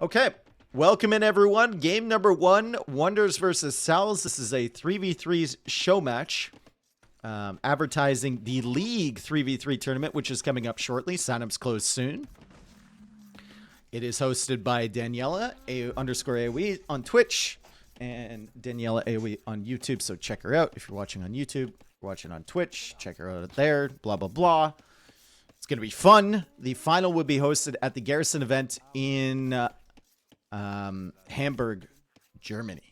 Okay, welcome in everyone. Game number 1, Wonders versus SalzZ. This is a 3v3 show match. Advertising the League 3v3 tournament, which is coming up shortly. Sign-ups close soon. It is hosted by Daniela _AOE on Twitch and Daniela AOE on YouTube. So check her out if you're watching on YouTube. If you're watching on Twitch, check her out there. Blah blah blah. It's gonna be fun. The final will be hosted at the Garrison event in Hamburg, Germany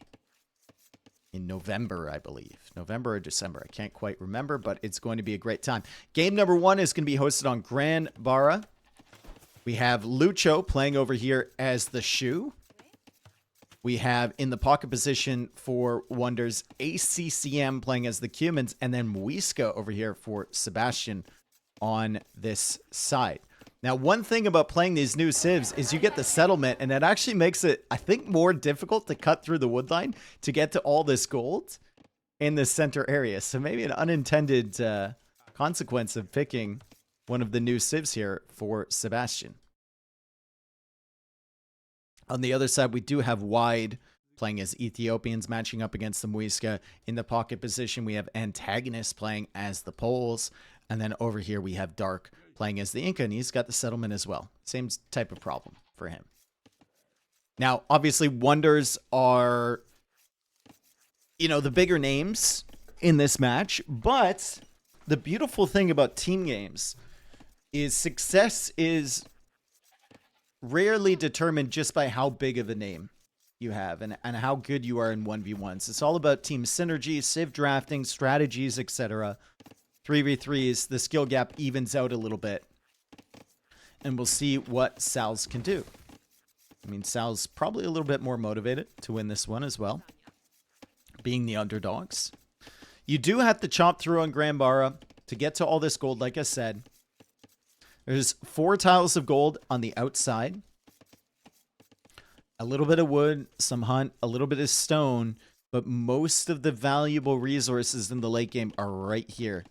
in November, I believe. November or December. I can't quite remember, but it's going to be a great time. Game number 1 is going to be hosted on Gran Barra. We have Lucho playing over here as the Shoe. We have in the pocket position for Wonders ACCM playing as the Cumans, and then Muisca over here for Sebastian on this side. Now, one thing about playing these new civs is you get the settlement, and it actually makes it, I think, more difficult to cut through the wood line to get to all this gold in the center area. So maybe an unintended consequence of picking one of the new civs here for Sebastian. On the other side, we do have Wide playing as Ethiopians, matching up against the Muisca. In the pocket position, we have Antagonists playing as the Poles. And then over here, we have Dark playing as the Inca, and he's got the settlement as well. Same type of problem for him. Now, obviously, Wonders are, you know, the bigger names in this match. But the beautiful thing about team games is success is rarely determined just by how big of a name you have and how good you are in 1v1s. It's all about team synergy, civ drafting, strategies, etc. 3v3s, the skill gap evens out a little bit. And we'll see what SalzZ can do. I mean, SalzZ probably a little bit more motivated to win this one as well, being the underdogs. You do have to chop through on Gran Barra to get to all this gold, like I said. There's 4 tiles of gold on the outside. A little bit of wood, some hunt, a little bit of stone, but most of the valuable resources in the late game are right here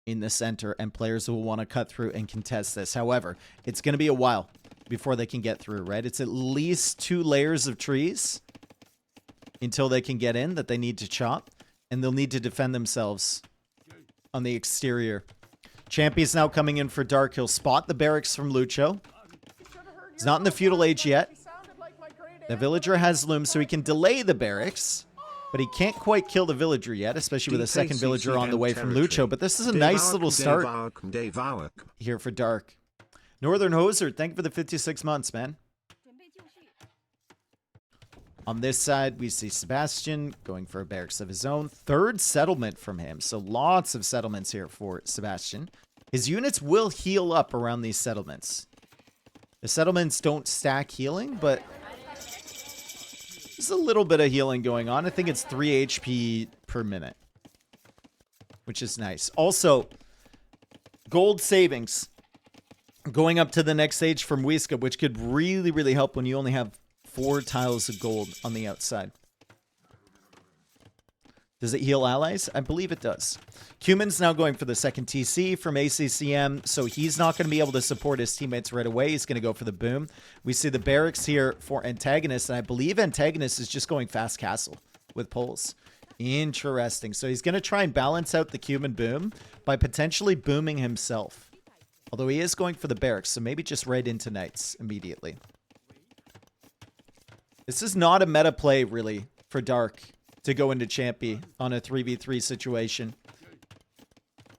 in the center, and players will want to cut through and contest this. However, it's going to be a while before they can get through, right? It's at least 2 layers of trees until they can get in that they need to chop, and they'll need to defend themselves on the exterior. Champy's now coming in for Dark. He'll spot the barracks from Lucho. He's not in the feudal age yet. The villager has loom, so he can delay the barracks. But he can't quite kill the villager yet, especially with a second villager on the way from Lucho. But this is a nice little start here for Dark. Northern Hoser, thank you for the 56 months, man. On this side, we see Sebastian going for a barracks of his own. 3rd settlement from him. So lots of settlements here for Sebastian. His units will heal up around these settlements. The settlements don't stack healing, but there's a little bit of healing going on. I think it's 3 HP per minute, which is nice. Also, gold savings going up to the next stage from Muisca, which could really, really help when you only have 4 tiles of gold on the outside. Does it heal allies? I believe it does. Cuman's now going for the second TC from ACCM, so he's not going to be able to support his teammates right away. He's going to go for the boom. We see the barracks here for Antagonists, and I believe Antagonist is just going fast castle with poles. Interesting. So he's going to try and balance out the Cuman boom by potentially booming himself. Although he is going for the barracks, so maybe just right into knights immediately. This is not a meta play, really, for Dark to go into Champy on a 3v3 situation.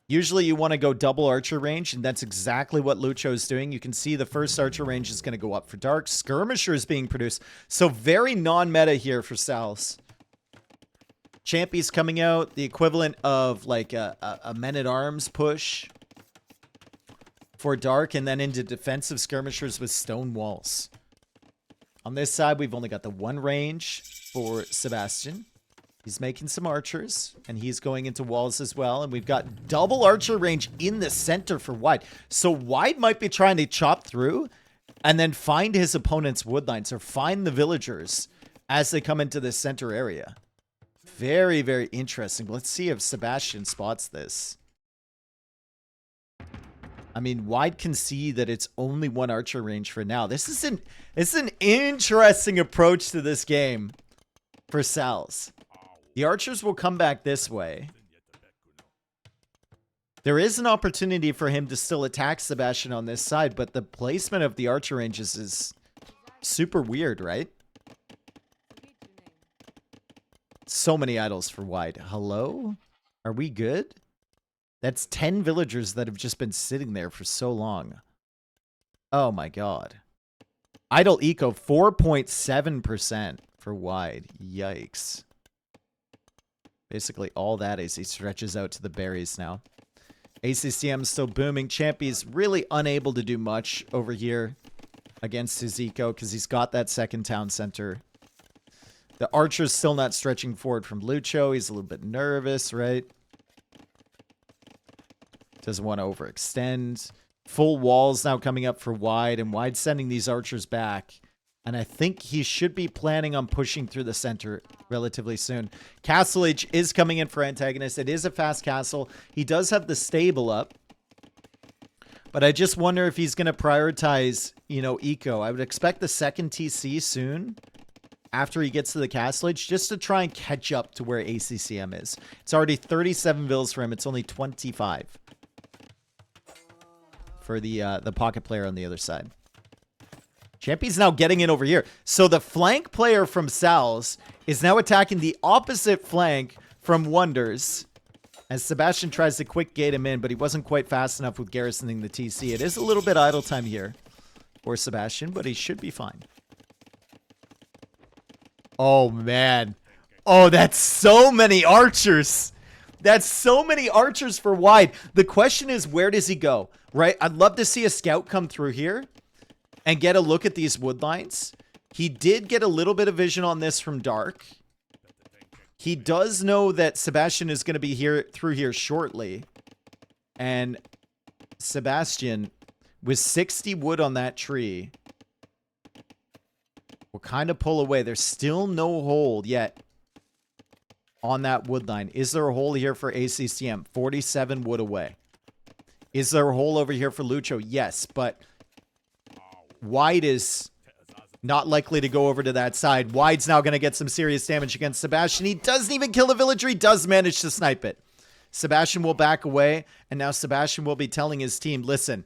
Usually you want to go double archer range, and that's exactly what Lucho is doing. You can see the first archer range is going to go up for Dark. Skirmisher is being produced. So very non-meta here for SalzZ. Champy's coming out, the equivalent of like a men-at-arms push for Dark, and then into defensive skirmishers with stone walls. On this side, we've only got the 1 range for Sebastian. He's making some archers, and he's going into walls as well. And we've got double archer range in the center for Wide. So Wide might be trying to chop through and then find his opponent's wood lines or find the villagers as they come into the center area. Very, very interesting. Let's see if Sebastian spots this. I mean, Wide can see that it's only one archer range for now. This is an interesting approach to this game for SalzZ. The archers will come back this way. There is an opportunity for him to still attack Sebastian on this side, but the placement of the archer ranges is super weird, right? So many idols for Wide. Hello? Are we good? That's 10 villagers that have just been sitting there for so long. Oh my god. Idle eco, 4.7% for Wide. Yikes. Basically all that as he stretches out to the berries now. ACCM still booming. Champy's really unable to do much over here against his eco because he's got that second town center. The archer's still not stretching forward from Lucho. He's a little bit nervous, right? Doesn't want to overextend. Full walls now coming up for Wide, and Wide sending these archers back. And I think he should be planning on pushing through the center relatively soon. Castle Age is coming in for Antagonist. It is a fast castle. He does have the stable up. But I just wonder if he's going to prioritize, you know, eco. I would expect the second TC soon after he gets to the Castle Age just to try and catch up to where ACCM is. It's already 37 vills for him. It's only 25 for the pocket player on the other side. Champy's now getting in over here. So the flank player from SalzZ is now attacking the opposite flank from Wonders as Sebastian tries to quick gate him in, but he wasn't quite fast enough with garrisoning the TC. It is a little bit idle time here for Sebastian, but he should be fine. Oh, man. Oh, that's so many archers. That's so many archers for Wide. The question is, where does he go? Right? I'd love to see a scout come through here and get a look at these wood lines. He did get a little bit of vision on this from Dark. He does know that Sebastian is going to be here through here shortly. And Sebastian, with 60 wood on that tree, will kind of pull away. There's still no hole yet on that wood line. Is there a hole here for ACCM? 47 wood away. Is there a hole over here for Lucho? Yes, but Wide is not likely to go over to that side. Wide's now going to get some serious damage against Sebastian. He doesn't even kill the villager. He does manage to snipe it. Sebastian will back away, and now Sebastian will be telling his team, listen,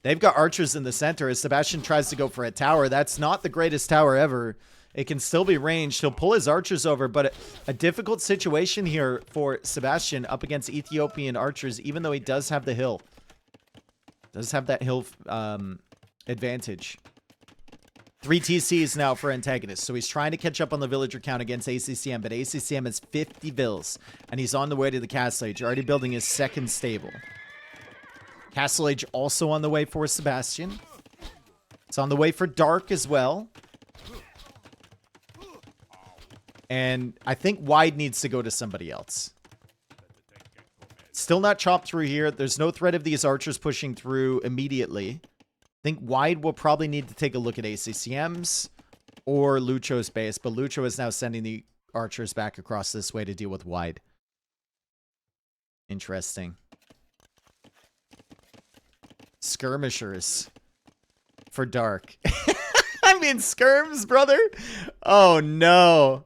they've got archers in the center. As Sebastian tries to go for a tower, that's not the greatest tower ever. It can still be ranged. He'll pull his archers over, but a difficult situation here for Sebastian up against Ethiopian archers, even though he does have the hill. Does have that hill advantage. 3 TCs now for Antagonist. So he's trying to catch up on the villager count against ACCM, but ACCM has 50 vills, and he's on the way to the Castle Age, already building his second stable. Castle Age also on the way for Sebastian. It's on the way for Dark as well. And I think Wide needs to go to somebody else. Still not chopped through here. There's no threat of these archers pushing through immediately. I think Wide will probably need to take a look at ACCM's or Lucho's base, but Lucho is now sending the archers back across this way to deal with Wide. Interesting. Skirmishers for Dark. I mean, skirms, brother. Oh, no.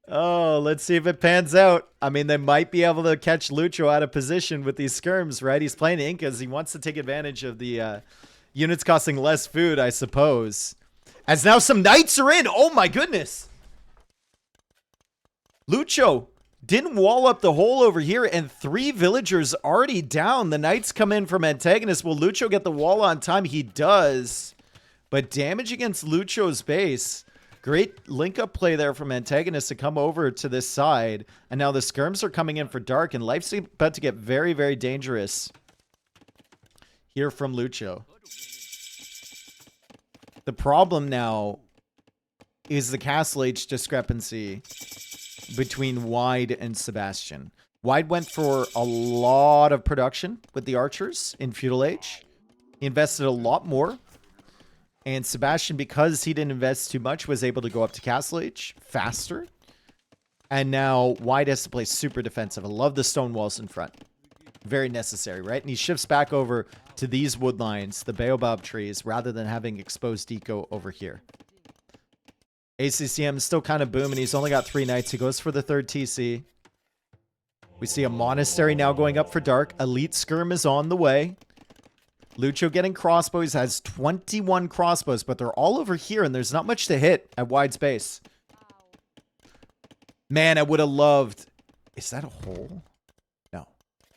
Oh, let's see if it pans out. I mean, they might be able to catch Lucho out of position with these skirms, right? He's playing Incas. He wants to take advantage of the units costing less food, I suppose. As now some knights are in. Oh, my goodness. Lucho didn't wall up the hole over here, and 3 villagers already down. The knights come in from Antagonist. Will Lucho get the wall on time? He does. But damage against Lucho's base. Great link-up play there from Antagonist to come over to this side. And now the skirms are coming in for Dark, and life's about to get very, very dangerous here from Lucho. The problem now is the Castle Age discrepancy between Wide and Sebastian. Wide went for a lot of production with the archers in Feudal Age. He invested a lot more. And Sebastian, because he didn't invest too much, was able to go up to Castle Age faster. And now Wide has to play super defensive. I love the stone walls in front. Very necessary, right? And he shifts back over to these wood lines, the baobab trees, rather than having exposed eco over here. ACCM is still kind of booming. He's only got 3 knights. He goes for the 3rd TC. We see a monastery now going up for dark. Elite Skirm is on the way. Lucho getting crossbows. He has 21 crossbows, but they're all over here, and there's not much to hit at wide space. Man, I would have loved... Is that a hole? No.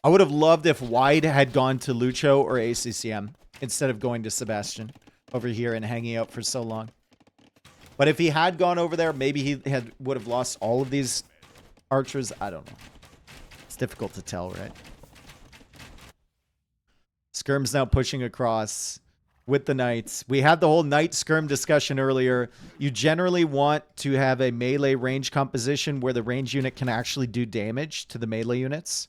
I would have loved if wide had gone to Lucho or ACCM instead of going to Sebastian over here and hanging out for so long. But if he had gone over there, maybe he would have lost all of these archers. I don't know. It's difficult to tell, right? Skirm's now pushing across with the knights. We had the whole knight skirm discussion earlier. You generally want to have a melee range composition where the range unit can actually do damage to the melee units.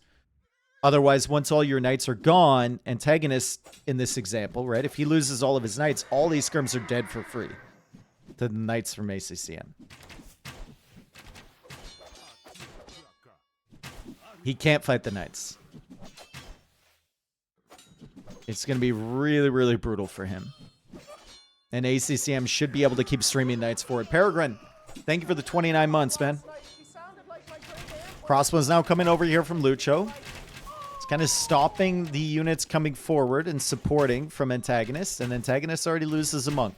Otherwise, once all your knights are gone, antagonist in this example, right? If he loses all of his knights, all these skirms are dead for free to the knights from ACCM. He can't fight the knights. It's going to be really, really brutal for him. And ACCM should be able to keep streaming knights forward. Peregrine, thank you for the 29 months, man. Crossbows now coming over here from Lucho. It's kind of stopping the units coming forward and supporting from antagonist. And antagonist already loses a monk.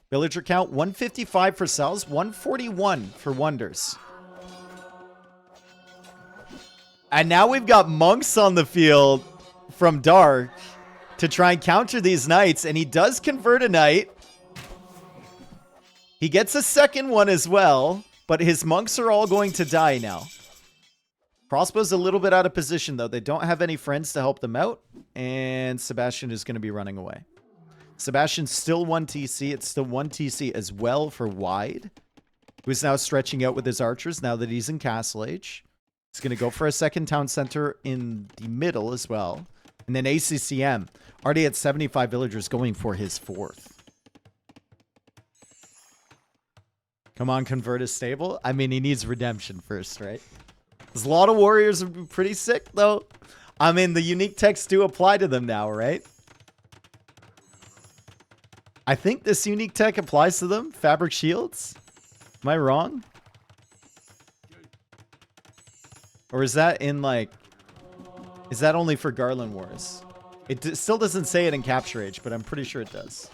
Villager count 155 for SalzZ, 141 for Wonders. And now we've got monks on the field from Dark to try and counter these knights, and he does convert a knight. He gets a second one as well, but his monks are all going to die now. Crossbow's a little bit out of position, though. They don't have any friends to help them out, and Sebastian is going to be running away. Sebastian's still 1 TC. It's still 1 TC as well for wide, who's now stretching out with his archers now that he's in Castle Age. He's going to go for a second town center in the middle as well. And then ACCM, already at 75 villagers, going for his 4th. Come on, convert is stable. I mean, he needs redemption first, right? There's a lot of warriors are pretty sick, though. I mean, the unique techs do apply to them now, right? I think this unique tech applies to them. Fabric shields. Am I wrong? Or is that in, like... Is that only for Garland Wars? It still doesn't say it in Capture Age, but I'm pretty sure it does.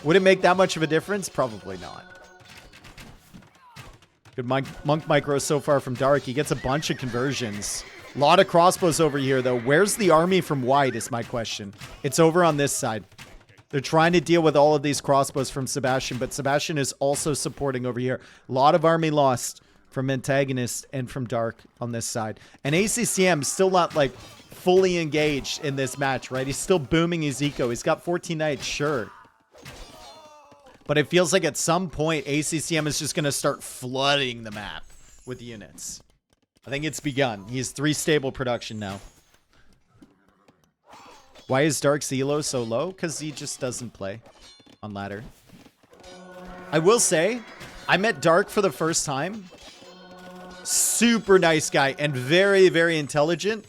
Would it make that much of a difference? Probably not. Good monk micro so far from Dark. He gets a bunch of conversions. A lot of crossbows over here, though. Where's the army from White is my question. It's over on this side. They're trying to deal with all of these crossbows from Sebastian, but Sebastian is also supporting over here. A lot of army lost from antagonist and from Dark on this side. And ACCM still not, like, fully engaged in this match, right? He's still booming his eco. He's got 14 knights, sure. But it feels like at some point, ACCM is just going to start flooding the map with units. I think it's begun. He has 3 stable production now. Why is Dark's elo so low? Because he just doesn't play on ladder. I will say, I met Dark for the first time. Super nice guy and very, very intelligent.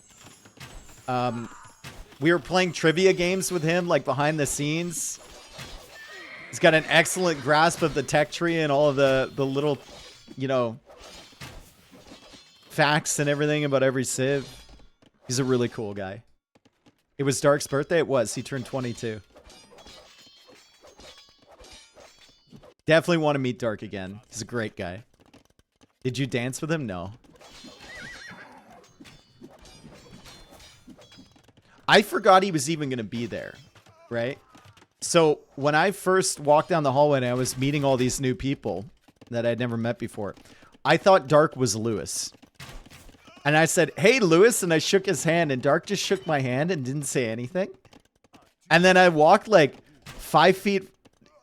We were playing trivia games with him, like behind the scenes. He's got an excellent grasp of the tech tree and all of the little, you know, facts and everything about every civ. He's a really cool guy. It was Dark's birthday? It was. He turned 22. Definitely want to meet Dark again. He's a great guy. Did you dance with him? No. I forgot he was even going to be there, right? So when I first walked down the hallway and I was meeting all these new people that I'd never met before, I thought Dark was Lewis. And I said, "Hey, Lewis," and I shook his hand, and Dark just shook my hand and didn't say anything. And then I walked like 5 feet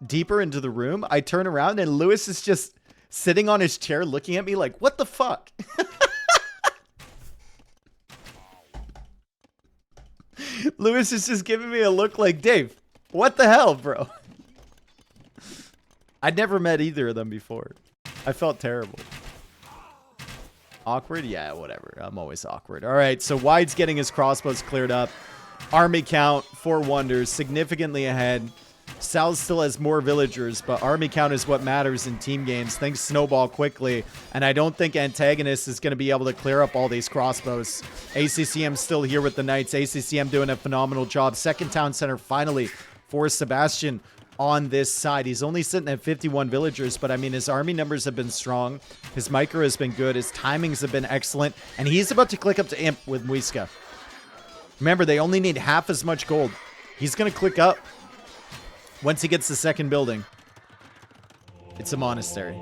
deeper into the room. I turn around and Lewis is just sitting on his chair looking at me like, what the fuck? Lewis is just giving me a look like, Dave, what the hell, bro? I'd never met either of them before. I felt terrible. Awkward? Yeah, whatever. I'm always awkward. All right, so Wide's getting his crossbows cleared up. Army count for Wonders, significantly ahead. SalzZ still has more villagers, but army count is what matters in team games. Things snowball quickly, and I don't think Antagonist is going to be able to clear up all these crossbows. ACCM still here with the Knights. ACCM doing a phenomenal job. Second town center finally for Sebastian on this side. He's only sitting at 51 villagers, but I mean, his army numbers have been strong. His micro has been good. His timings have been excellent, and he's about to click up to Imp with Muisca. Remember, they only need half as much gold. He's going to click up once he gets the second building. It's a monastery.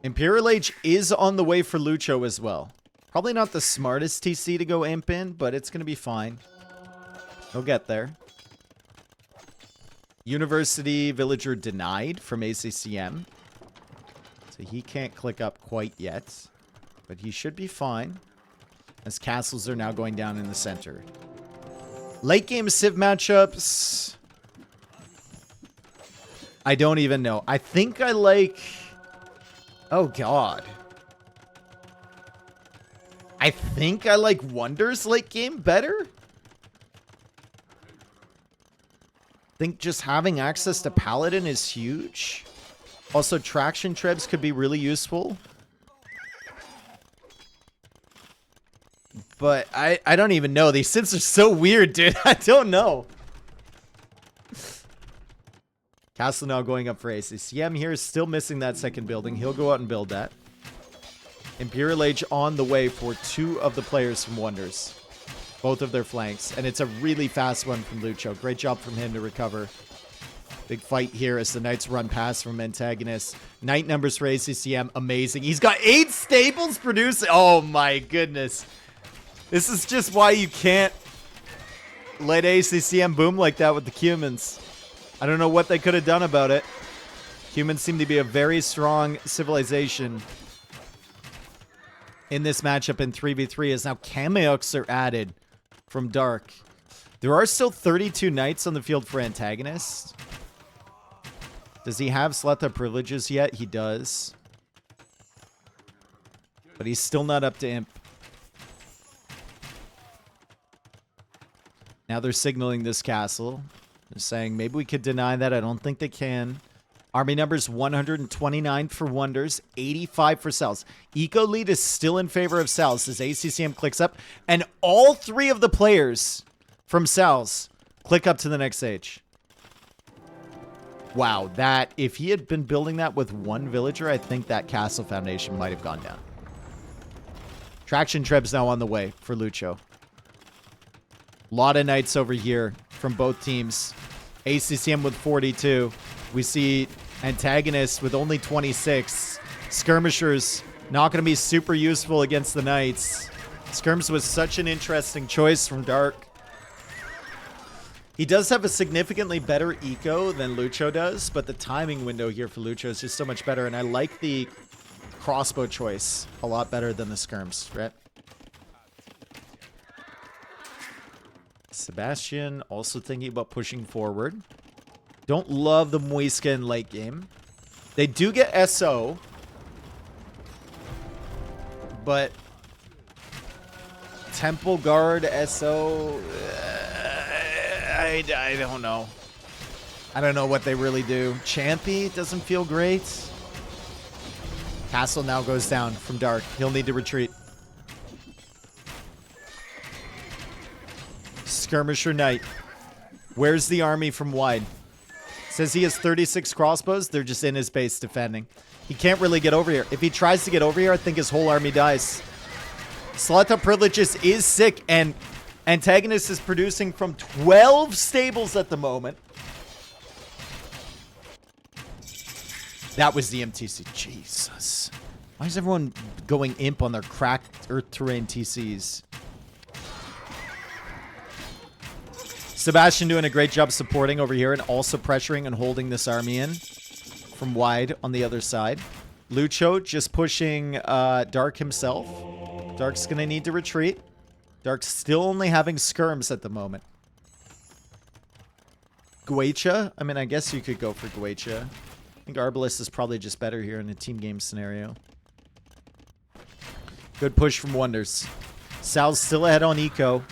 Imperial Age is on the way for Lucho as well. Probably not the smartest TC to go Imp in, but it's going to be fine. He'll get there. University Villager denied from ACCM. So he can't click up quite yet. But he should be fine, as castles are now going down in the center. Late game Civ matchups, I don't even know. I think I like... Oh, God. I think I like Wonders late game better. I think just having access to Paladin is huge. Also, Traction Trebs could be really useful. But I don't even know. These Civs are so weird, dude. I don't know. Castle now going up for ACCM here. Still missing that second building. He'll go out and build that. Imperial Age on the way for two of the players from Wonders. Both of their flanks. And it's a really fast one from Lucho. Great job from him to recover. Big fight here as the Knights run past from Antagonist. Knight numbers for ACCM. Amazing. He's got 8 stables producing. Oh my goodness. This is just why you can't let ACCM boom like that with the humans. I don't know what they could have done about it. Humans seem to be a very strong civilization in this matchup in 3v3 as now Kameyuks are added from Dark. There are still 32 Knights on the field for Antagonist. Does he have Sletha privileges yet? He does. But he's still not up to Imp. Now they're signaling this castle. They're saying maybe we could deny that. I don't think they can. Army numbers 129 for Wonders, 85 for SalzZ. Eco lead is still in favor of SalzZ as ACCM clicks up. And all 3 of the players from SalzZ click up to the next stage. Wow, that, if he had been building that with 1 villager, I think that castle foundation might have gone down. Traction Treb's now on the way for Lucho. A lot of Knights over here from both teams. ACCM with 42. We see Antagonists with only 26. Skirmishers not going to be super useful against the Knights. Skirms was such an interesting choice from Dark. He does have a significantly better eco than Lucho does, but the timing window here for Lucho is just so much better, and I like the crossbow choice a lot better than the Skirms, right? Sebastian also thinking about pushing forward. Don't love the Muisca in late game. They do get SO. But Temple Guard SO... I don't know. I don't know what they really do. Champy doesn't feel great. Castle now goes down from Dark. He'll need to retreat. Skirmisher Knight. Where's the army from Wide? Says he has 36 crossbows. They're just in his base defending. He can't really get over here. If he tries to get over here, I think his whole army dies. Sletha Privileges is sick, and Antagonist is producing from 12 stables at the moment. That was the MTC. Jesus. Why is everyone going Imp on their cracked Earth Terrain TCs? Sebastian doing a great job supporting over here and also pressuring and holding this army in from Wide on the other side. Lucho just pushing Dark himself. Dark's going to need to retreat. Dark's still only having skirms at the moment. Guecha? I mean, I guess you could go for Guecha. I think Arbalest is probably just better here in a team game scenario. Good push from Wonders. Sal's still ahead on Eco.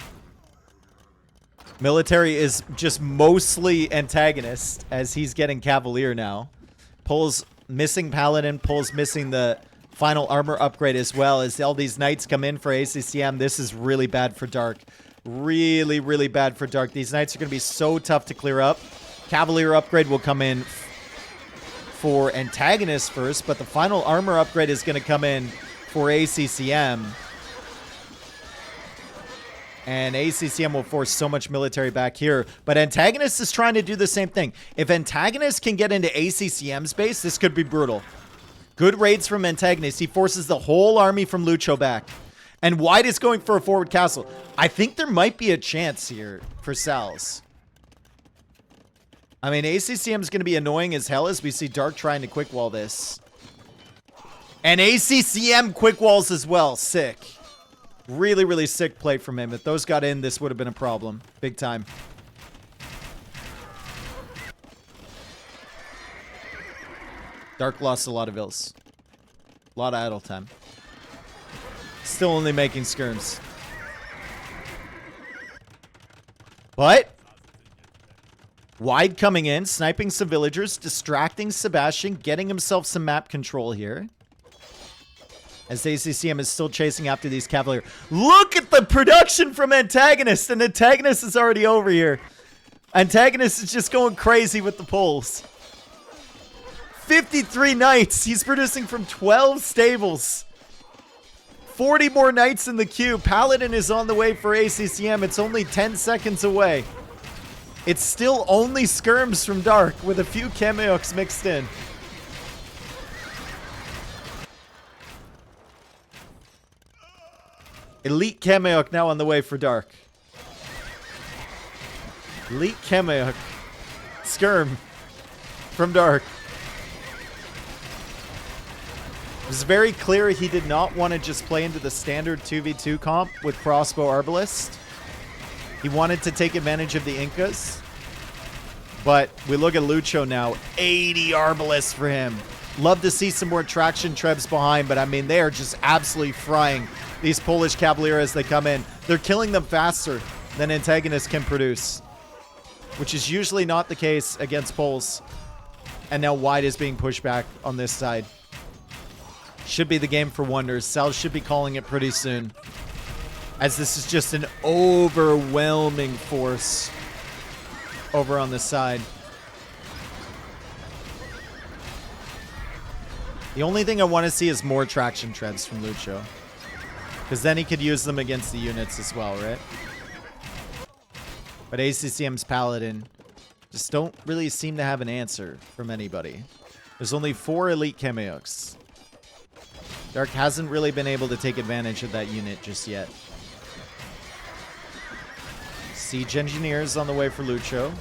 Military is just mostly antagonist as he's getting Cavalier now. Pole's missing Paladin. Pole's missing the final armor upgrade as well as all these Knights come in for ACCM. This is really bad for Dark. Really, really bad for Dark. These Knights are going to be so tough to clear up. Cavalier upgrade will come in for Antagonist first, but the final armor upgrade is going to come in for ACCM. And ACCM will force so much military back here. But Antagonist is trying to do the same thing. If Antagonist can get into ACCM's base, this could be brutal. Good raids from Antagonist. He forces the whole army from Lucho back. And White is going for a forward castle. I think there might be a chance here for SalzZ. I mean, ACCM is going to be annoying as hell as we see Dark trying to quick wall this. And ACCM quick walls as well. Sick. Really, really sick play from him. If those got in, this would have been a problem. Big time. Dark lost a lot of ills. A lot of idle time. Still only making skirms. But Wide coming in, sniping some villagers, distracting Sebastian, getting himself some map control here. As ACCM is still chasing after these Cavalier. Look at the production from Antagonist, and Antagonist is already over here. Antagonist is just going crazy with the pulls. 53 Knights. He's producing from 12 stables. 40 more Knights in the queue. Paladin is on the way for ACCM. It's only 10 seconds away. It's still only skirms from Dark with a few Kameyuks mixed in. Elite Kameyuk now on the way for Dark. Elite Kameyuk. Skirm from Dark. It was very clear he did not want to just play into the standard 2v2 comp with Crossbow Arbalist. He wanted to take advantage of the Incas. But we look at Lucho now. 80 Arbalists for him. Love to see some more traction trebs behind, but I mean, they are just absolutely frying these Polish Cavalier as they come in. They're killing them faster than Antagonists can produce, which is usually not the case against Poles. And now Wide is being pushed back on this side. Should be the game for Wonders. SalzZ should be calling it pretty soon, as this is just an overwhelming force over on this side. The only thing I want to see is more traction treads from Lucho, because then he could use them against the units as well, right? But ACCM's Paladin just don't really seem to have an answer from anybody. There's only 4 elite Kameyuks. Dark hasn't really been able to take advantage of that unit just yet. Siege Engineers on the way for Lucho.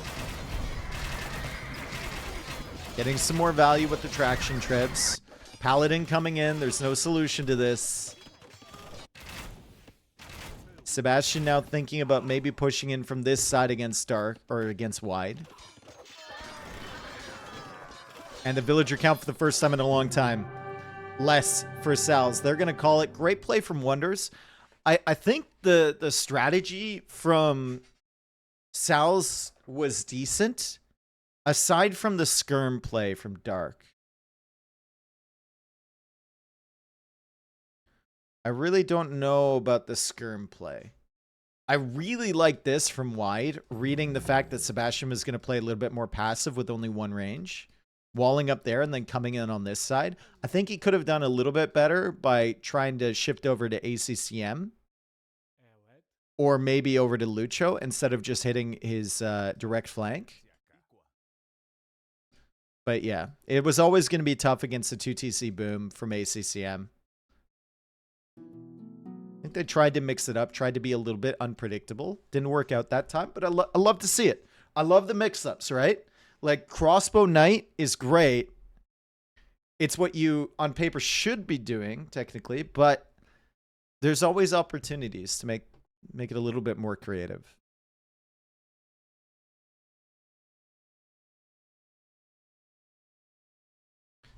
Getting some more value with the traction trebs. Paladin coming in. There's no solution to this. Sebastian now thinking about maybe pushing in from this side against Dark, or against Wide. And the villager count for the first time in a long time. Less for SalzZ. They're going to call it. Great play from Wonders. I think the strategy from SalzZ was decent, aside from the skirm play from Dark. I really don't know about the skirm play. I really like this from Wide, reading the fact that Sebastian was going to play a little bit more passive with only one range. Walling up there and then coming in on this side. I think he could have done a little bit better by trying to shift over to ACCM. Or maybe over to Lucho instead of just hitting his direct flank. But yeah, it was always going to be tough against the 2TC boom from ACCM. I think they tried to mix it up, tried to be a little bit unpredictable. Didn't work out that time, but I love to see it. I love the mix-ups, right? Like, Crossbow Knight is great. It's what you, on paper, should be doing, technically, but there's always opportunities to make it a little bit more creative.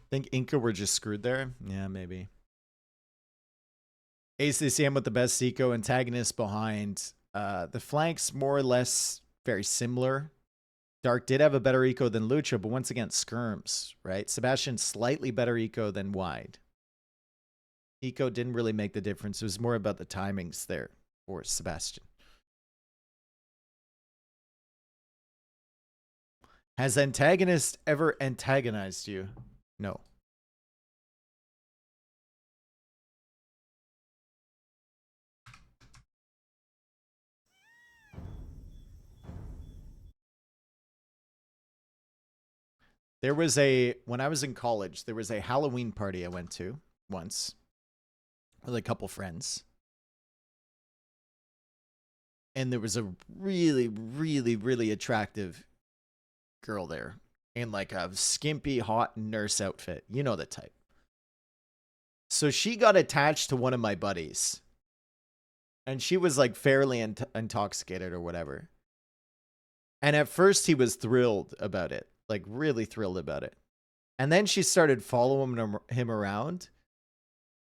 Think Inca were just screwed there? Yeah, maybe. ACCM with the best eco, antagonist behind. The flanks more or less very similar. Dark did have a better eco than Lucha, but once again, skirms, right? Sebastian slightly better eco than Wide. Eco didn't really make the difference. It was more about the timings there for Sebastian. Has antagonist ever antagonized you? No. There was when I was in college, there was a Halloween party I went to once with a couple friends. And there was a really, really, really attractive girl there in like a skimpy, hot nurse outfit. You know the type. So she got attached to one of my buddies. And she was like fairly intoxicated or whatever. And at first he was thrilled about it. Like really thrilled about it. And then she started following him around.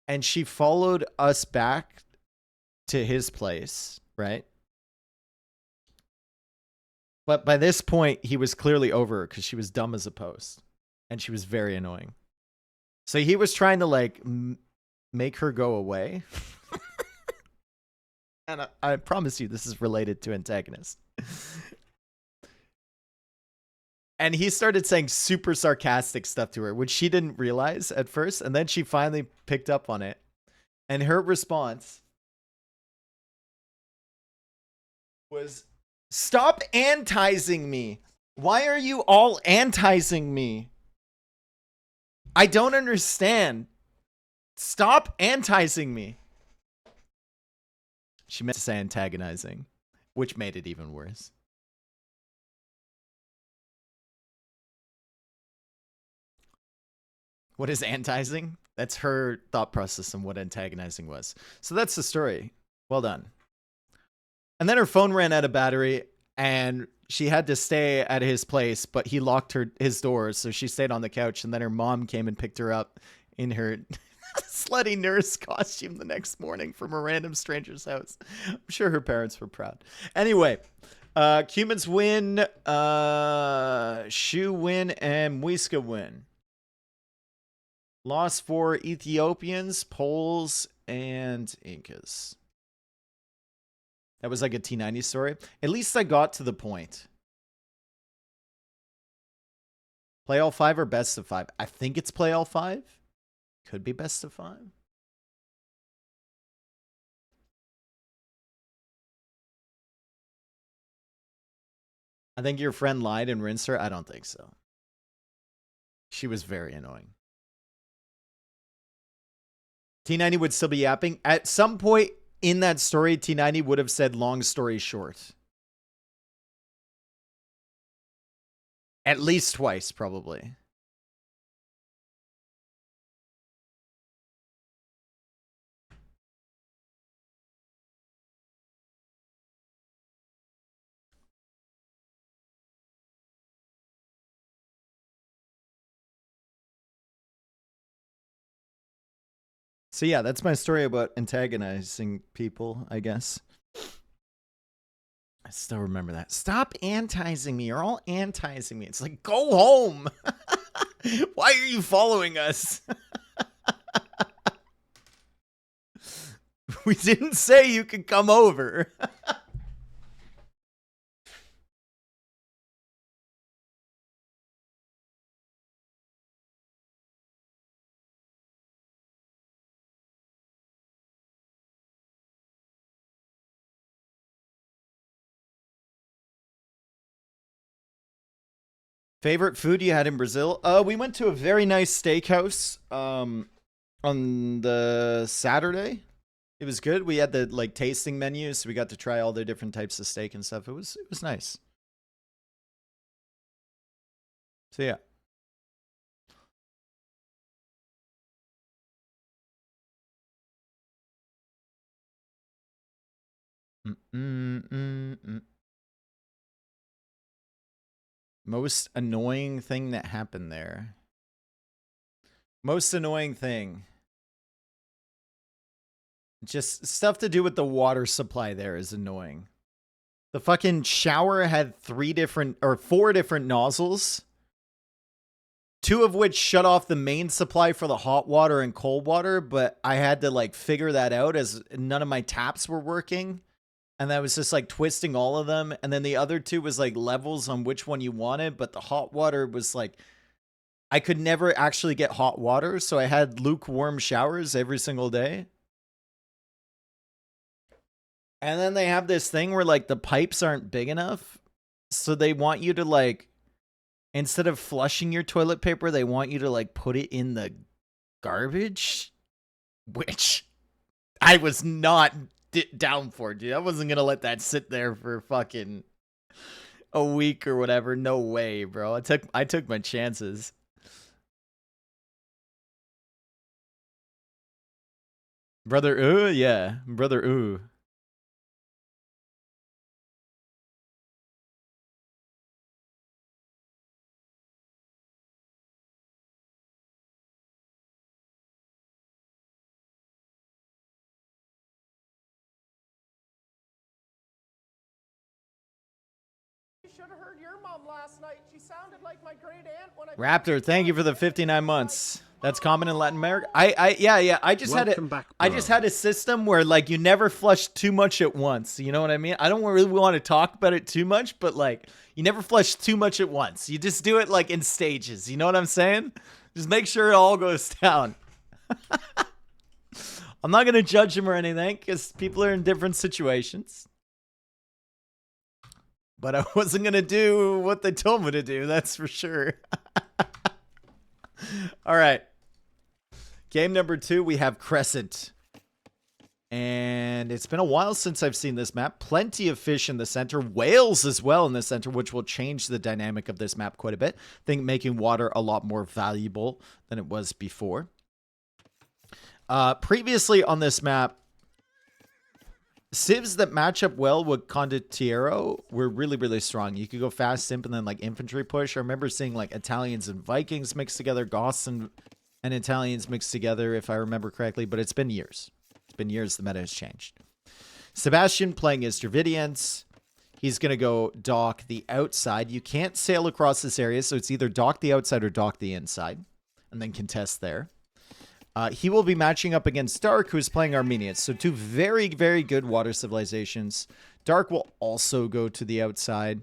And she followed us back to his place, right? But by this point, he was clearly over her because she was dumb as a post. And she was very annoying. So he was trying to like make her go away. And I promise you this is related to antagonist. And he started saying super sarcastic stuff to her, which she didn't realize at first. And then she finally picked up on it. And her response was, "Stop antizing me. Why are you all antizing me? I don't understand. Stop antizing me." She meant to say antagonizing, which made it even worse. What is antizing? That's her thought process on what antagonizing was. So that's the story. Well done. And then her phone ran out of battery and she had to stay at his place, but he locked his doors, so she stayed on the couch. And then her mom came and picked her up in her slutty nurse costume the next morning from a random stranger's house. I'm sure her parents were proud. Anyway, Cumans win, Shu win, and Muisca win. Loss for Ethiopians, Poles, and Incas. That was like a T90 story. At least I got to the point. Play all 5 or best of 5? I think it's play all 5. Could be best of 5. I think your friend lied and rinsed her. I don't think so. She was very annoying. T90 would still be yapping. At some point in that story, T90 would have said long story short. At least twice, probably. So yeah, that's my story about antagonizing people, I guess. I still remember that. Stop antizing me. You're all antizing me. It's like, go home. Why are you following us? We didn't say you could come over. Favorite food you had in Brazil? We went to a very nice steakhouse on the Saturday. It was good. We had the like tasting menu, so we got to try all the different types of steak and stuff. It was nice. So yeah. Most annoying thing that happened there. Most annoying thing. Just stuff to do with the water supply there is annoying. The fucking shower had 4 different nozzles. 2 of which shut off the main supply for the hot water and cold water, but I had to like figure that out as none of my taps were working. And that was just like twisting all of them. And then the other 2 was like levels on which one you wanted, but the hot water was like, I could never actually get hot water, so I had lukewarm showers every single day. And then they have this thing where like the pipes aren't big enough. So they want you to like, instead of flushing your toilet paper, they want you to like put it in the garbage. Which I was not down for, dude. I wasn't going to let that sit there for fucking a week or whatever. No way, bro. I took my chances. Brother, yeah. Brother, Should have heard your mom last night. She sounded like my great aunt when I. Raptor, thank you for the 59 months. That's common in Latin America. Yeah. I just had a system where like you never flush too much at once. You know what I mean? I don't really want to talk about it too much, but like you never flush too much at once. You just do it like in stages. You know what I'm saying? Just make sure it all goes down. I'm not gonna judge them or anything because people are in different situations. But I wasn't going to do what they told me to do, that's for sure. All right. Game number 2, we have Crescent. And it's been a while since I've seen this map. Plenty of fish in the center. Whales as well in the center, which will change the dynamic of this map quite a bit. I think making water a lot more valuable than it was before. Previously on this map, civs that match up well with Condottiero were really, really strong. You could go fast simp and then like infantry push. I remember seeing like Italians and Vikings mixed together, Goths and Italians mixed together, if I remember correctly, but it's been years. It's been years the meta has changed. Sebastian playing as Dravidians. He's going to go dock the outside. You can't sail across this area, so it's either dock the outside or dock the inside, and then contest there. He will be matching up against Dark, who's playing Armenians. So 2 very, very good water civilizations. Dark will also go to the outside.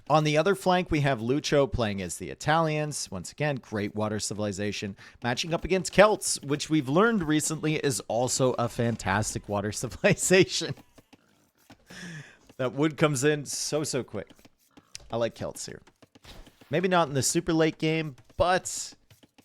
On the other flank, we have Lucho playing as the Italians. Once again, great water civilization. Matching up against Celts, which we've learned recently is also a fantastic water civilization. That wood comes in so quick. I like Celts here. Maybe not in the super late game, but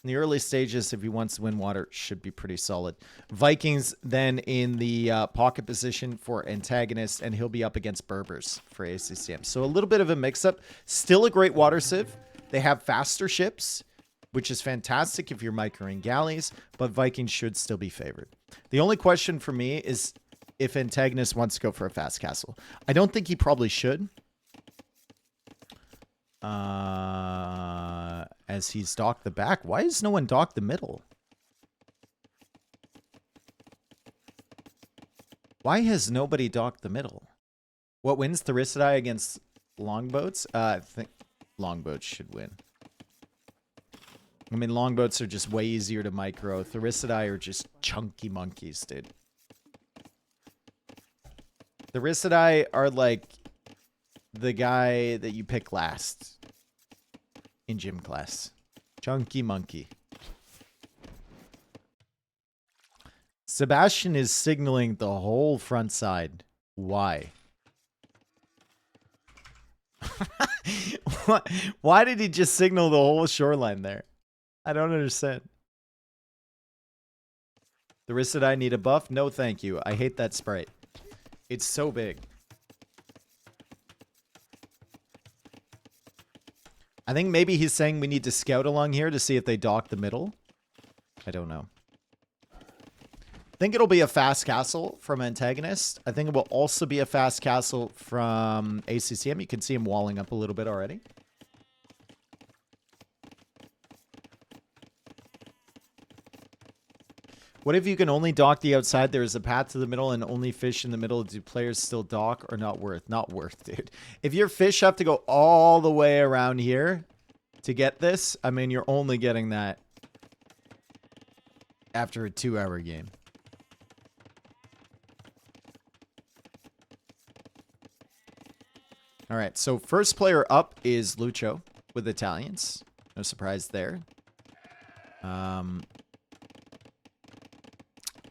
in the early stages, if he wants to win water, should be pretty solid. Vikings then in the pocket position for antagonist, and he'll be up against Berbers for ACCM. So a little bit of a mix-up. Still a great water civ. They have faster ships, which is fantastic if you're microing galleys, but Vikings should still be favored. The only question for me is if antagonist wants to go for a fast castle. I don't think he probably should. As he's docked the back. Why has no one docked the middle? Why has nobody docked the middle? What wins? Thericidai against longboats? I think longboats should win. I mean, longboats are just way easier to micro. Thericidai are just chunky monkeys, dude. Thericidai are like the guy that you pick last in gym class. Chunky monkey. Sebastian is signaling the whole front side. Why? Why did he just signal the whole shoreline there? I don't understand. Thericidai need a buff? No, thank you. I hate that sprite. It's so big. I think maybe he's saying we need to scout along here to see if they dock the middle. I don't know. I think it'll be a fast castle from antagonist. I think it will also be a fast castle from ACCM. You can see him walling up a little bit already. What if you can only dock the outside? There is a path to the middle and only fish in the middle. Do players still dock or not worth? Not worth, dude. If your fish have to go all the way around here to get this, I mean, you're only getting that after a 2-hour game. All right, so first player up is Lucho with Italians. No surprise there.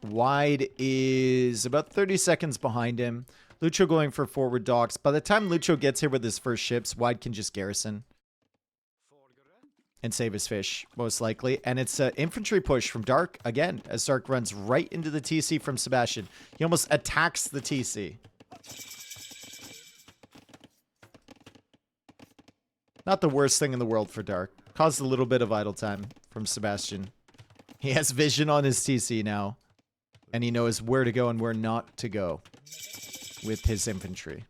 Wide is about 30 seconds behind him. Lucho going for forward docks. By the time Lucho gets here with his first ships, Wide can just garrison and save his fish, most likely. And it's an infantry push from Dark again, as Dark runs right into the TC from Sebastian. He almost attacks the TC. Not the worst thing in the world for Dark. Caused a little bit of idle time from Sebastian. He has vision on his TC now. And he knows where to go and where not to go with his infantry.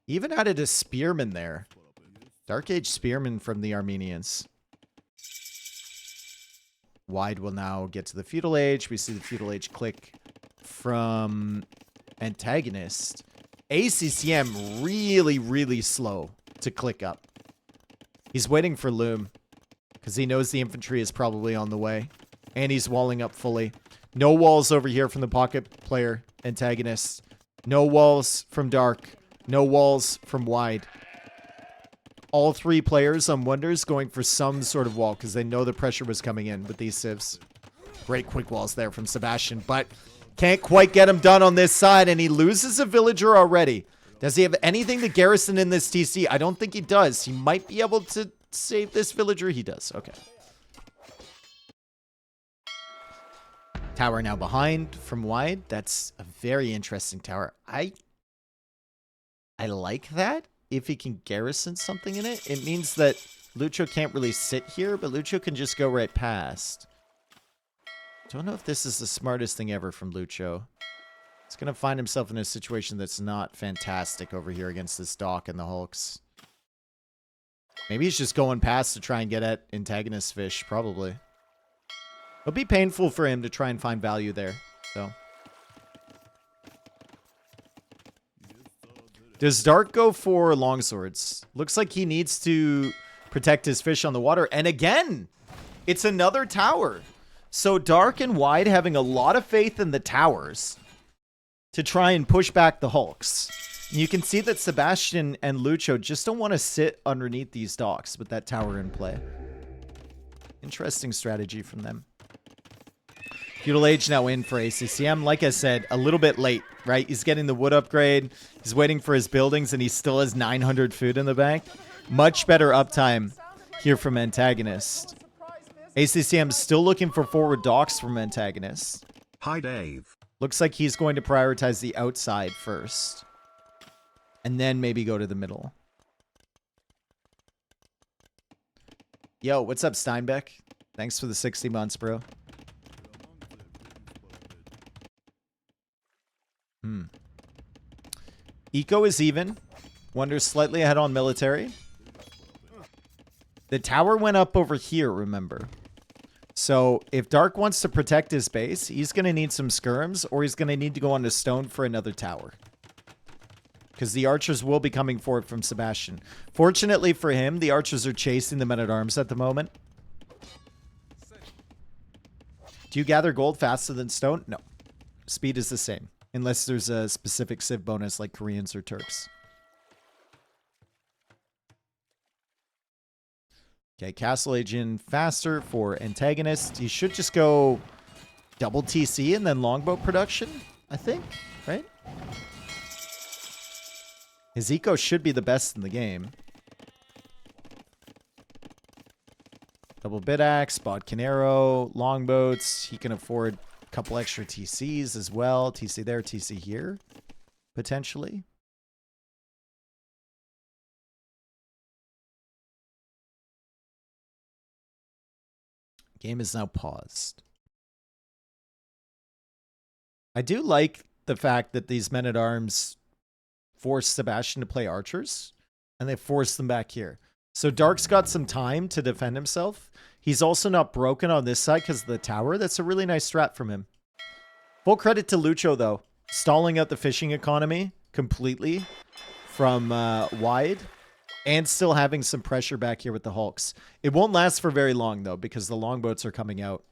Even added a spearman there. Dark Age spearman from the Armenians. Wide will now get to the feudal age. We see the feudal age click from antagonist. ACCM really, really slow to click up. He's waiting for Loom because he knows the infantry is probably on the way. And he's walling up fully. No walls over here from the pocket player antagonist. No walls from Dark. No walls from Wide. All three players on Wonders going for some sort of wall because they know the pressure was coming in with these civs. Great quick walls there from Sebastian, but can't quite get him done on this side, and he loses a villager already. Does he have anything to garrison in this TC? I don't think he does. He might be able to save this villager. He does. Okay. Tower now behind from Wide. That's a very interesting tower. I like that. If he can garrison something in it, it means that Lucho can't really sit here, but Lucho can just go right past. Don't know if this is the smartest thing ever from Lucho. He's going to find himself in a situation that's not fantastic over here against this dock and the Hulks. Maybe he's just going past to try and get at antagonist fish, probably. It'll be painful for him to try and find value there, though. Does Dark go for longswords? Looks like he needs to protect his fish on the water. And again, it's another tower. So Dark and Wide having a lot of faith in the towers to try and push back the Hulks. And you can see that Sebastian and Lucho just don't want to sit underneath these docks with that tower in play. Interesting strategy from them. Feudal Age now in for ACCM. Like I said, a little bit late, right? He's getting the wood upgrade. He's waiting for his buildings, and he still has 900 food in the bank. Much better uptime here from Antagonist. ACCM still looking for forward docks from Antagonist. Hi, Dave. Looks like he's going to prioritize the outside first. And then maybe go to the middle. Yo, what's up, Steinbeck? Thanks for the 60 months, bro. Eco is even. Wonders slightly ahead on military. The tower went up over here, remember. So if Dark wants to protect his base, he's going to need some skirms, or he's going to need to go onto stone for another tower. Because the archers will be coming forward from Sebastian. Fortunately for him, the archers are chasing the men-at-arms at the moment. Do you gather gold faster than stone? No. Speed is the same. Unless there's a specific civ bonus like Koreans or Turks. Okay, Castle Age in faster for Antagonist. He should just go double TC and then longbow production, I think, right? His eco should be the best in the game. Double bit axe, bodkin arrow, longboats. He can afford a couple extra TCs as well. TC there, TC here, potentially. Game is now paused. I do like the fact that these men-at-arms force Sebastian to play archers, and they force them back here. So Dark's got some time to defend himself. He's also not broken on this side because of the tower. That's a really nice strat from him. Full credit to Lucho, though. Stalling out the fishing economy completely from wide and still having some pressure back here with the Hulks. It won't last for very long, though, because the longboats are coming out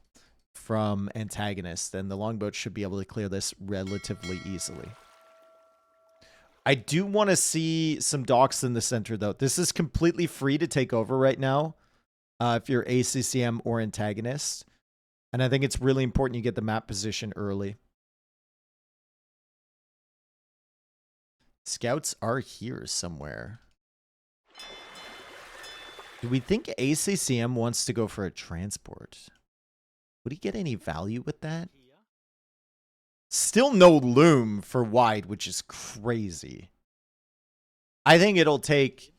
from antagonist, and the longboats should be able to clear this relatively easily. I do want to see some docks in the center, though. This is completely free to take over right now if you're ACCM or antagonist. And I think it's really important you get the map position early. Scouts are here somewhere. Do we think ACCM wants to go for a transport? Would he get any value with that? Still no loom for wide, which is crazy. I think it'll take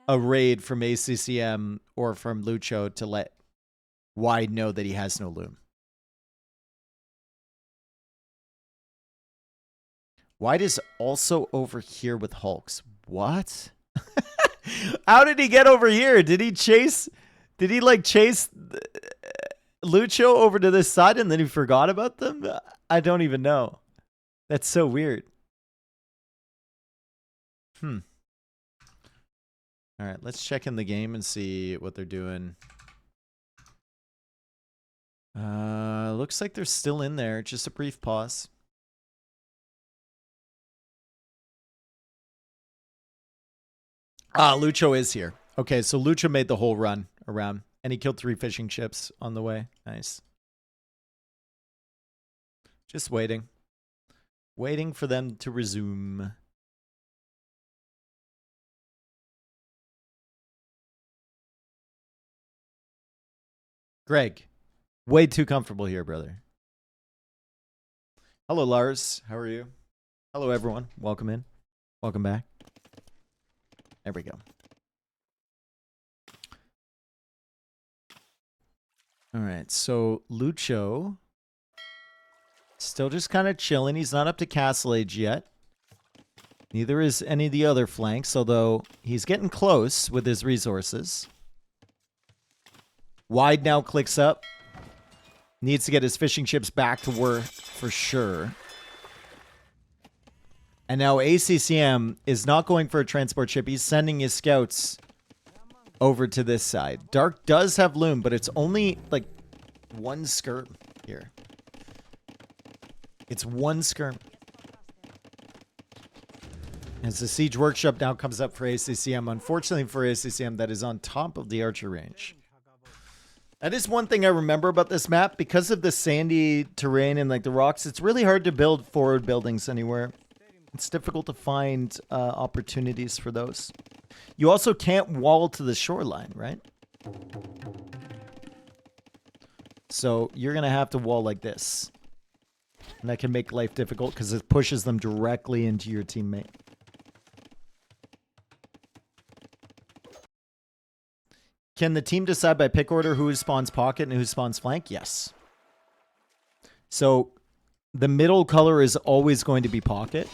a raid from ACCM or from Lucho to let wide know that he has no loom. Wide is also over here with Hulks. What? How did he get over here? Did he chase? Did he like chase Lucho over to this side and then he forgot about them? I don't even know. That's so weird. All right, let's check in the game and see what they're doing. Looks like they're still in there. Just a brief pause. Lucho is here. Okay, so Lucho made the whole run around, and he killed 3 fishing ships on the way. Nice. Just waiting. Waiting for them to resume. Greg, way too comfortable here, brother. Hello, Lars. How are you? Hello, everyone. Welcome in. Welcome back. There we go. All right, so Lucho still just kind of chilling. He's not up to Castle Age yet. Neither is any of the other flanks, although he's getting close with his resources. Wide now clicks up. Needs to get his fishing ships back to work for sure. And now ACCM is not going for a transport ship. He's sending his scouts over to this side. Dark does have loom, but it's only like 1 skirm here. It's 1 skirm. As the siege workshop now comes up for ACCM. Unfortunately for ACCM, that is on top of the archer range. That is one thing I remember about this map. Because of the sandy terrain and like the rocks, it's really hard to build forward buildings anywhere. It's difficult to find opportunities for those. You also can't wall to the shoreline, right? So you're going to have to wall like this. And that can make life difficult because it pushes them directly into your teammate. Can the team decide by pick order who spawns pocket and who spawns flank? Yes. So the middle color is always going to be pocket.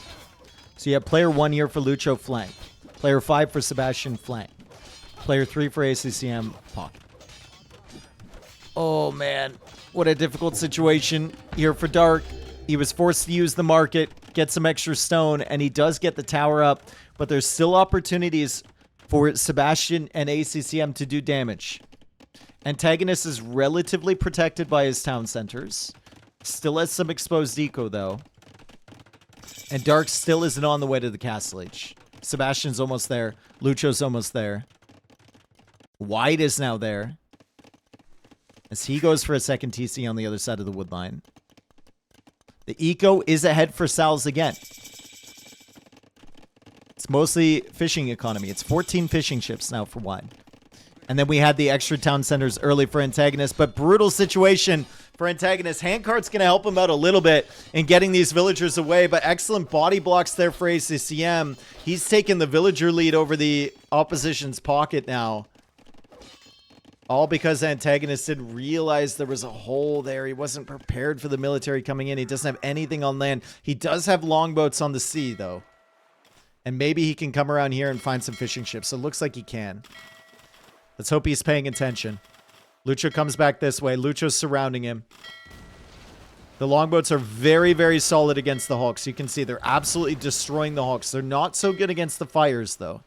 So you have player 1 here for Lucho, flank. Player 5 for Sebastian, flank. Player 3 for ACCM, pocket. Oh man, what a difficult situation here for Dark. He was forced to use the market, get some extra stone, and he does get the tower up, but there's still opportunities for Sebastian and ACCM to do damage. Antagonist is relatively protected by his town centers. Still has some exposed eco, though. And Dark still isn't on the way to the Castle Age. Sebastian's almost there. Lucho's almost there. Wide is now there. As he goes for a second TC on the other side of the wood line. The eco is ahead for SalzZ again. It's mostly fishing economy. It's 14 fishing ships now for wide. And then we had the extra town centers early for Antagonist, but brutal situation for Antagonist. Handcart's going to help him out a little bit in getting these villagers away, but excellent body blocks there for ACCM. He's taken the villager lead over the opposition's pocket now. All because Antagonist didn't realize there was a hole there. He wasn't prepared for the military coming in. He doesn't have anything on land. He does have longboats on the sea, though. And maybe he can come around here and find some fishing ships. So it looks like he can. Let's hope he's paying attention. Lucho comes back this way. Lucho's surrounding him. The longboats are very, very solid against the Hawks. You can see they're absolutely destroying the Hawks. They're not so good against the fires, though.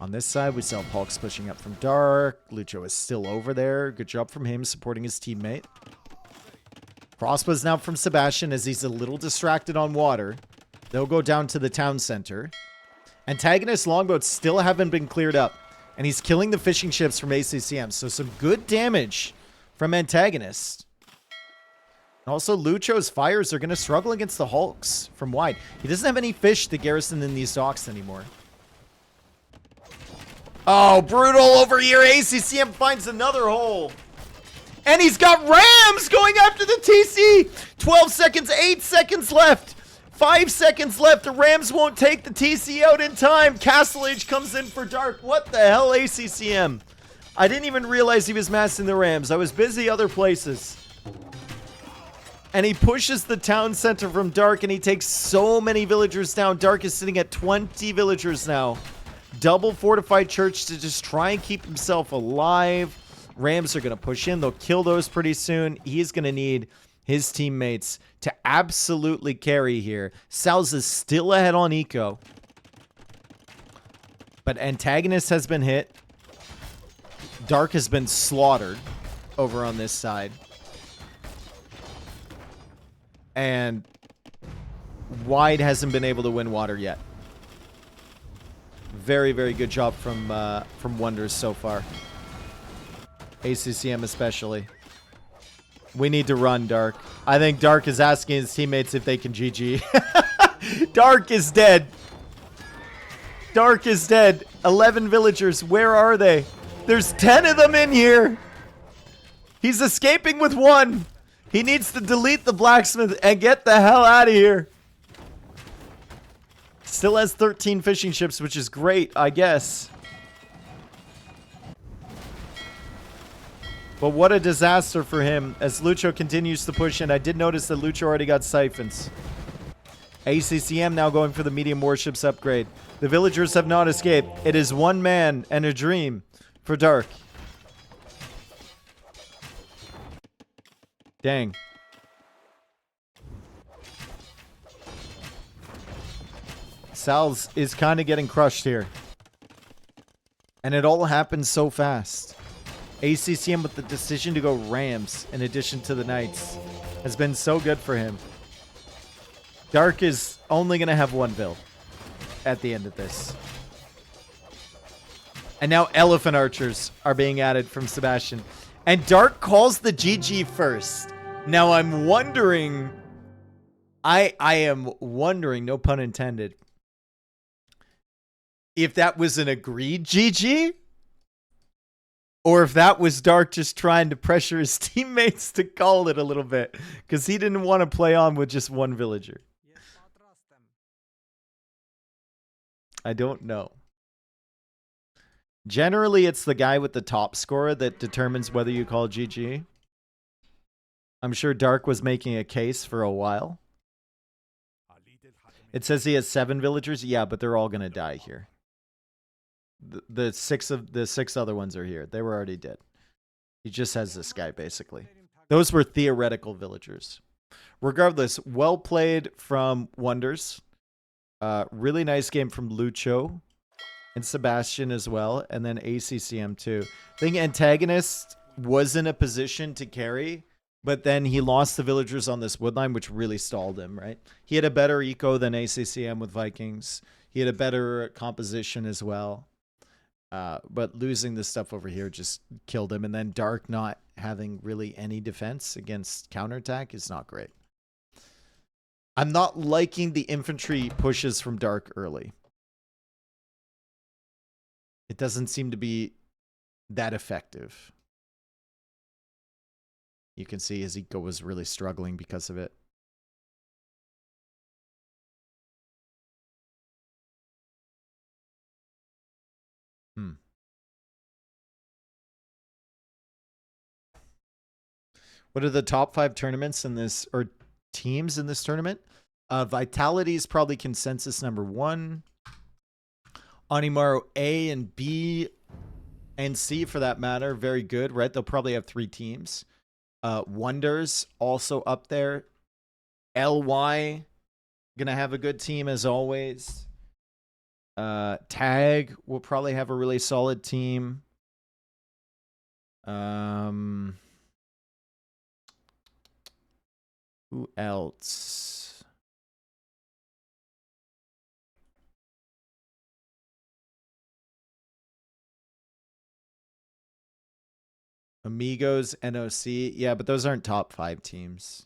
On this side, we saw Hawks pushing up from Dark. Lucho is still over there. Good job from him supporting his teammate. Crossbows now from Sebastian as he's a little distracted on water. They'll go down to the town center. Antagonist longboats still haven't been cleared up. And he's killing the fishing ships from ACCM. So some good damage from Antagonist. Also, Lucho's fires are going to struggle against the Hulks from wide. He doesn't have any fish to garrison in these docks anymore. Oh, brutal over here. ACCM finds another hole. And he's got Rams going after the TC. 12 seconds, 8 seconds left. 5 seconds left. The Rams won't take the TC out in time. Castle Age comes in for Dark. What the hell, ACCM? I didn't even realize he was massing the Rams. I was busy other places. And he pushes the town center from Dark, and he takes so many villagers down. Dark is sitting at 20 villagers now. Double fortified church to just try and keep himself alive. Rams are going to push in. They'll kill those pretty soon. He's going to need his teammates to absolutely carry here. SalzZ is still ahead on eco. But Antagonist has been hit. Dark has been slaughtered over on this side. And Wide hasn't been able to win water yet. Very, very good job from Wonders so far. ACCM especially. We need to run, Dark. I think Dark is asking his teammates if they can GG. Dark is dead. Dark is dead. 11 villagers. Where are they? There's 10 of them in here. He's escaping with 1. He needs to delete the blacksmith and get the hell out of here. Still has 13 fishing ships, which is great, I guess. But what a disaster for him as Lucho continues to push in. I did notice that Lucho already got siphons. ACCM now going for the medium warships upgrade. The villagers have not escaped. It is one man and a dream for Dark. Dang. SalzZ is kind of getting crushed here. And it all happened so fast. ACCM with the decision to go Rams in addition to the Knights has been so good for him. Dark is only going to have 1 build at the end of this. And now Elephant Archers are being added from Sebastian. And Dark calls the GG first. Now I'm wondering... I am wondering, no pun intended, if that was an agreed GG? Or if that was Dark just trying to pressure his teammates to call it a little bit. Because he didn't want to play on with just 1 villager. I don't know. Generally, it's the guy with the top score that determines whether you call GG. I'm sure Dark was making a case for a while. It says he has 7 villagers. Yeah, but they're all going to die here. The 6 other ones are here. They were already dead. He just has this guy, basically. Those were theoretical villagers. Regardless, well played from Wonders. Really nice game from Lucho and Sebastian as well. And then ACCM too. I think Antagonist was in a position to carry, but then he lost the villagers on this woodline, which really stalled him, right? He had a better eco than ACCM with Vikings. He had a better composition as well. But losing this stuff over here just killed him. And then Dark not having really any defense against counterattack is not great. I'm not liking the infantry pushes from Dark early. It doesn't seem to be that effective. You can see his eco was really struggling because of it. What are the top 5 tournaments in this, or teams in this tournament? Vitality is probably consensus number 1. Animaro A and B and C for that matter, very good, right? They'll probably have 3 teams. Wonders also up there. LY gonna have a good team as always. Tag will probably have a really solid team. Who else? Amigos, NOC. Yeah, but those aren't top 5 teams.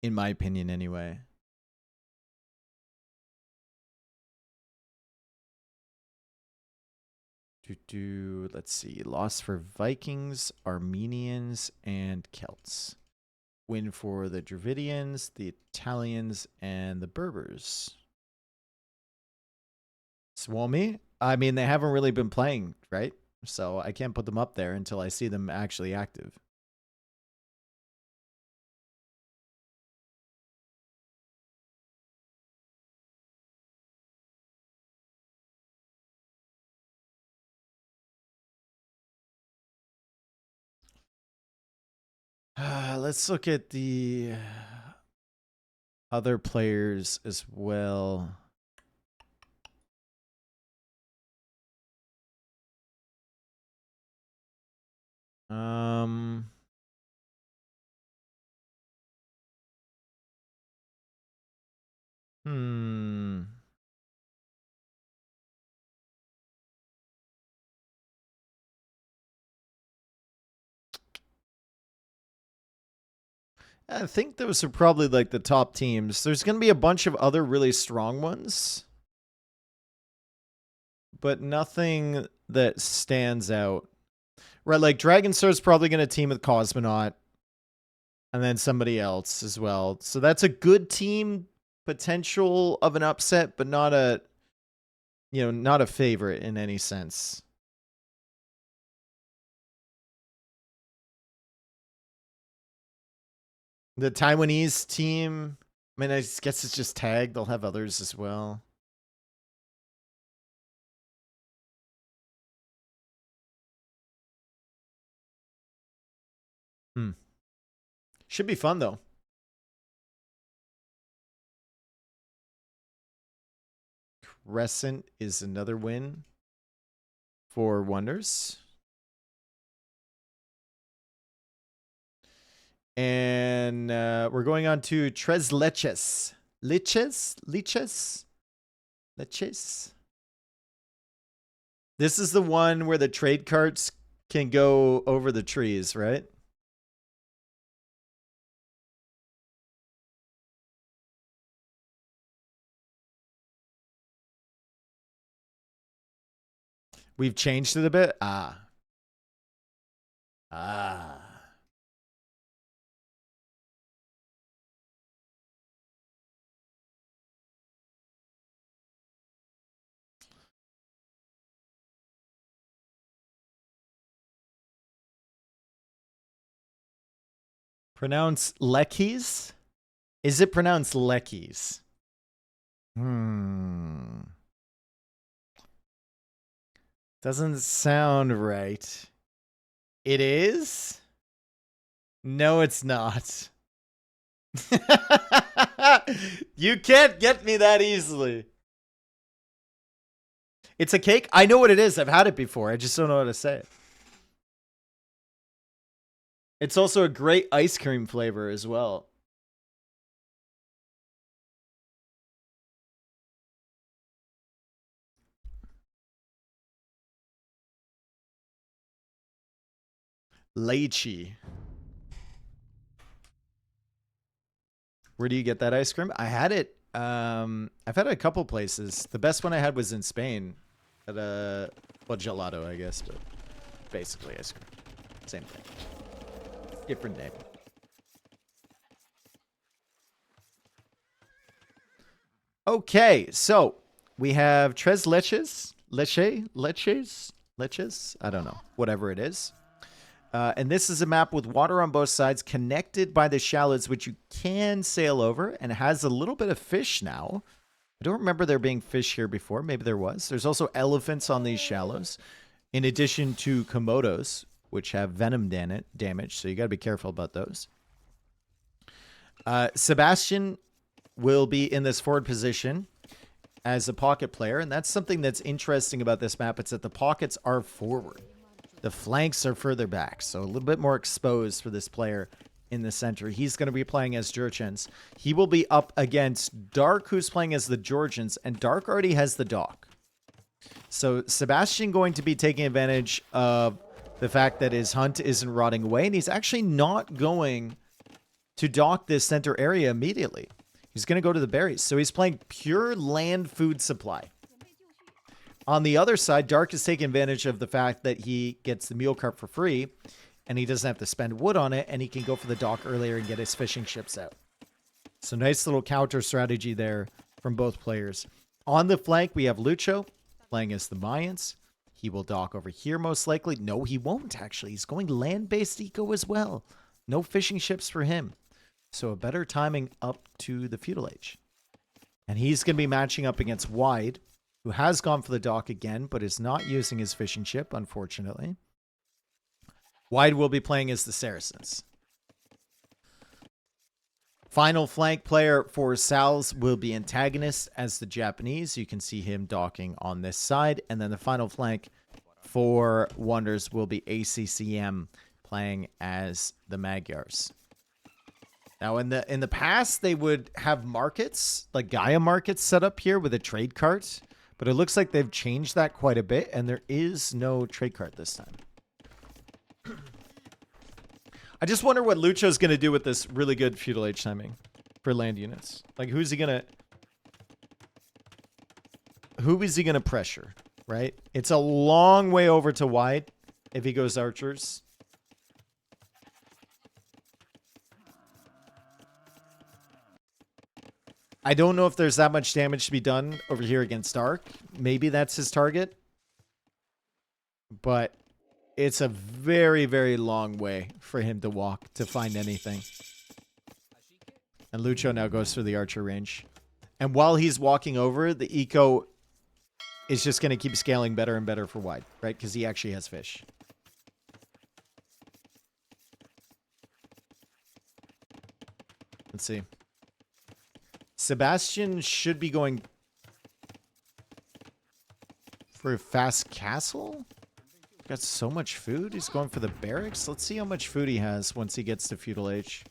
In my opinion, anyway. Let's see. Loss for Vikings, Armenians, and Celts. Win for the Dravidians, the Italians, and the Berbers. Suomi? I mean, they haven't really been playing, right? So I can't put them up there until I see them actually active. Let's look at the other players as well. I think those are probably like the top teams. There's going to be a bunch of other really strong ones, but nothing that stands out. Right, like Dragonstar's probably going to team with Cosmonaut and then somebody else as well. So that's a good team, potential of an upset, but not a, not a favorite in any sense. The Taiwanese team, I mean, I guess it's just tag. They'll have others as well. Should be fun, though. Crescent is another win for Wonders. And we're going on to Tres Leches. Leches? This is the one where the trade carts can go over the trees, right? We've changed it a bit. Pronounce Leckies? Is it pronounced Leckies? Doesn't sound right. It is? No, it's not. You can't get me that easily. It's a cake? I know what it is. I've had it before. I just don't know how to say it. It's also a great ice cream flavor as well. Lychee. Where do you get that ice cream? I had it. I've had it a couple places. The best one I had was in Spain at gelato, I guess, but basically ice cream. Same thing. Different name. Okay, so we have Tres Leches. Leches? I don't know. Whatever it is. And this is a map with water on both sides, connected by the shallows, which you can sail over, and it has a little bit of fish now. I don't remember there being fish here before. Maybe there was. There's also elephants on these shallows, in addition to Komodos, which have venom damage, so you got to be careful about those. Sebastian will be in this forward position as a pocket player, and that's something that's interesting about this map. It's that the pockets are forward. The flanks are further back, so a little bit more exposed for this player in the center. He's going to be playing as Jurchens. He will be up against Dark, who's playing as the Georgians, and Dark already has the dock. So Sebastian going to be taking advantage of the fact that his hunt isn't rotting away, and he's actually not going to dock this center area immediately. He's going to go to the berries. So he's playing pure land food supply. On the other side, Dark is taking advantage of the fact that he gets the mule cart for free, and he doesn't have to spend wood on it, and he can go for the dock earlier and get his fishing ships out. So nice little counter strategy there from both players. On the flank, we have Lucho playing as the Mayans. He will dock over here most likely. No, he won't actually. He's going land-based eco as well. No fishing ships for him. So a better timing up to the feudal age. And he's going to be matching up against Wide, who has gone for the dock again, but is not using his fishing ship, unfortunately. Wide will be playing as the Saracens. Final flank player for SalzZ will be Antagonist as the Japanese. You can see him docking on this side. And then the final flank for Wonders will be ACCM playing as the Magyars. Now, in the past, they would have markets, like Gaia markets set up here with a trade cart. But it looks like they've changed that quite a bit, and there is no trade cart this time. I just wonder what Lucho's going to do with this really good feudal age timing for land units. Like, who is he going to pressure, right? It's a long way over to Wide if he goes archers. I don't know if there's that much damage to be done over here against Dark. Maybe that's his target. But it's a very, very long way for him to walk to find anything. And Lucho now goes for the archer range. And while he's walking over, the eco is just going to keep scaling better and better for Wide, right? Because he actually has fish. Let's see. Sebastian should be going for a fast castle. Got so much food. He's going for the barracks. Let's see how much food he has once he gets to feudal age.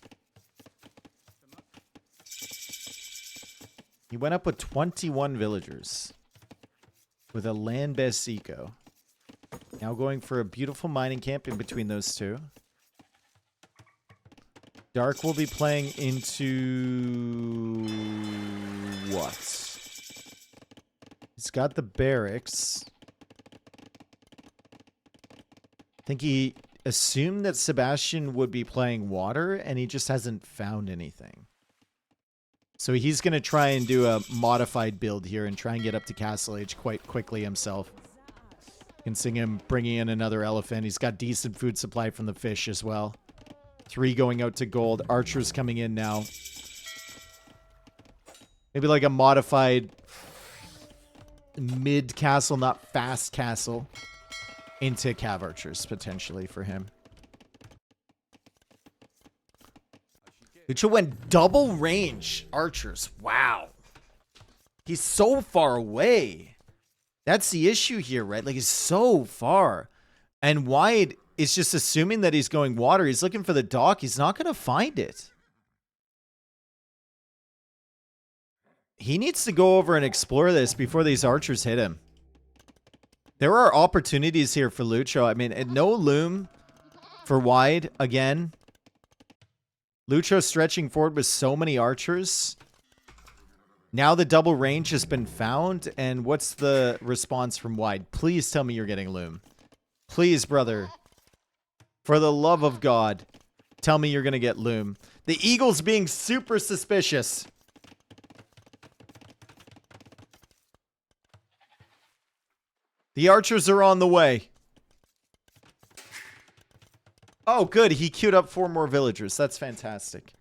He went up with 21 villagers with a land-based eco. Now going for a beautiful mining camp in between those two. Dark will be playing into what? He's got the barracks. I think he assumed that Sebastian would be playing water, and he just hasn't found anything. So he's going to try and do a modified build here and try and get up to Castle Age quite quickly himself. You can see him bringing in another elephant. He's got decent food supply from the fish as well. 3 going out to gold. Archers coming in now. Maybe like a modified mid castle, not fast castle, into cav archers potentially for him. Lucho went double range archers. Wow. He's so far away. That's the issue here, right? Like, he's so far. And Wide is just assuming that he's going water. He's looking for the dock. He's not going to find it. He needs to go over and explore this before these archers hit him. There are opportunities here for Lucho. I mean, no loom for Wide again. Lucho stretching forward with so many archers. Now the double range has been found. And what's the response from Wide? Please tell me you're getting loom. Please, brother. For the love of God, tell me you're going to get loom. The Eagle's being super suspicious. The archers are on the way. Oh, good. He queued up 4 more villagers. That's fantastic.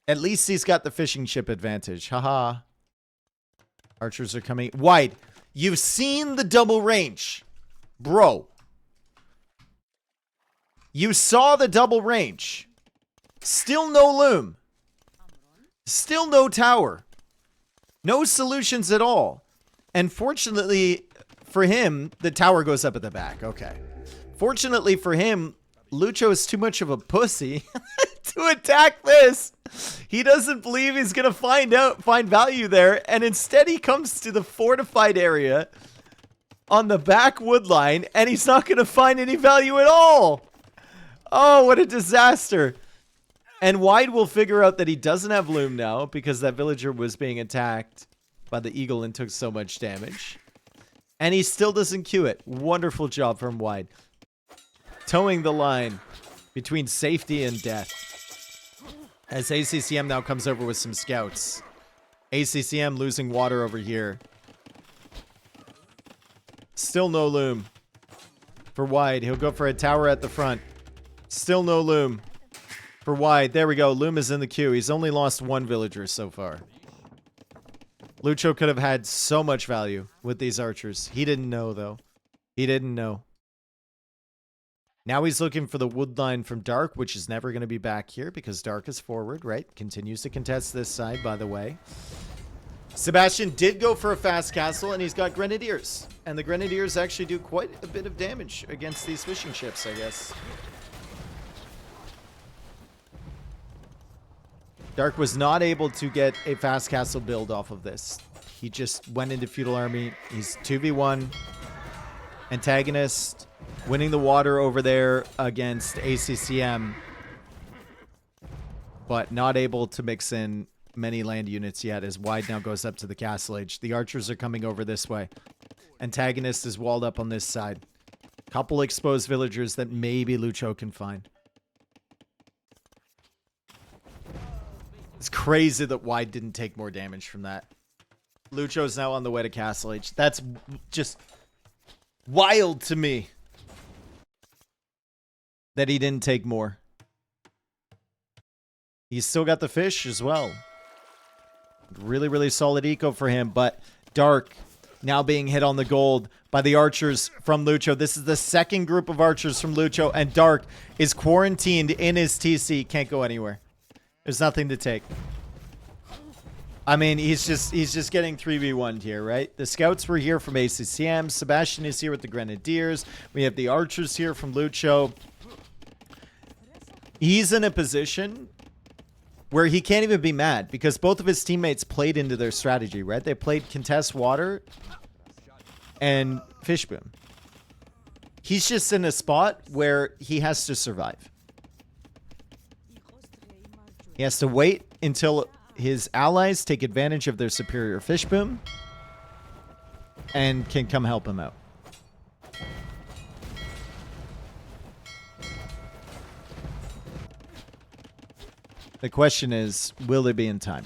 At least he's got the fishing ship advantage. Haha. Archers are coming. Wide. You've seen the double range. Bro. You saw the double range. Still no loom. Still no tower. No solutions at all. And fortunately for him, the tower goes up at the back. Okay. Fortunately for him, Lucho is too much of a pussy to attack this. He doesn't believe he's going to find value there. And instead he comes to the fortified area on the back wood line, and he's not going to find any value at all. Oh, what a disaster. And Wide will figure out that he doesn't have loom now because that villager was being attacked by the eagle and took so much damage. And he still doesn't queue it. Wonderful job from Wide. Towing the line between safety and death. As ACCM now comes over with some scouts. ACCM losing water over here. Still no loom for Wide. He'll go for a tower at the front. Still no loom for Wide. There we go. Loom is in the queue. He's only lost one villager so far. Lucho could have had so much value with these archers. He didn't know, though. He didn't know. Now he's looking for the wood line from Dark, which is never going to be back here because Dark is forward, right? Continues to contest this side, by the way. Sebastian did go for a fast castle, and he's got Grenadiers. And the Grenadiers actually do quite a bit of damage against these fishing ships, I guess. Dark was not able to get a fast castle build off of this. He just went into Feudal Army. He's 2v1. Antagonist. Winning the water over there against ACCM. But not able to mix in many land units yet as Wide now goes up to the castle age. The archers are coming over this way. Antagonist is walled up on this side. Couple exposed villagers that maybe Lucho can find. It's crazy that Wide didn't take more damage from that. Lucho's now on the way to castle age. That's just wild to me that he didn't take more. He's still got the fish as well. Really, really solid eco for him, but Dark now being hit on the gold by the archers from Lucho. This is the second group of archers from Lucho, and Dark is quarantined in his TC. Can't go anywhere. There's nothing to take. I mean, he's just getting 3v1'd here, right? The scouts were here from ACCM. Sebastian is here with the Grenadiers. We have the archers here from Lucho. He's in a position where he can't even be mad because both of his teammates played into their strategy, right? They played contest water and fish boom. He's just in a spot where he has to survive. He has to wait until his allies take advantage of their superior fish boom and can come help him out. The question is, will they be in time?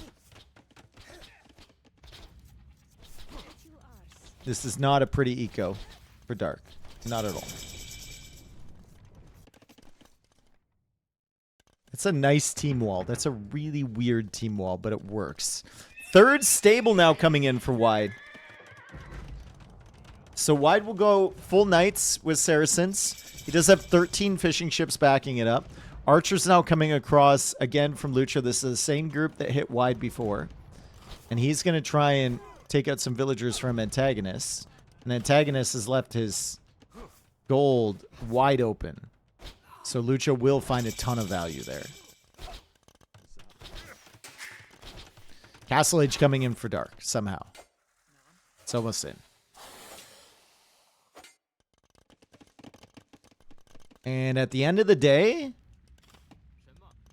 This is not a pretty eco for Dark. Not at all. It's a nice team wall. That's a really weird team wall, but it works. Third stable now coming in for Wide. So Wide will go full knights with Saracens. He does have 13 fishing ships backing it up. Archers now coming across again from Lucho. This is the same group that hit Wide before. And he's going to try and take out some villagers from Antagonist. And Antagonist has left his gold wide open. So Lucho will find a ton of value there. Castle Age coming in for Dark somehow. It's almost in. And at the end of the day,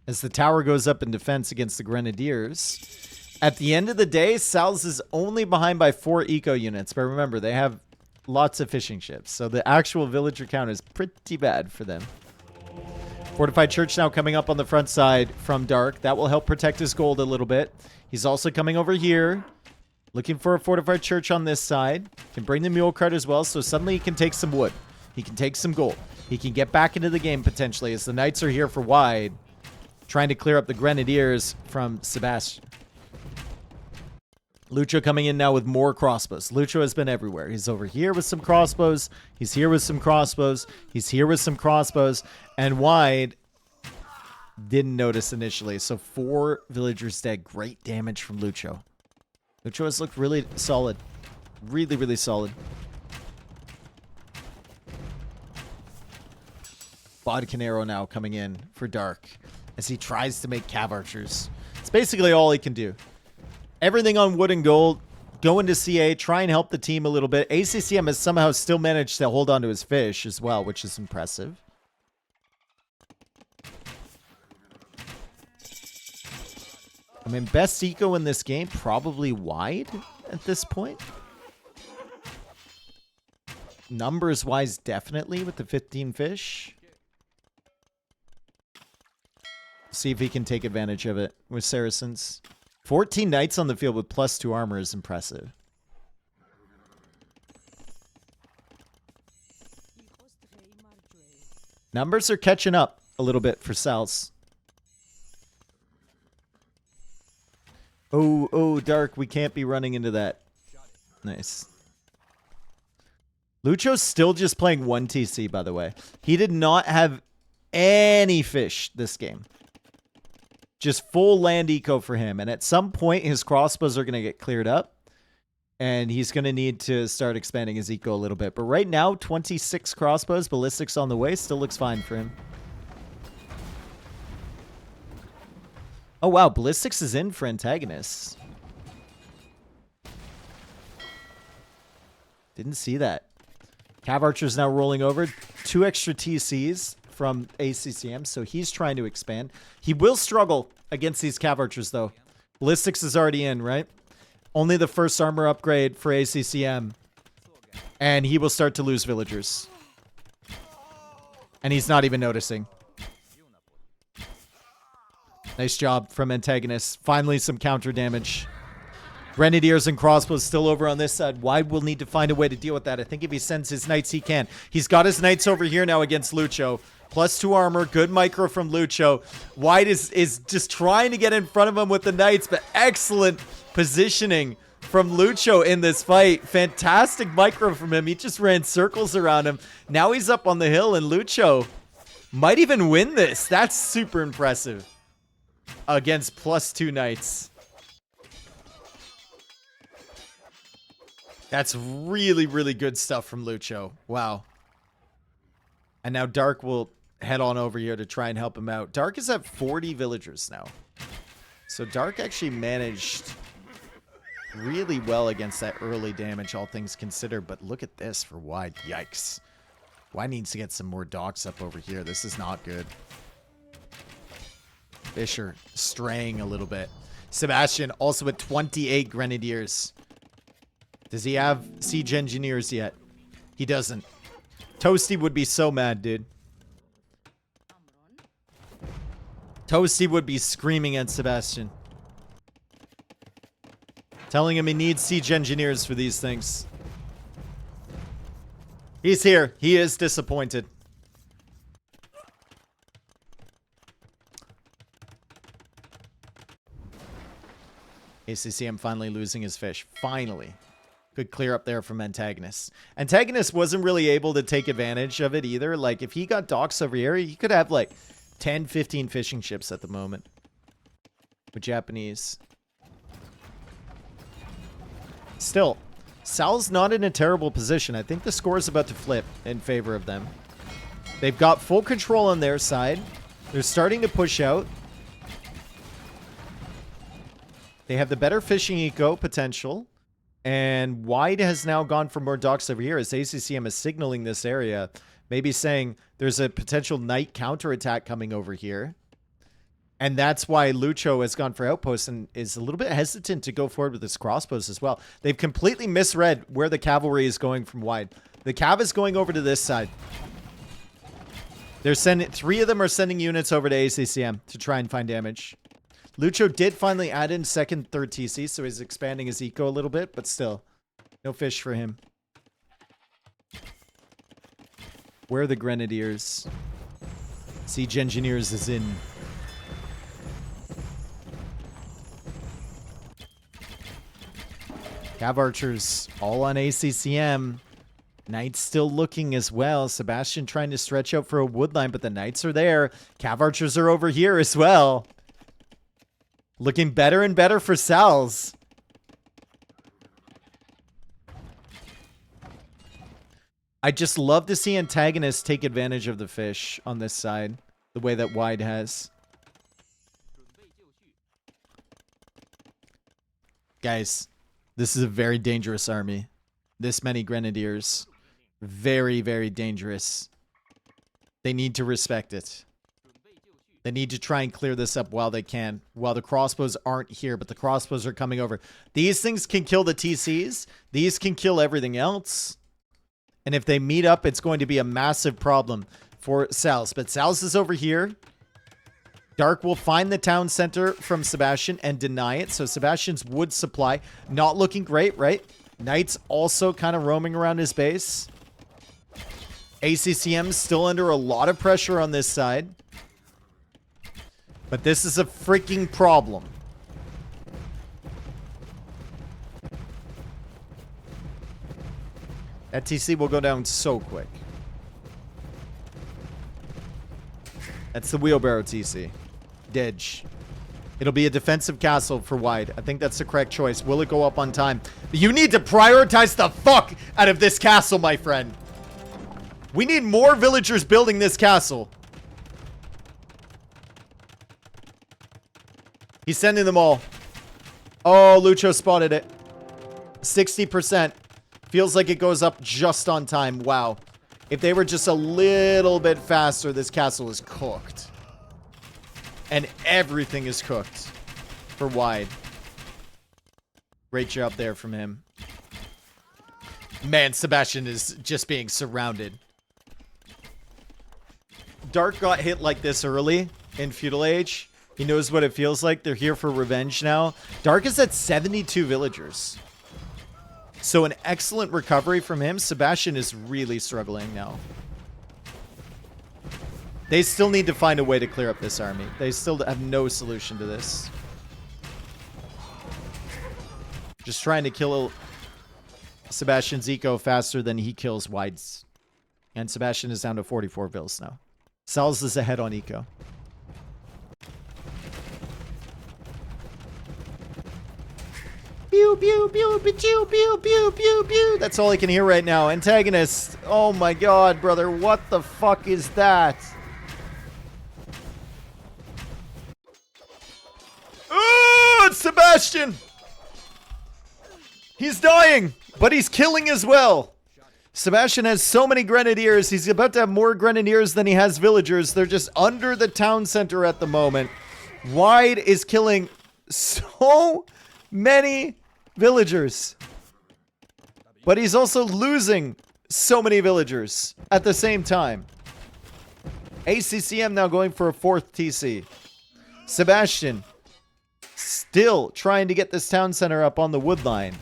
as the tower goes up in defense against the Grenadiers, at the end of the day, SalzZ is only behind by 4 eco units. But remember, they have lots of fishing ships. So the actual villager count is pretty bad for them. Fortified Church now coming up on the front side from Dark. That will help protect his gold a little bit. He's also coming over here, looking for a Fortified Church on this side. Can bring the mule cart as well, so suddenly he can take some wood. He can take some gold. He can get back into the game potentially as the Knights are here for Wide, trying to clear up the Grenadiers from Sebastian. Lucho coming in now with more crossbows. Lucho has been everywhere. He's over here with some crossbows. He's here with some crossbows. He's here with some crossbows. And wide, didn't notice initially. So 4 villagers dead. Great damage from Lucho. Lucho has looked really solid. Really, really solid. Vodka Arrow now coming in for Dark as he tries to make cav archers. It's basically all he can do. Everything on wood and gold. Go into CA. Try and help the team a little bit. ACCM has somehow still managed to hold on to his fish as well, which is impressive. I mean, best eco in this game, probably wide at this point. Numbers-wise, definitely with the 15 fish. See if he can take advantage of it with Saracens. 14 knights on the field with +2 armor is impressive. Numbers are catching up a little bit for SalzZ. Oh, Dark, we can't be running into that. Nice. Lucho's still just playing 1 TC, by the way. He did not have any fish this game. Just full land eco for him. And at some point, his crossbows are going to get cleared up. And he's going to need to start expanding his eco a little bit. But right now, 26 crossbows, ballistics on the way. Still looks fine for him. Oh, wow. Ballistics is in for antagonists. Didn't see that. Cav Archer's now rolling over. 2 extra TCs from ACCM, so he's trying to expand. He will struggle against these Cav Archers, though. Ballistics is already in, right? Only the first armor upgrade for ACCM. And he will start to lose villagers. And he's not even noticing. Nice job from antagonists. Finally, some counter damage. Grenadiers and crossbows still over on this side. Wide will need to find a way to deal with that. I think if he sends his knights, he can. He's got his knights over here now against Lucho. +2 armor. Good micro from Lucho. Wide is just trying to get in front of him with the knights, but excellent positioning from Lucho in this fight. Fantastic micro from him. He just ran circles around him. Now he's up on the hill, and Lucho might even win this. That's super impressive against +2 knights. That's really, really good stuff from Lucho. Wow. And now Dark will head on over here to try and help him out. Dark is at 40 villagers now. So Dark actually managed really well against that early damage, all things considered. But look at this for Wide. Yikes. Wide needs to get some more docks up over here. This is not good. Fisher straying a little bit. Sebastian also at 28 Grenadiers. Does he have siege engineers yet? He doesn't. Toasty would be so mad, dude. Toasty would be screaming at Sebastian. Telling him he needs siege engineers for these things. He's here. He is disappointed. ACCM finally losing his fish. Finally. Good clear up there from Antagonist. Antagonist wasn't really able to take advantage of it either. Like, if he got docks over here, he could have, like, 10, 15 fishing ships at the moment. With Japanese. Still, SalzZ not in a terrible position. I think the score is about to flip in favor of them. They've got full control on their side. They're starting to push out. They have the better fishing eco potential. And Wide has now gone for more docks over here as ACCM is signaling this area. Maybe saying there's a potential knight counterattack coming over here. And that's why Lucho has gone for outposts and is a little bit hesitant to go forward with his crossbows as well. They've completely misread where the cavalry is going from Wide. The cav is going over to this side. They're sending, 3 of them are sending units over to ACCM to try and find damage. Lucho did finally add in second, third TC, so he's expanding his eco a little bit, but still, no fish for him. Where are the Grenadiers? Siege Engineers is in. Cav Archers all on ACCM. Knights still looking as well. Sebastian trying to stretch out for a woodline, but the Knights are there. Cav Archers are over here as well. Looking better and better for SalzZ. I just love to see antagonists take advantage of the fish on this side, the way that Wide has. Guys, this is a very dangerous army. This many Grenadiers. Very, very dangerous. They need to respect it. They need to try and clear this up while they can. While the crossbows aren't here, but the crossbows are coming over. These things can kill the TCs. These can kill everything else. And if they meet up, it's going to be a massive problem for SalzZ. But SalzZ is over here. Dark will find the town center from Sebastian and deny it. So Sebastian's wood supply not looking great, right? Knights also kind of roaming around his base. ACCM still under a lot of pressure on this side. But this is a freaking problem. That TC will go down so quick. That's the wheelbarrow TC. Didge. It'll be a defensive castle for Wide. I think that's the correct choice. Will it go up on time? You need to prioritize the fuck out of this castle, my friend. We need more villagers building this castle. He's sending them all. Oh, Lucho spotted it. 60%. Feels like it goes up just on time. Wow. If they were just a little bit faster, this castle is cooked. And everything is cooked for Wide. Great job there from him. Man, Sebastian is just being surrounded. Dark got hit like this early in Feudal Age. He knows what it feels like. They're here for revenge now. Dark is at 72 villagers. So an excellent recovery from him. Sebastian is really struggling now. They still need to find a way to clear up this army. They still have no solution to this. Just trying to kill Sebastian's eco faster than he kills Wide's. And Sebastian is down to 44 vills now. SalzZ is ahead on eco. Pew, pew, pew, pew, pew, pew, pew, pew, pew. That's all I can hear right now. Antagonist. Oh my god, brother. What the fuck is that? Oh, it's Sebastian. He's dying, but he's killing as well. Sebastian has so many Grenadiers. He's about to have more Grenadiers than he has villagers. They're just under the town center at the moment. Wide is killing so many villagers. But he's also losing so many villagers at the same time. ACCM now going for a 4th TC. Sebastian still trying to get this town center up on the wood line.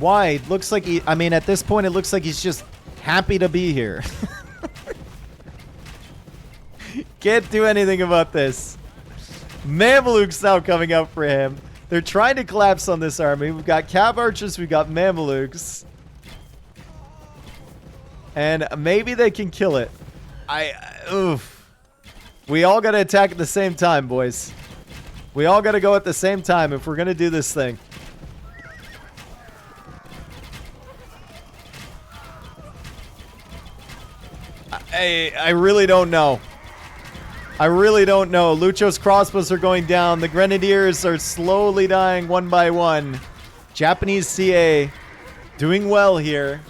Wide looks like he... I mean, at this point, it looks like he's just happy to be here. Can't do anything about this. Mamelukes now coming up for him. They're trying to collapse on this army. We've got Cav Archers. We've got Mamelukes. And maybe they can kill it. Oof. We all got to attack at the same time, boys. We all got to go at the same time if we're going to do this thing. I really don't know. I really don't know. Lucho's crossbows are going down. The Grenadiers are slowly dying one by one. Japanese CA doing well here.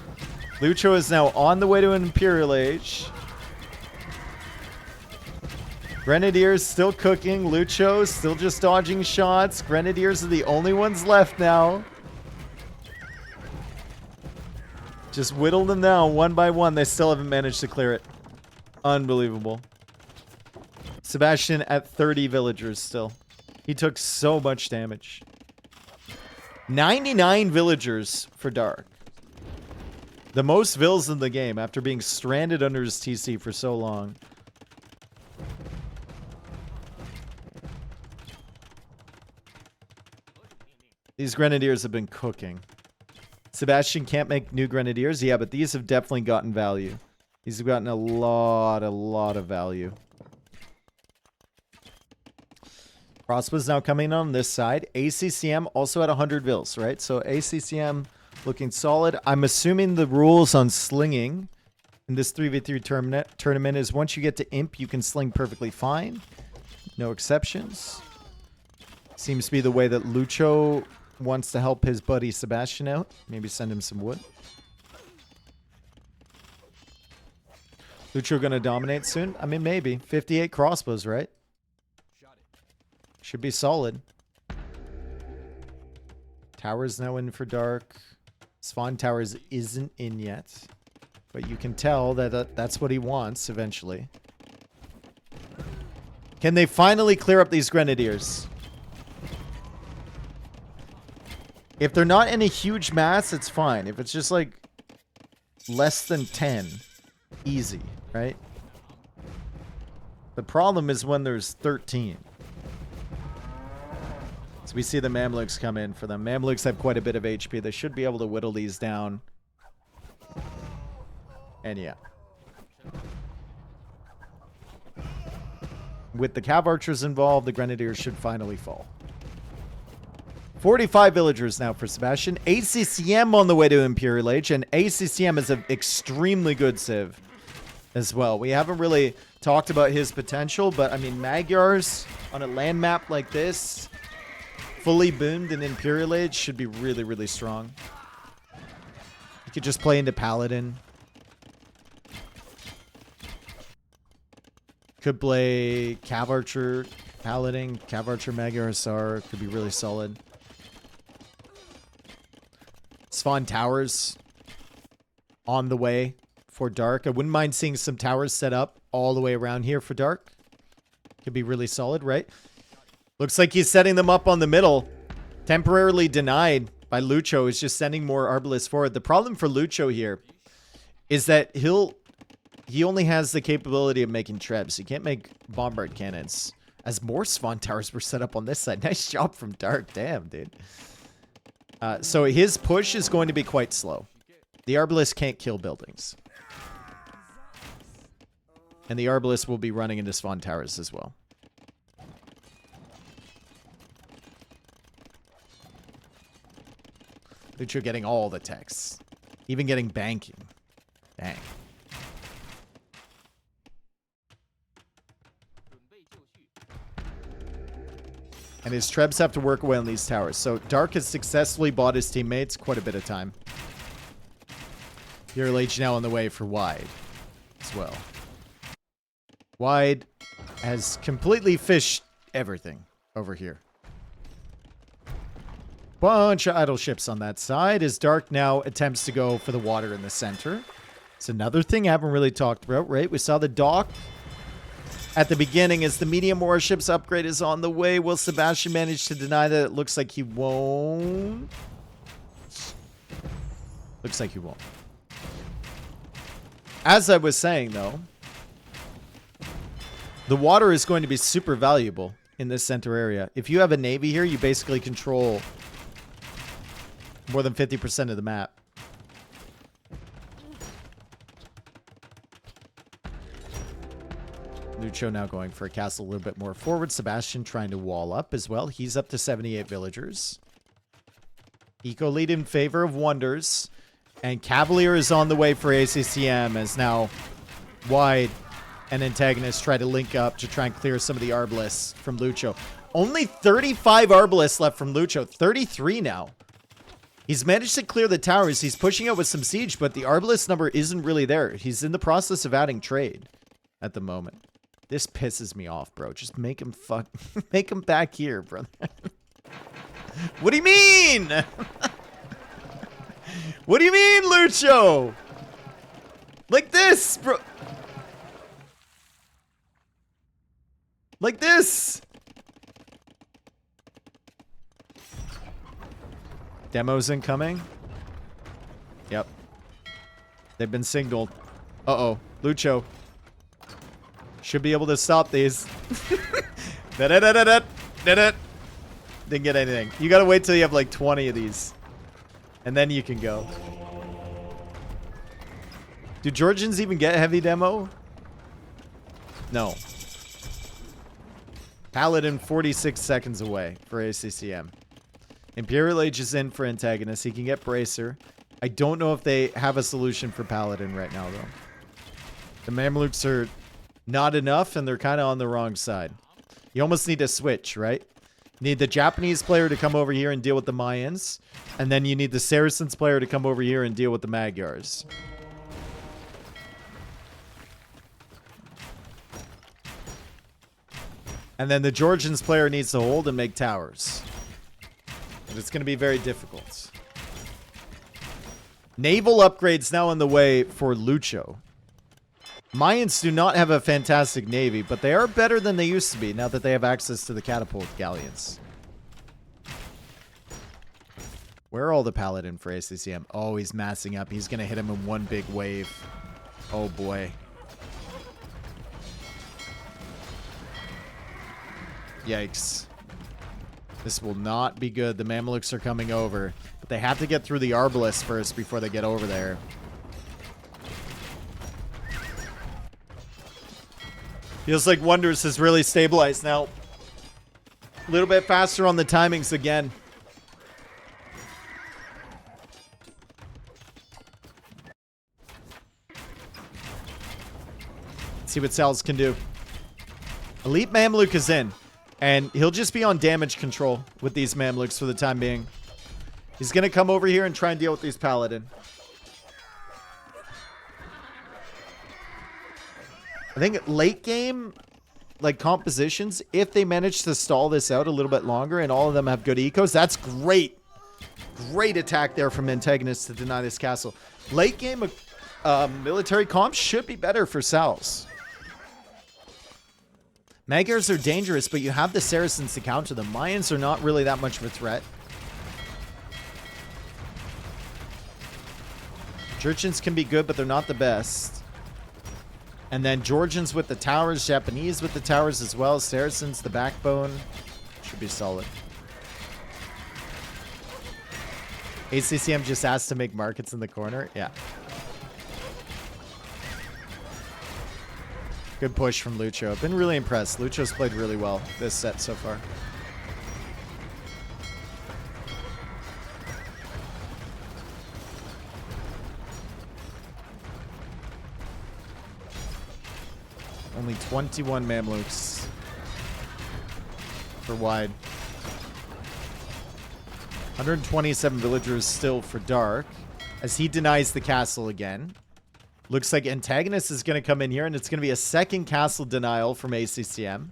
Lucho is now on the way to an Imperial Age. Grenadiers still cooking. Lucho still just dodging shots. Grenadiers are the only ones left now. Just whittle them down one by one. They still haven't managed to clear it. Unbelievable. Sebastian at 30 villagers still. He took so much damage. 99 villagers for Dark. The most vills in the game after being stranded under his TC for so long. These grenadiers have been cooking. Sebastian can't make new grenadiers. Yeah, but these have definitely gotten value. These have gotten a lot of value. Crossbow's now coming on this side. ACCM also at 100 vils, right? So ACCM looking solid. I'm assuming the rules on slinging in this 3v3 tournament is once you get to Imp, you can sling perfectly fine. No exceptions. Seems to be the way that Lucho wants to help his buddy Sebastian out. Maybe send him some wood. Lucho gonna dominate soon? I mean, maybe. 58 crossbows, right? Should be solid. Towers now in for Dark. Swan Towers isn't in yet. But you can tell that that's what he wants eventually. Can they finally clear up these Grenadiers? If they're not in a huge mass, it's fine. If it's just like less than 10, easy, right? The problem is when there's 13. So we see the Mamluks come in for them. Mamluks have quite a bit of HP. They should be able to whittle these down. And yeah. With the Cav Archers involved, the Grenadiers should finally fall. 45 villagers now for Sebastian. ACCM on the way to Imperial Age, and ACCM is an extremely good civ as well. We haven't really talked about his potential, but I mean, Magyars on a land map like this, fully boomed in Imperial Age, should be really, really strong. You could just play into Paladin. Could play Cav Archer, Paladin, Cav Archer, Magyar Asar. Could be really solid. Swan Towers on the way for Dark. I wouldn't mind seeing some towers set up all the way around here for Dark. Could be really solid, right? Looks like he's setting them up on the middle. Temporarily denied by Lucho. He's just sending more Arbalists forward. The problem for Lucho here is that he only has the capability of making trebs. He can't make bombard cannons. As more Swan Towers were set up on this side. Nice job from Dark. Damn, dude. So his push is going to be quite slow. The Arbalist can't kill buildings. And the Arbalist will be running into Swan Towers as well. Lucho getting all the texts. Even getting banking. Dang. And his trebs have to work away on these towers. So Dark has successfully bought his teammates quite a bit of time. Imperial Age now on the way for Wide as well. Wide has completely fished everything over here. Bunch of idle ships on that side as Dark now attempts to go for the water in the center. It's another thing I haven't really talked about, right? We saw the dock at the beginning as the medium warships upgrade is on the way. Will Sebastian manage to deny that? It looks like he won't. Looks like he won't. As I was saying, though, the water is going to be super valuable in this center area. If you have a navy here, you basically control more than 50% of the map. Lucho now going for a castle a little bit more forward. Sebastian trying to wall up as well. He's up to 78 villagers. Eco lead in favor of Wonders. And Cavalier is on the way for ACCM as now Wide and Antagonist try to link up to try and clear some of the Arbalists from Lucho. Only 35 Arbalists left from Lucho. 33 now. He's managed to clear the towers. He's pushing out with some siege, but the Arbalist number isn't really there. He's in the process of adding trade at the moment. This pisses me off, bro. Just make him make him back here, brother. What do you mean? What do you mean, Lucho? Like this, bro. Like this. Demos incoming. Yep. They've been signaled. Uh-oh. Lucho should be able to stop these. Didn't get anything. You gotta wait till you have like 20 of these. And then you can go. Do Georgians even get heavy demo? No. Paladin 46 seconds away for ACCM. Imperial Age is in for Antagonist. He can get Bracer. I don't know if they have a solution for Paladin right now, though. The Mamluks are not enough, and they're kind of on the wrong side. You almost need a switch, right? You need the Japanese player to come over here and deal with the Mayans, and then you need the Saracens player to come over here and deal with the Magyars. And then the Georgians player needs to hold and make towers. And it's going to be very difficult. Naval upgrades now on the way for Lucho. Mayans do not have a fantastic navy, but they are better than they used to be now that they have access to the catapult galleons. Where are all the Paladin for ACCM? Oh, he's massing up. He's going to hit him in one big wave. Oh, boy. Yikes. This will not be good. The Mamluks are coming over. But they have to get through the Arbalists first before they get over there. Feels like Wonders has really stabilized now. A little bit faster on the timings again. Let's see what SalzZ can do. Elite Mamluk is in. And he'll just be on damage control with these Mamluks for the time being. He's going to come over here and try and deal with these Paladin. I think late game, like compositions, if they manage to stall this out a little bit longer and all of them have good ecos, that's great. Great attack there from Antagonist to deny this castle. Late game military comps should be better for SalzZ. Magyars are dangerous, but you have the Saracens to counter them. Mayans are not really that much of a threat. Georgians can be good, but they're not the best. And then Georgians with the towers, Japanese with the towers as well. Saracens, the backbone. Should be solid. ACCM just asked to make markets in the corner. Yeah. Good push from Lucho. I've been really impressed. Lucho's played really well this set so far. Only 21 Mamluks for wide. 127 villagers still for dark as he denies the castle again. Looks like Antagonist is going to come in here, and it's going to be a second castle denial from ACCM.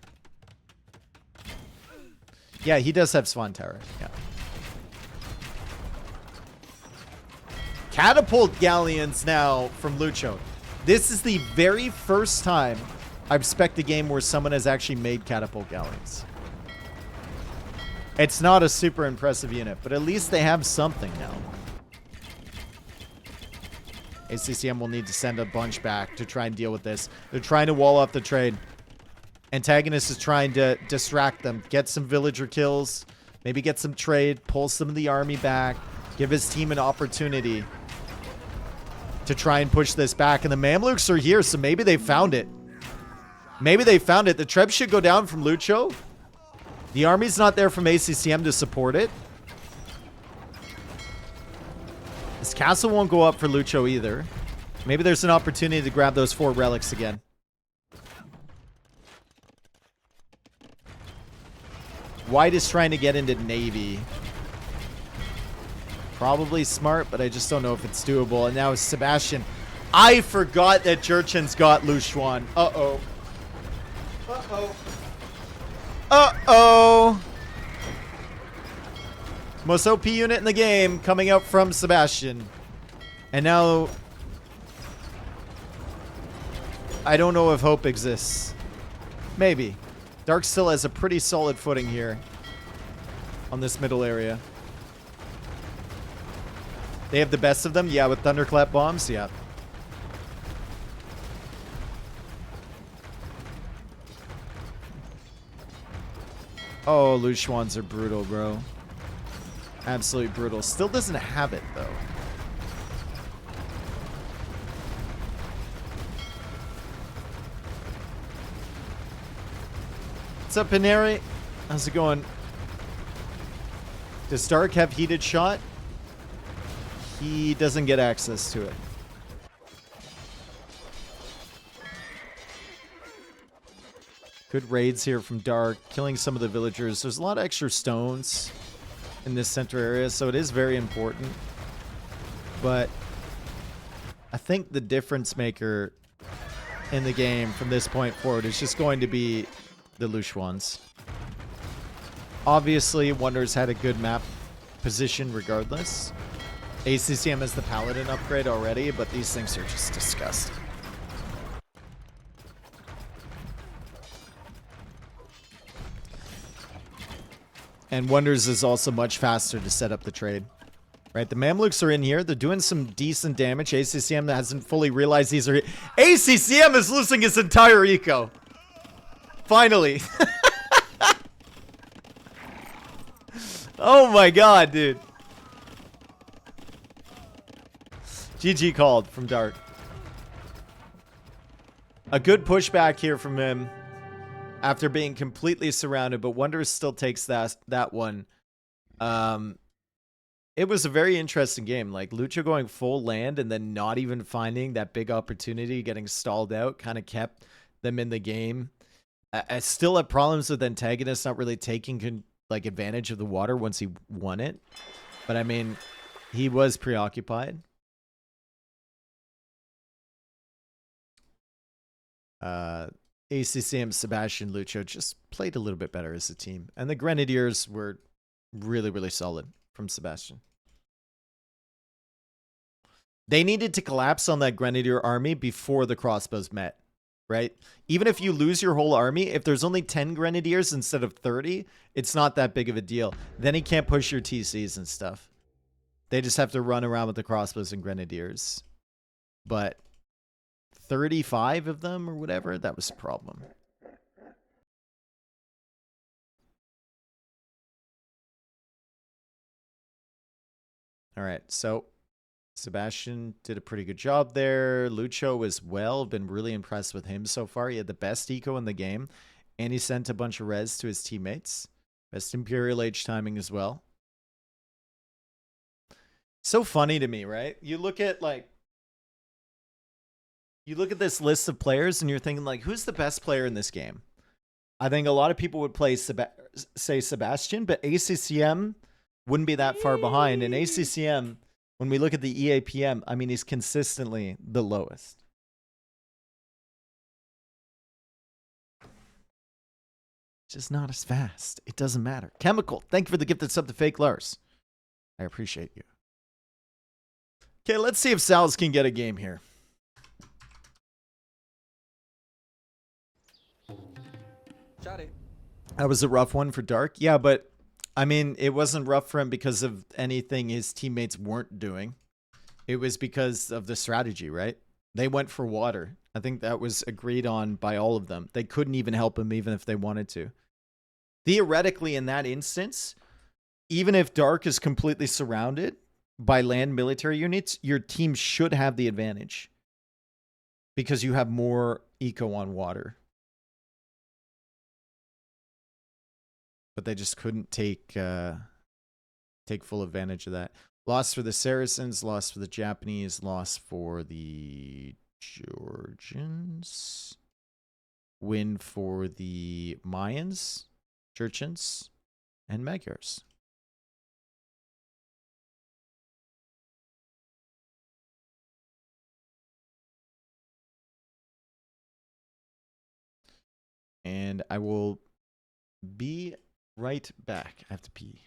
Yeah, he does have Swan Tower. Yeah. Catapult Galleons now from Lucho. This is the very first time I've spec'd a game where someone has actually made Catapult Galleons. It's not a super impressive unit, but at least they have something now. ACCM will need to send a bunch back to try and deal with this. They're trying to wall off the trade. Antagonist is trying to distract them. Get some villager kills. Maybe get some trade. Pull some of the army back. Give his team an opportunity to try and push this back. And the Mamluks are here, so maybe they found it. Maybe they found it. The Trebs should go down from Lucho. The army's not there from ACCM to support it. This castle won't go up for Lucho either. Maybe there's an opportunity to grab those 4 relics again. White is trying to get into Navy. Probably smart, but I just don't know if it's doable. And now Sebastian. I forgot that Jurchen's got Luchuan. Uh-oh. Uh-oh. Uh-oh. Most OP unit in the game coming out from Sebastian. And now I don't know if hope exists. Maybe. Dark still has a pretty solid footing here on this middle area. They have the best of them? Yeah, with Thunderclap bombs? Yeah. Oh, Luchuans are brutal, bro. Absolutely brutal. Still doesn't have it, though. What's up, Paneri? How's it going? Does Dark have heated shot? He doesn't get access to it. Good raids here from Dark, killing some of the villagers. There's a lot of extra stones in this center area, so it is very important. But I think the difference maker in the game from this point forward is just going to be the Luchuans. Obviously, Wonders had a good map position regardless. ACCM has the Paladin upgrade already, but these things are just disgusting. And Wonders is also much faster to set up the trade. Right, the Mamluks are in here. They're doing some decent damage. ACCM hasn't fully realized these are... ACCM is losing his entire eco. Finally. Oh my god, dude. GG called from Dark. A good pushback here from him after being completely surrounded, but Wonders still takes that one. It was a very interesting game. Like, Lucha going full land and then not even finding that big opportunity, getting stalled out, kind of kept them in the game. I still have problems with Antagonist not really taking advantage of the water once he won it. But, I mean, he was preoccupied. ACCM, Sebastian, Lucho just played a little bit better as a team. And the Grenadiers were really, really solid from Sebastian. They needed to collapse on that Grenadier army before the crossbows met, right? Even if you lose your whole army, if there's only 10 Grenadiers instead of 30, it's not that big of a deal. Then he can't push your TCs and stuff. They just have to run around with the crossbows and Grenadiers. But 35 of them or whatever, that was a problem. All right, so Sebastian did a pretty good job there. Lucho as well. Been really impressed with him so far. He had the best eco in the game, and he sent a bunch of res to his teammates. Best Imperial Age timing as well. So funny to me, right? You look at this list of players, and you're thinking like, who's the best player in this game? I think a lot of people would say Sebastian, but ACCM wouldn't be that far behind. And ACCM, when we look at the EAPM, I mean, he's consistently the lowest. Just not as fast. It doesn't matter. Chemical, thank you for the gifted sub to Fake Lars. I appreciate you. Okay, let's see if SalzZ can get a game here. That was a rough one for Dark. Yeah, but I mean, it wasn't rough for him because of anything his teammates weren't doing. It was because of the strategy, right? They went for water. I think that was agreed on by all of them. They couldn't even help him even if they wanted to. Theoretically, in that instance, even if Dark is completely surrounded by land military units, your team should have the advantage because you have more eco on water. But they just couldn't take full advantage of that. Loss for the Saracens, loss for the Japanese, loss for the Georgians, win for the Mayans, Churchans, and Magyars. And I will be right back. I have to pee.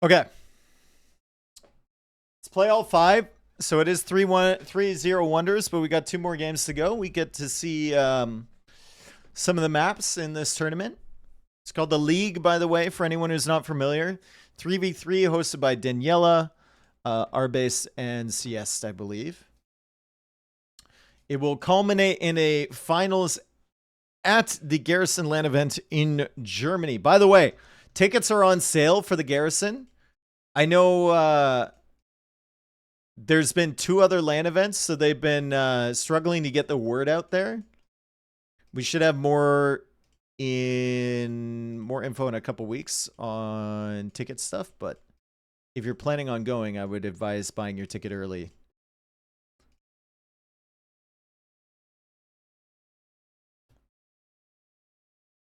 Okay. Let's play all 5. So it is 3-0 wonders, but we got 2 more games to go. We get to see some of the maps in this tournament. It's called the League, by the way, for anyone who's not familiar. 3v3 hosted by Daniela, Rbase, and Sieste, I believe. It will culminate in a finals at the Garrison LAN event in Germany. By the way, tickets are on sale for the Garrison. I know there's been 2 other LAN events, so they've been struggling to get the word out there. We should have more info in a couple weeks on ticket stuff, but if you're planning on going, I would advise buying your ticket early.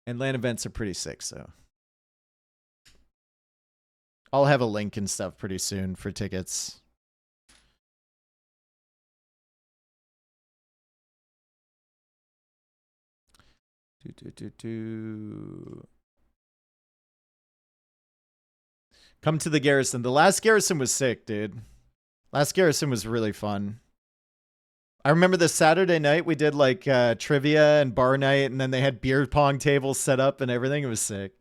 And LAN events are pretty sick, so I'll have a link and stuff pretty soon for tickets. Come to the Garrison. The last Garrison was sick, dude. Last Garrison was really fun. I remember the Saturday night we did like trivia and bar night, and then they had beer pong tables set up and everything. It was sick.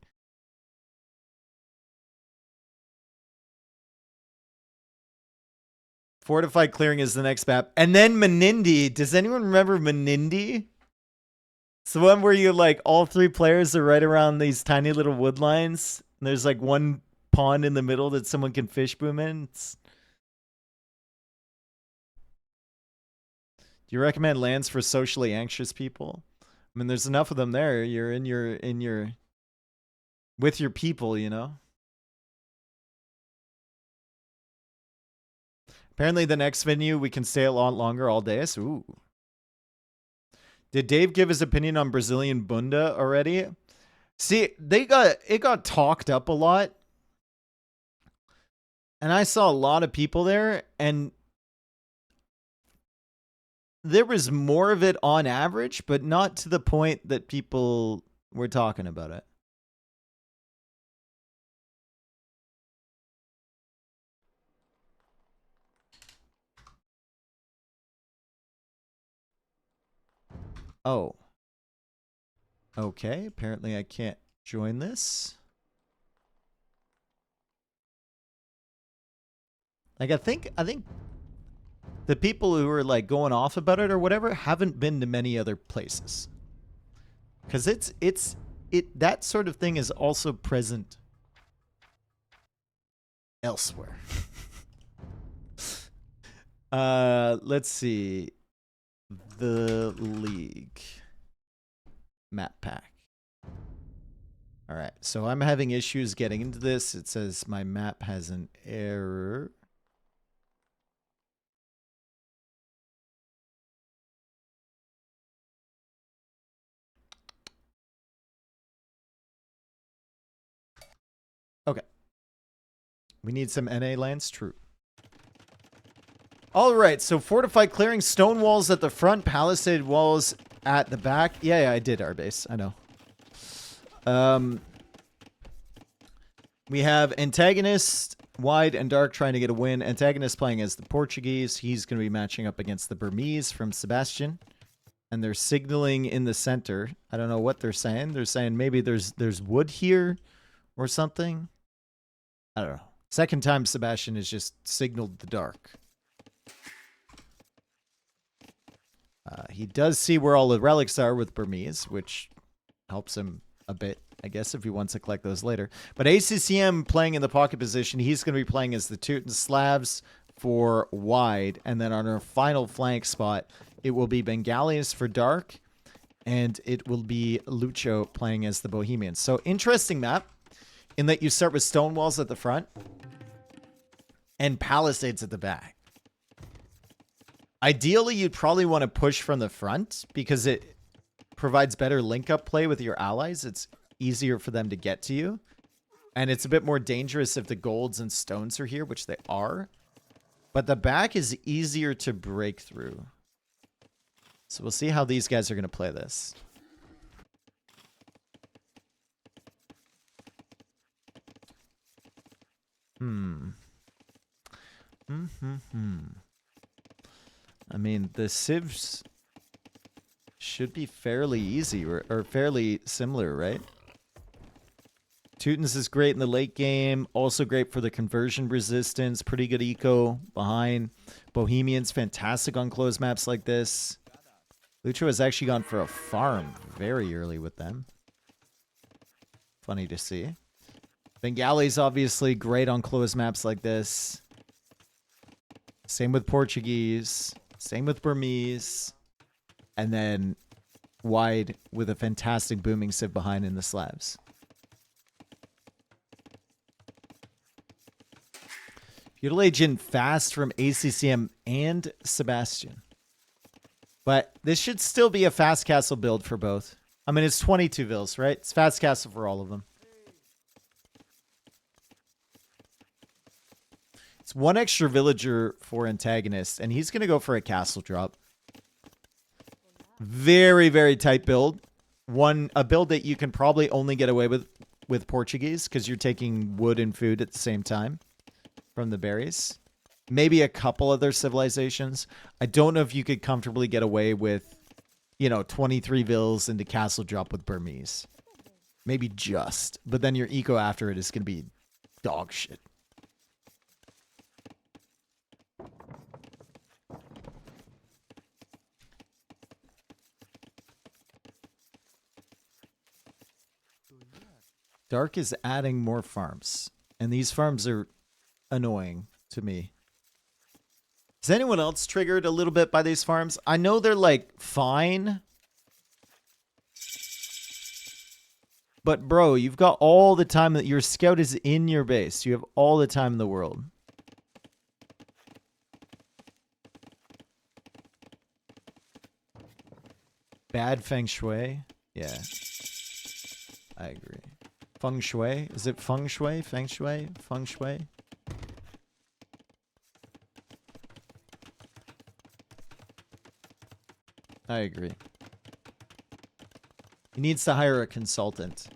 Fortified Clearing is the next map. And then Menindi. Does anyone remember Menindi? It's the one where you like all 3 players are right around these tiny little wood lines. And there's like one pond in the middle that someone can fish boom in. Do you recommend lands for socially anxious people? I mean, there's enough of them there. You're in your with your people, you know. Apparently, the next venue we can stay a lot longer all day. So, ooh. Did Dave give his opinion on Brazilian Bunda already? See, it got talked up a lot, and I saw a lot of people there, and there was more of it on average, but not to the point that people were talking about it. Oh. Okay, apparently I can't join this. Like I think the people who are like going off about it or whatever haven't been to many other places. Cuz that sort of thing is also present elsewhere. Let's see. The League map pack. All right, so I'm having issues getting into this. It says my map has an error. Okay. We need some NA lands, true. All right, so fortified clearing, stone walls at the front, palisade walls at the back. Yeah, I did Rbase. I know. We have antagonist, wide and dark, trying to get a win. Antagonist playing as the Portuguese. He's going to be matching up against the Burmese from Sebastian. And they're signaling in the center. I don't know what they're saying. They're saying maybe there's wood here or something. I don't know. Second time Sebastian has just signaled the dark. He does see where all the relics are with Burmese, which helps him a bit, I guess, if he wants to collect those later. But ACCM playing in the pocket position, he's going to be playing as the Teuton Slavs for wide. And then on our final flank spot, it will be Bengalis for dark. And it will be Lucho playing as the Bohemians. So interesting map in that you start with stone walls at the front and palisades at the back. Ideally, you'd probably want to push from the front because it provides better link-up play with your allies. It's easier for them to get to you. And it's a bit more dangerous if the golds and stones are here, which they are. But the back is easier to break through. So we'll see how these guys are going to play this. I mean, the civs should be fairly easy or fairly similar, right? Teutons is great in the late game. Also great for the conversion resistance. Pretty good eco behind. Bohemian's fantastic on closed maps like this. Lucho has actually gone for a farm very early with them. Funny to see. Bengali's obviously great on closed maps like this. Same with Portuguese. Same with Burmese. And then wide with a fantastic booming civ behind in the slabs. Feudal Agent fast from ACCM and Sebastian. But this should still be a fast castle build for both. I mean, it's 22 vills, right? It's fast castle for all of them. It's one extra villager for antagonist, and he's going to go for a castle drop. Very, very tight build. A build that you can probably only get away with Portuguese because you're taking wood and food at the same time from the berries. Maybe a couple other civilizations. I don't know if you could comfortably get away with, 23 vills into castle drop with Burmese. Maybe just. But then your eco after it is going to be dog shit. Dark is adding more farms. And these farms are annoying to me. Is anyone else triggered a little bit by these farms? I know they're like fine. But bro, you've got all the time that your scout is in your base. You have all the time in the world. Bad feng shui? Yeah. I agree. Feng shui? Is it feng shui? Feng shui? Feng shui? I agree. He needs to hire a consultant.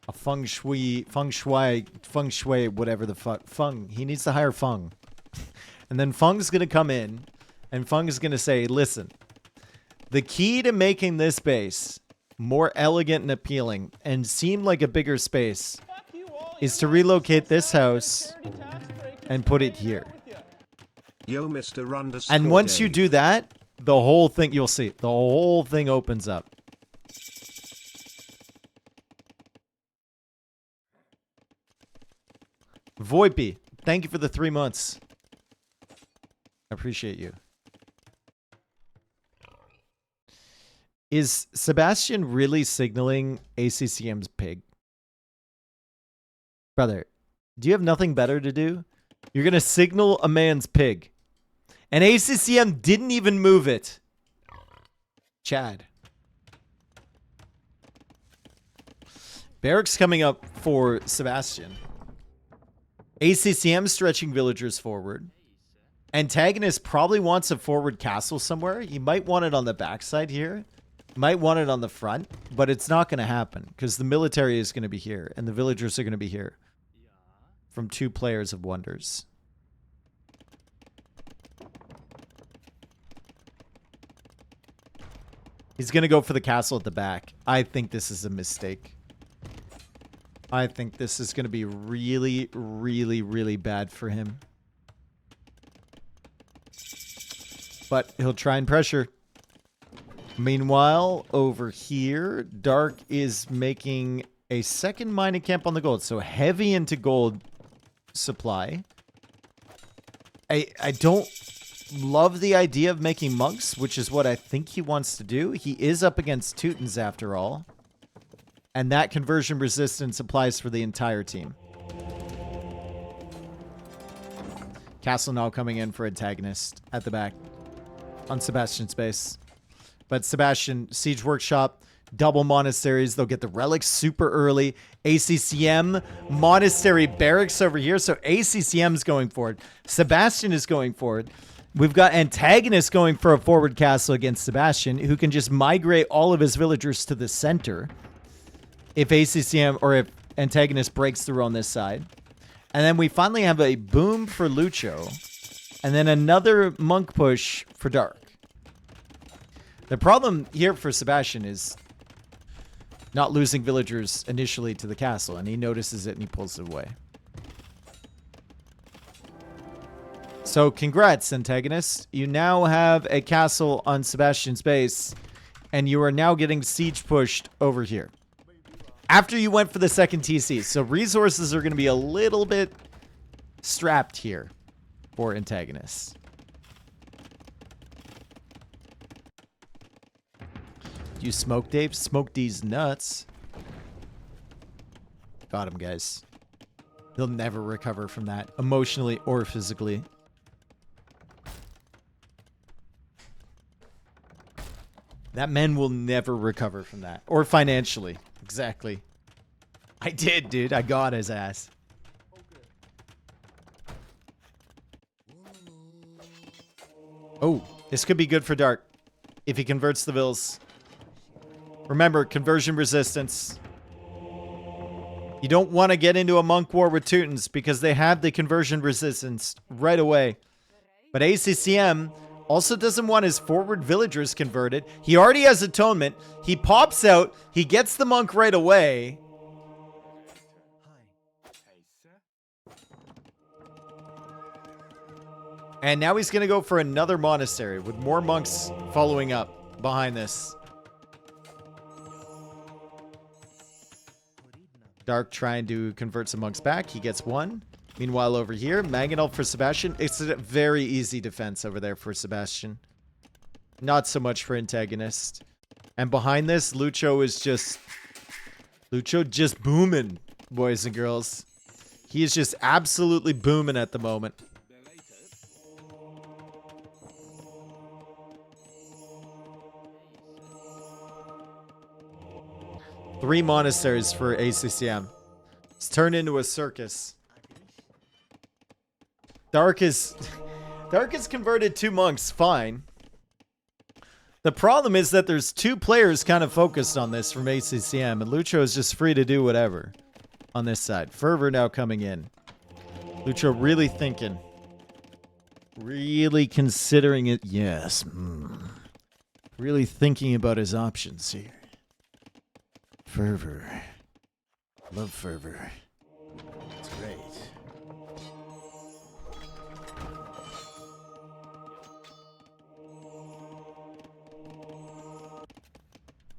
A feng shui, whatever the fuck. Feng. He needs to hire Feng. And then Feng's going to come in, and Feng is going to say, listen, the key to making this base more elegant and appealing and seem like a bigger space is to relocate this house and put it here. Yo, Mr. And once you do that, the whole thing, you'll see, the whole thing opens up. Voipy, thank you for the 3 months. I appreciate you. Is Sebastian really signaling ACCM's pig? Brother, do you have nothing better to do? You're going to signal a man's pig. And ACCM didn't even move it. Chad. Barracks coming up for Sebastian. ACCM stretching villagers forward. Antagonist probably wants a forward castle somewhere. He might want it on the backside here. Might want it on the front. But it's not going to happen. Because the military is going to be here. And the villagers are going to be here. From 2 players of wonders. He's going to go for the castle at the back. I think this is a mistake. I think this is going to be really, really, really bad for him. But he'll try and pressure. Meanwhile, over here, Dark is making a second mining camp on the gold. So heavy into gold supply. I don't love the idea of making monks, which is what I think he wants to do. He is up against Teutons after all. And that conversion resistance applies for the entire team. Castle now coming in for antagonist at the back on Sebastian's base. But Sebastian, Siege Workshop, double monasteries. They'll get the relics super early. ACCM, monastery barracks over here. So ACCM's going forward. Sebastian is going forward. We've got antagonist going for a forward castle against Sebastian, who can just migrate all of his villagers to the center. If ACCM or if antagonist breaks through on this side. And then we finally have a boom for Lucho. And then another monk push for Dark. The problem here for Sebastian is not losing villagers initially to the castle. And he notices it and he pulls it away. So congrats, antagonist. You now have a castle on Sebastian's base. And you are now getting siege pushed over here. After you went for the second TC. So resources are going to be a little bit strapped here for antagonists. You smoke, Dave? Smoke these nuts. Got him, guys. He'll never recover from that, emotionally or physically. That man will never recover from that. Or financially. Exactly. I did, dude. I got his ass. Oh, this could be good for Dark. If he converts the vills. Remember, conversion resistance. You don't want to get into a monk war with Teutons because they have the conversion resistance right away. But ACCM also doesn't want his forward villagers converted. He already has atonement. He pops out. He gets the monk right away. And now he's going to go for another monastery with more monks following up behind this. Dark trying to convert some monks back. He gets one. Meanwhile, over here, Mangonel for Sebastian. It's a very easy defense over there for Sebastian. Not so much for antagonist. And behind this, Lucho is just... Lucho just booming, boys and girls. He is just absolutely booming at the moment. Three monasteries for ACCM. It's turned into a circus. Dark is converted 2 monks, fine. The problem is that there's 2 players kind of focused on this from ACCM, and Lucho is just free to do whatever on this side. Fervor now coming in. Lucho really thinking. Really considering it. Yes. Really thinking about his options here. Fervor. Love Fervor. It's great.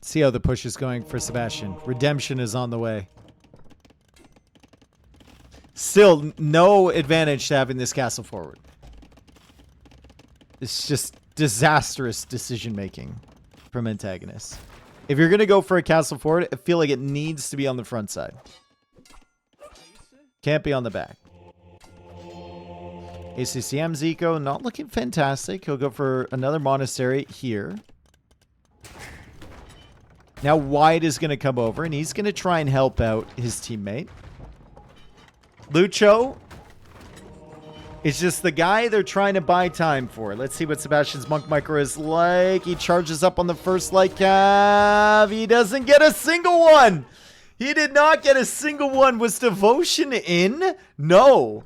See how the push is going for Sebastian. Redemption is on the way. Still, no advantage to having this castle forward. It's just disastrous decision making from antagonists. If you're going to go for a castle forward, I feel like it needs to be on the front side. Can't be on the back. ACCM Zico, not looking fantastic. He'll go for another monastery here. Now Wide is going to come over, and he's going to try and help out his teammate. Lucho is just the guy they're trying to buy time for. Let's see what Sebastian's Monk Micro is like. He charges up on the first light cav. He doesn't get a single one. He did not get a single one. Was Devotion in? No.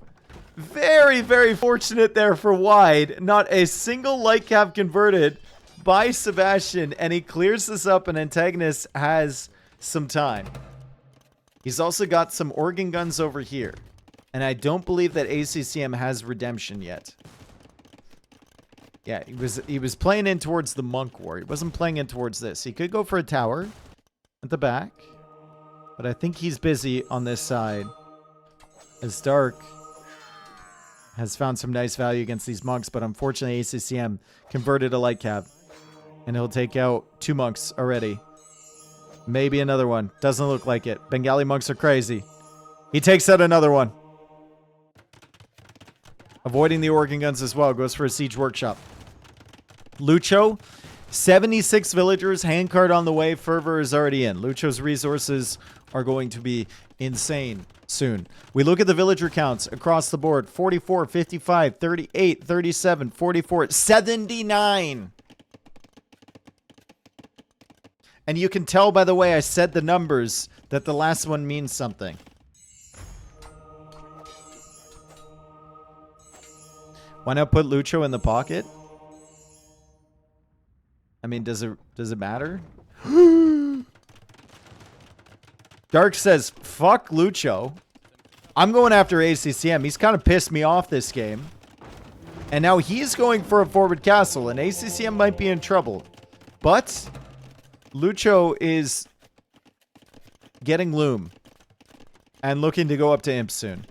Very, very fortunate there for Wide. Not a single light cav converted by Sebastian. And he clears this up, and antagonist has some time. He's also got some organ guns over here. And I don't believe that ACCM has redemption yet. Yeah, he was playing in towards the monk war. He wasn't playing in towards this. He could go for a tower at the back. But I think he's busy on this side. As Dark has found some nice value against these monks. But unfortunately, ACCM converted a light cab. And he'll take out 2 monks already. Maybe another one. Doesn't look like it. Bengali monks are crazy. He takes out another one. Avoiding the organ guns as well. Goes for a siege workshop. Lucho, 76 villagers. Handcart on the way. Fervor is already in. Lucho's resources are going to be insane soon. We look at the villager counts across the board. 44, 55, 38, 37, 44, 79. And you can tell by the way I said the numbers that the last one means something. Why not put Lucho in the pocket? I mean, does it matter? Dark says, fuck Lucho. I'm going after ACCM. He's kind of pissed me off this game. And now he's going for a forward castle, and ACCM might be in trouble. But Lucho is getting Loom and looking to go up to Imp soon.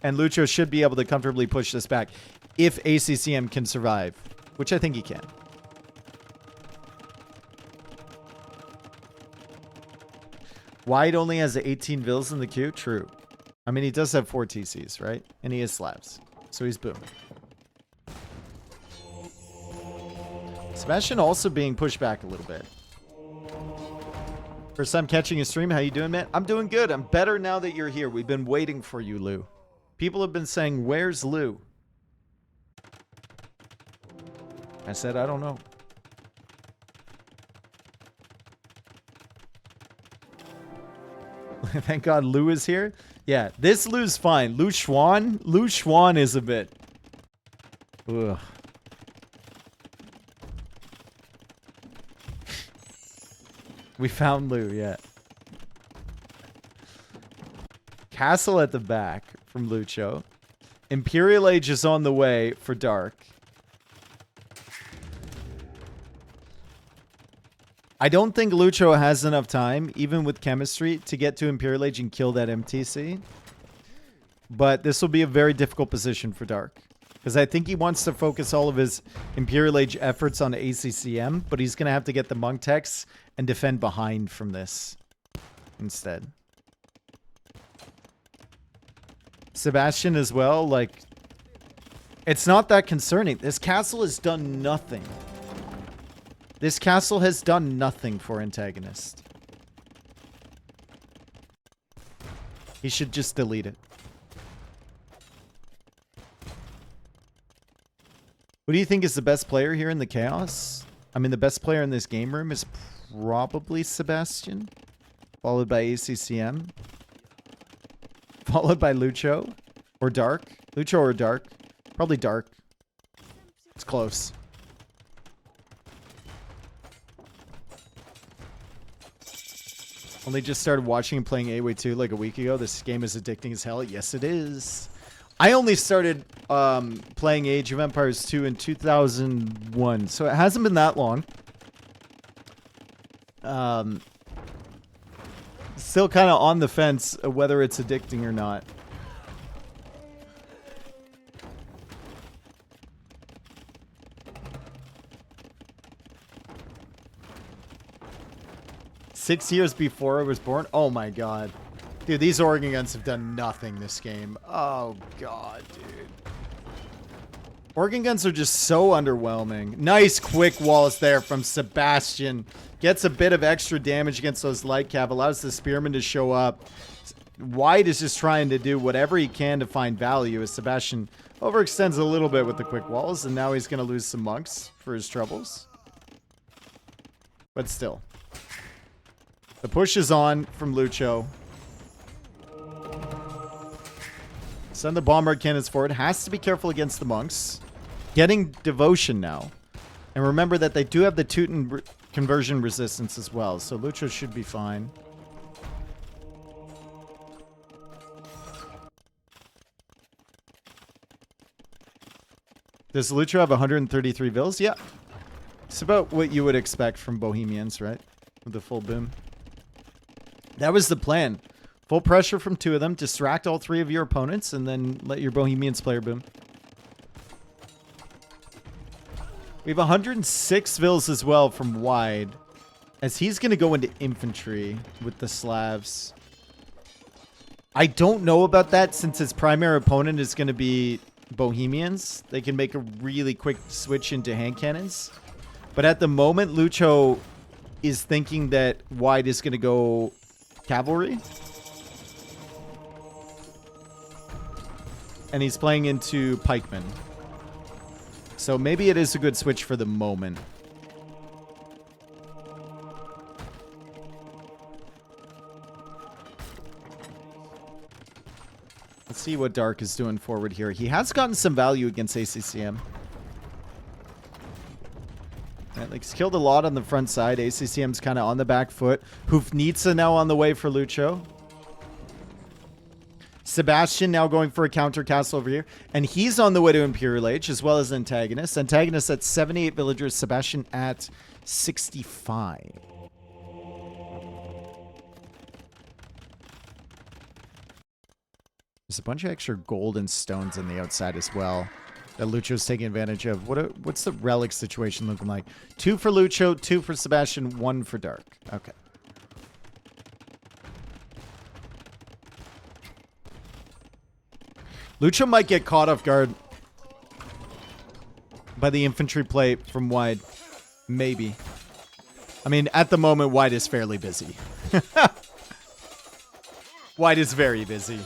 And Lucho should be able to comfortably push this back if ACCM can survive, which I think he can. Wide only has 18 vills in the queue? True. I mean, he does have 4 TCs, right? And he has slabs. So he's booming. Sebastian also being pushed back a little bit. First time catching a stream. How you doing, man? I'm doing good. I'm better now that you're here. We've been waiting for you, Lou. People have been saying, where's Lou? I said, I don't know. Thank God Lou is here. Yeah, this Lou's fine. Lou Schwan is a bit. Ugh. We found Lou, yeah. Castle at the back from Lucho. Imperial Age is on the way for Dark. I don't think Lucho has enough time, even with chemistry, to get to Imperial Age and kill that MTC. But this will be a very difficult position for Dark. Because I think he wants to focus all of his Imperial Age efforts on ACCM, but he's going to have to get the Monk Techs and defend behind from this instead. Sebastian as well, like, it's not that concerning. This castle has done nothing. This castle has done nothing for Antagonist. He should just delete it. Who do you think is the best player here in the Chaos? I mean, the best player in this game room is probably Sebastian, followed by ACCM, followed by Lucho, or Dark. Lucho or Dark. Probably Dark. It's close. Only just started watching and playing A-Way 2 like a week ago. This game is addicting as hell. Yes, it is. I only started playing Age of Empires 2 in 2001, so it hasn't been that long. Still kind of on the fence of whether it's addicting or not. Six years before I was born? Oh my god. Dude, these Oregon guns have done nothing this game. Oh god, dude. Oregon guns are just so underwhelming. Nice quick walls there from Sebastian. Gets a bit of extra damage against those light cav. Allows the spearman to show up. White is just trying to do whatever he can to find value as Sebastian overextends a little bit with the quick walls. And now he's going to lose some monks for his troubles. But still. The push is on from Lucho. Send the bombard cannons forward. Has to be careful against the monks. Getting devotion now. And remember that they do have the Teuton conversion resistance as well. So Lucho should be fine. Does Lucho have 133 vills? Yeah. It's about what you would expect from Bohemians, right? With the full boom. That was the plan. Full pressure from two of them. Distract all three of your opponents and then let your Bohemians player boom. We have 106 vills as well from wide. As he's going to go into infantry with the Slavs. I don't know about that since his primary opponent is going to be Bohemians. They can make a really quick switch into hand cannons. But at the moment, Lucho is thinking that wide is going to go cavalry. And he's playing into pikemen. So maybe it is a good switch for the moment. Let's see what Dark is doing forward here. He has gotten some value against ACCM. Right, like he's killed a lot on the front side. ACCM's kind of on the back foot. Hoofnitsa now on the way for Lucho. Sebastian now going for a counter castle over here. And he's on the way to Imperial Age as well as Antagonist. Antagonist at 78 villagers. Sebastian at 65. There's a bunch of extra gold and stones on the outside as well that Lucho's taking advantage of. What's the relic situation looking like? 2 for Lucho, 2 for Sebastian, 1 for Dark. Okay. Lucho might get caught off guard by the infantry play from wide. Maybe. I mean, at the moment, wide is fairly busy. Wide is very busy.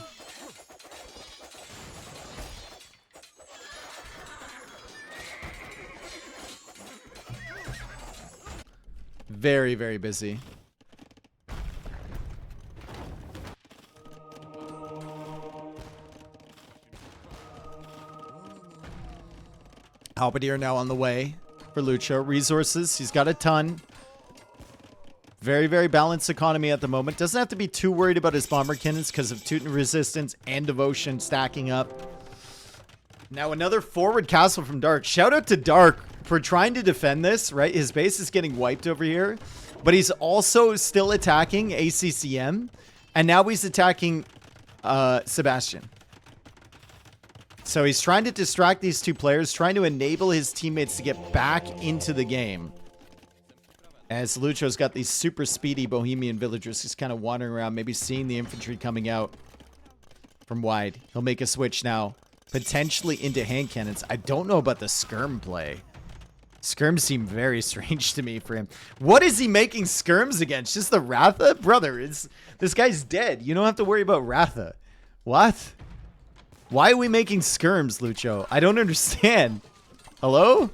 Very, very busy. Halberdier now on the way for Lucho. Resources, he's got a ton. Very, very balanced economy at the moment. Doesn't have to be too worried about his bomber cannons because of Teuton resistance and devotion stacking up. Now another forward castle from Dark. Shout out to Dark for trying to defend this, right? His base is getting wiped over here, but he's also still attacking ACCM, and now he's attacking Sebastian. So he's trying to distract these two players, trying to enable his teammates to get back into the game. As Lucho's got these super speedy Bohemian villagers just kind of wandering around, maybe seeing the infantry coming out from wide. He'll make a switch now, potentially into hand cannons. I don't know about the skirm play. Skirms seem very strange to me for him. What is he making skirms against? Just the Ratha? Brother, this guy's dead. You don't have to worry about Ratha. What? Why are we making skirms, Lucho? I don't understand. Hello?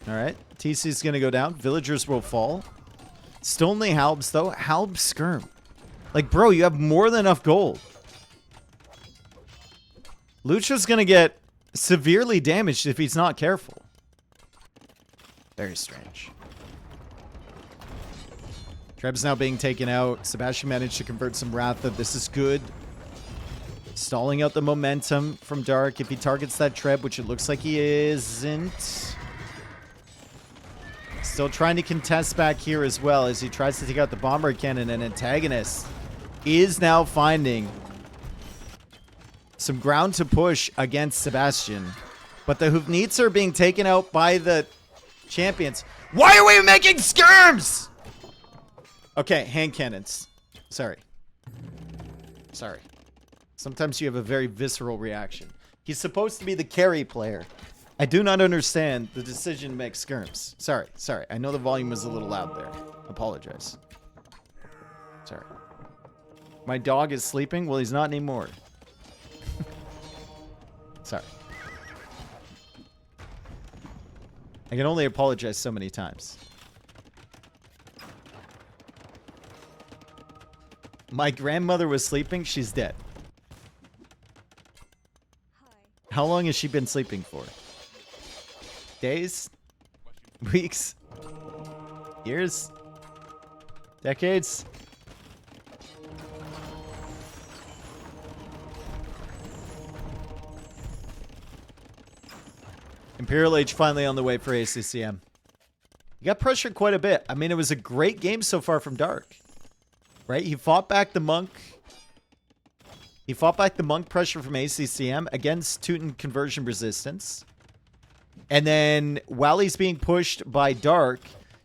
All right. TC's going to go down. Villagers will fall. Still only Halbs, though. Halb skirm. Like, bro, you have more than enough gold. Lucho's going to get severely damaged if he's not careful. Very strange. Treb's now being taken out. Sebastian managed to convert some Ratha. This is good. Stalling out the momentum from Dark. If he targets that Treb, which it looks like he isn't. Still trying to contest back here as well as he tries to take out the bomber cannon, and Antagonist is now finding some ground to push against Sebastian. But the Hoofnitsa are being taken out by the champions. Why are we making skirms? Okay, hand cannons. Sorry. Sometimes you have a very visceral reaction. He's supposed to be the carry player. I do not understand the decision to make skirms. Sorry. I know the volume was a little loud there. Apologize. Sorry. My dog is sleeping? Well, he's not anymore. Sorry. I can only apologize so many times. My grandmother was sleeping. She's dead. How long has she been sleeping for? Days? Weeks? Years? Decades? Imperial Age finally on the way for ACCM. You got pressured quite a bit. I mean, it was a great game so far from Dark. Right? He fought back the monk. He fought back the monk pressure from ACCM against Teuton conversion resistance. And then while he's being pushed by Dark,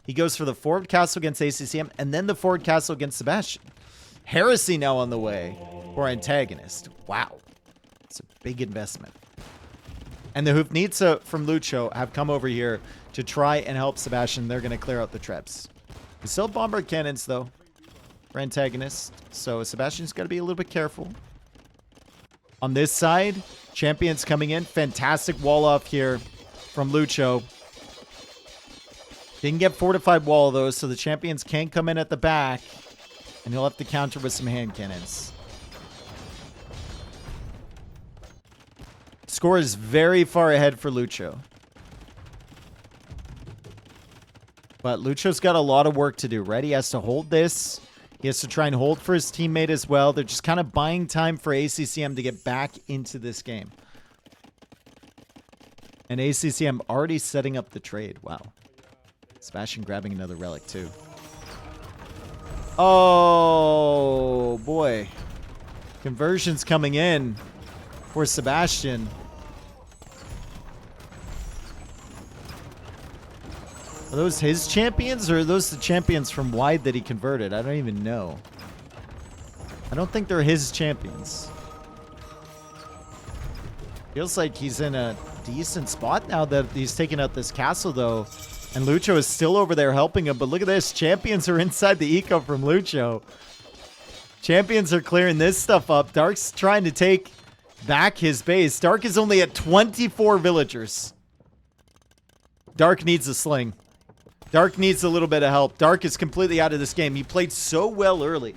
he goes for the forward castle against ACCM and then the forward castle against Sebastian. Heresy now on the way for Antagonist. Wow. It's a big investment. And the Hoofnitsa from Lucho have come over here to try and help Sebastian. They're going to clear out the Trebs. We still have bombard cannons, though, for antagonist. So Sebastian's got to be a little bit careful. On this side, champions coming in. Fantastic wall off here from Lucho. Didn't get fortified wall, though, so the champions can come in at the back. And he'll have to counter with some hand cannons. Score is very far ahead for Lucho. But Lucho's got a lot of work to do, right? He has to hold this. He has to try and hold for his teammate as well. They're just kind of buying time for ACCM to get back into this game. And ACCM already setting up the trade. Wow. Sebastian grabbing another relic too. Oh, boy. Conversions coming in for Sebastian. Are those his champions, or are those the champions from Wide that he converted? I don't even know. I don't think they're his champions. Feels like he's in a decent spot now that he's taking out this castle, though. And Lucho is still over there helping him. But look at this. Champions are inside the eco from Lucho. Champions are clearing this stuff up. Dark's trying to take back his base. Dark is only at 24 villagers. Dark needs a sling. Dark needs a little bit of help. Dark is completely out of this game. He played so well early.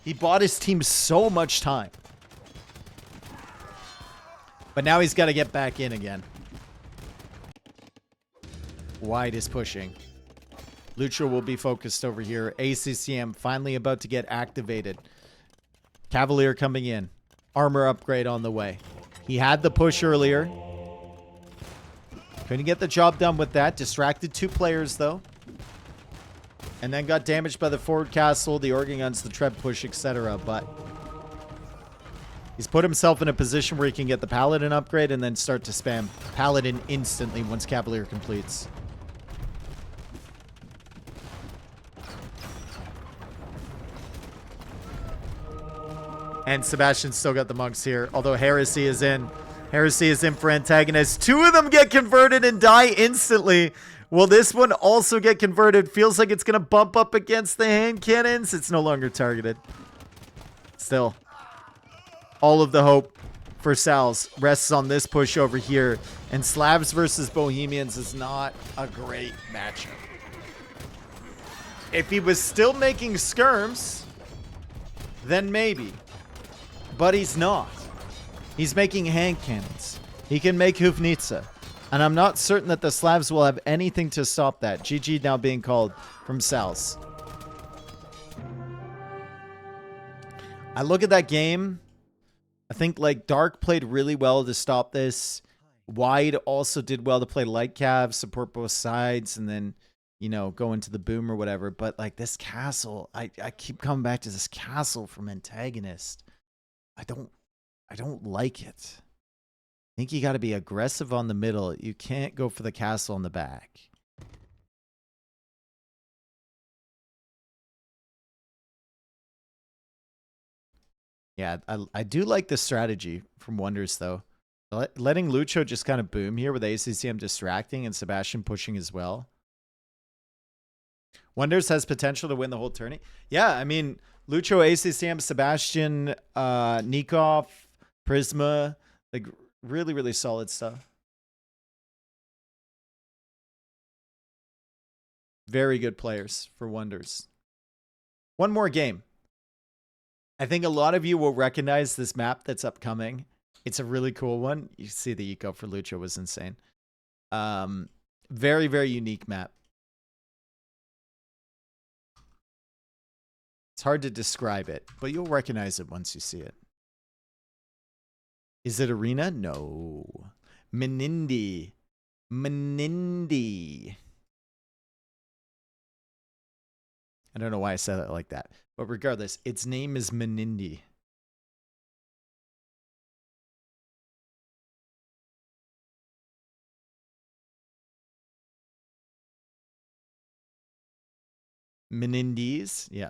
He bought his team so much time. But now he's got to get back in again. Wide is pushing. Lucho will be focused over here. ACCM finally about to get activated. Cavalier coming in. Armor upgrade on the way. He had the push earlier. Couldn't get the job done with that. Distracted 2 players, though. And then got damaged by the forward castle, the organ guns, the tread push, etc. But he's put himself in a position where he can get the Paladin upgrade and then start to spam Paladin instantly once Cavalier completes. And Sebastian's still got the monks here, although Heresy is in. Heresy is in for antagonist. 2 of them get converted and die instantly. Will this one also get converted? Feels like it's going to bump up against the hand cannons. It's no longer targeted. Still, all of the hope for SalzZ rests on this push over here. And Slavs versus Bohemians is not a great matchup. If he was still making skirms, then maybe. But he's not. He's making hand cannons. He can make Hufnitsa. And I'm not certain that the Slavs will have anything to stop that. GG now being called from SalzZ. I look at that game. I think like Dark played really well to stop this. Wide also did well to play light cav, support both sides, and then, you know, go into the boom or whatever. But like this castle, I keep coming back to this castle from antagonist. I don't like it. I think you got to be aggressive on the middle. You can't go for the castle on the back. Yeah, I do like the strategy from Wonders, though. Letting Lucho just kind of boom here with ACCM distracting and Sebastian pushing as well. Wonders has potential to win the whole tourney. Yeah, I mean, Lucho, ACCM, Sebastian, Nikov, Prisma, like really, really solid stuff. Very good players for Wonders. One more game. I think a lot of you will recognize this map that's upcoming. It's a really cool one. You see the eco for Lucho was insane. Very, very unique map. It's hard to describe it, but you'll recognize it once you see it. Is it Arena? No. Menindi. Menindi. I don't know why I said it like that. But regardless, its name is Menindi. Menindis? Yeah.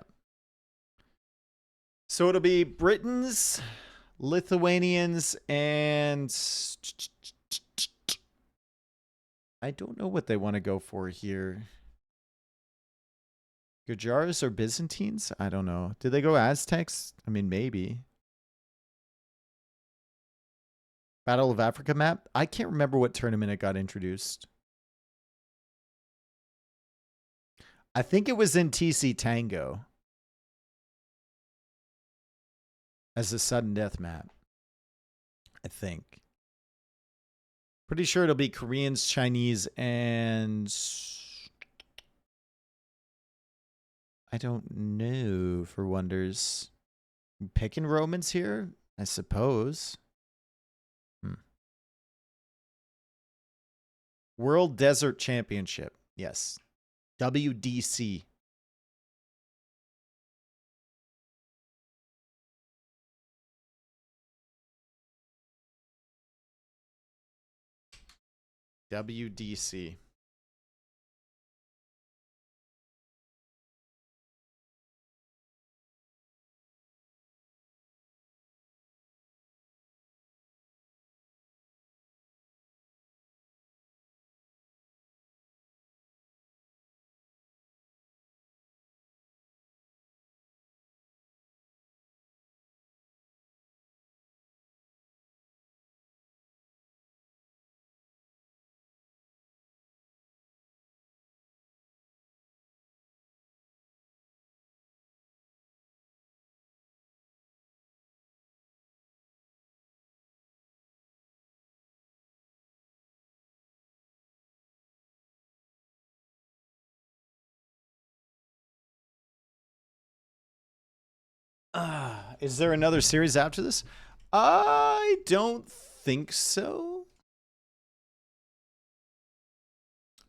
So it'll be Britons, Lithuanians, and I don't know what they want to go for here. Gujaras or Byzantines? I don't know. Did they go Aztecs? I mean, maybe. Battle of Africa map? I can't remember what tournament it got introduced. I think it was in TC Tango as a sudden death map. I think. Pretty sure it'll be Koreans, Chinese, and I don't know for wonders. Picking Romans here, I suppose. World Desert Championship. Yes. WDC. WDC. Is there another series after this? I don't think so.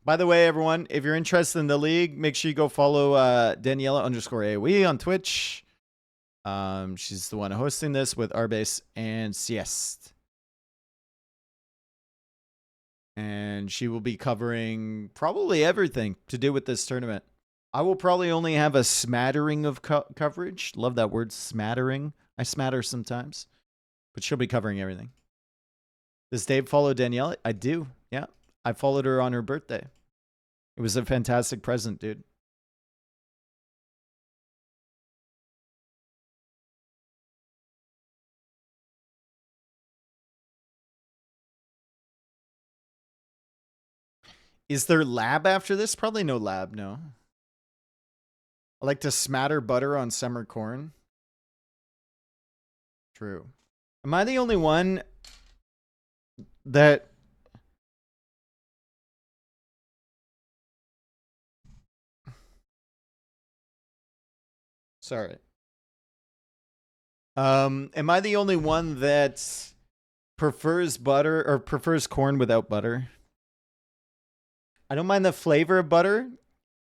By the way, everyone, if you're interested in the league, make sure you go follow Daniela_AOE on Twitch. She's the one hosting this with Rbase and Sieste. And she will be covering probably everything to do with this tournament. I will probably only have a smattering of coverage. Love that word, smattering. I smatter sometimes. But she'll be covering everything. Does Dave follow Danielle? I do, yeah. I followed her on her birthday. It was a fantastic present, dude. Is there lab after this? Probably no lab, no. I like to smatter butter on summer corn. True. Am I the only one that... Sorry. Am I the only one that prefers butter or prefers corn without butter? I don't mind the flavor of butter.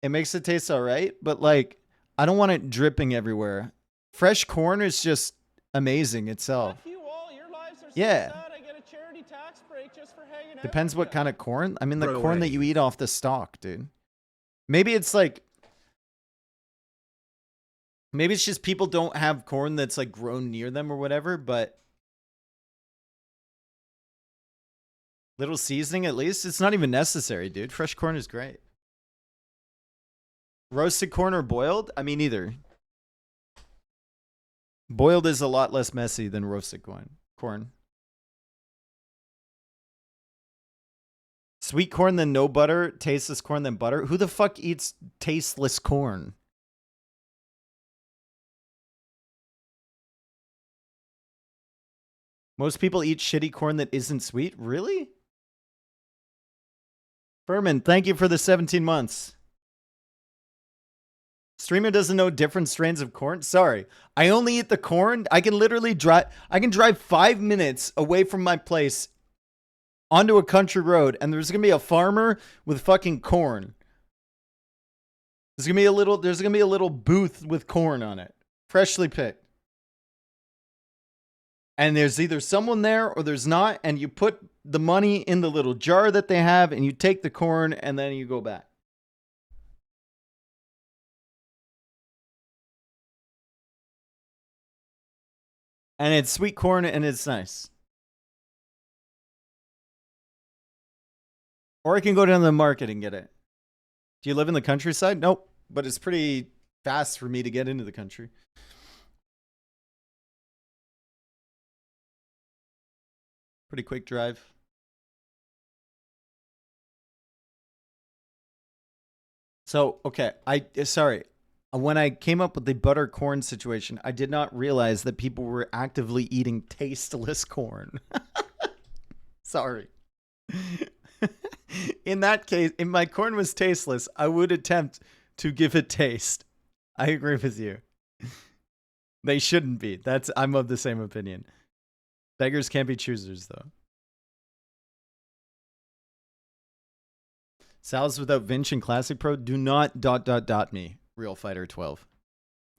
It makes it taste all right, but like, I don't want it dripping everywhere. Fresh corn is just amazing itself. Fuck you all. Your lives are so Yeah. sad. I get a charity tax break just for hanging out. Depends what kind of corn. I mean, the Bro, corn that hey. you eat off the stalk, dude. Maybe it's like... Maybe it's just people don't have corn that's like grown near them or whatever, but... Little seasoning at least. It's not even necessary, dude. Fresh corn is great. Roasted corn or boiled? I mean, either. Boiled is a lot less messy than roasted corn. Sweet corn then no butter. Tasteless corn then butter. Who the fuck eats tasteless corn? Most people eat shitty corn that isn't sweet? Really? Furman, thank you for the 17 months. Streamer doesn't know different strains of corn? Sorry. I only eat the corn. I can literally drive. I can drive 5 minutes away from my place onto a country road, and there's gonna be a farmer with fucking corn. There's gonna be a little booth with corn on it. Freshly picked. And there's either someone there or there's not, and you put the money in the little jar that they have, and you take the corn, and then you go back. And it's sweet corn, and it's nice. Or I can go down to the market and get it. Do you live in the countryside? Nope. But it's pretty fast for me to get into the country. Pretty quick drive. So, okay, sorry. When I came up with the butter corn situation, I did not realize that people were actively eating tasteless corn. Sorry. In that case, if my corn was tasteless, I would attempt to give it taste. I agree with you. They shouldn't be. I'm of the same opinion. Beggars can't be choosers, though. SalzZ without Vinch and Classic Pro, do not ... me. Real Fighter 12.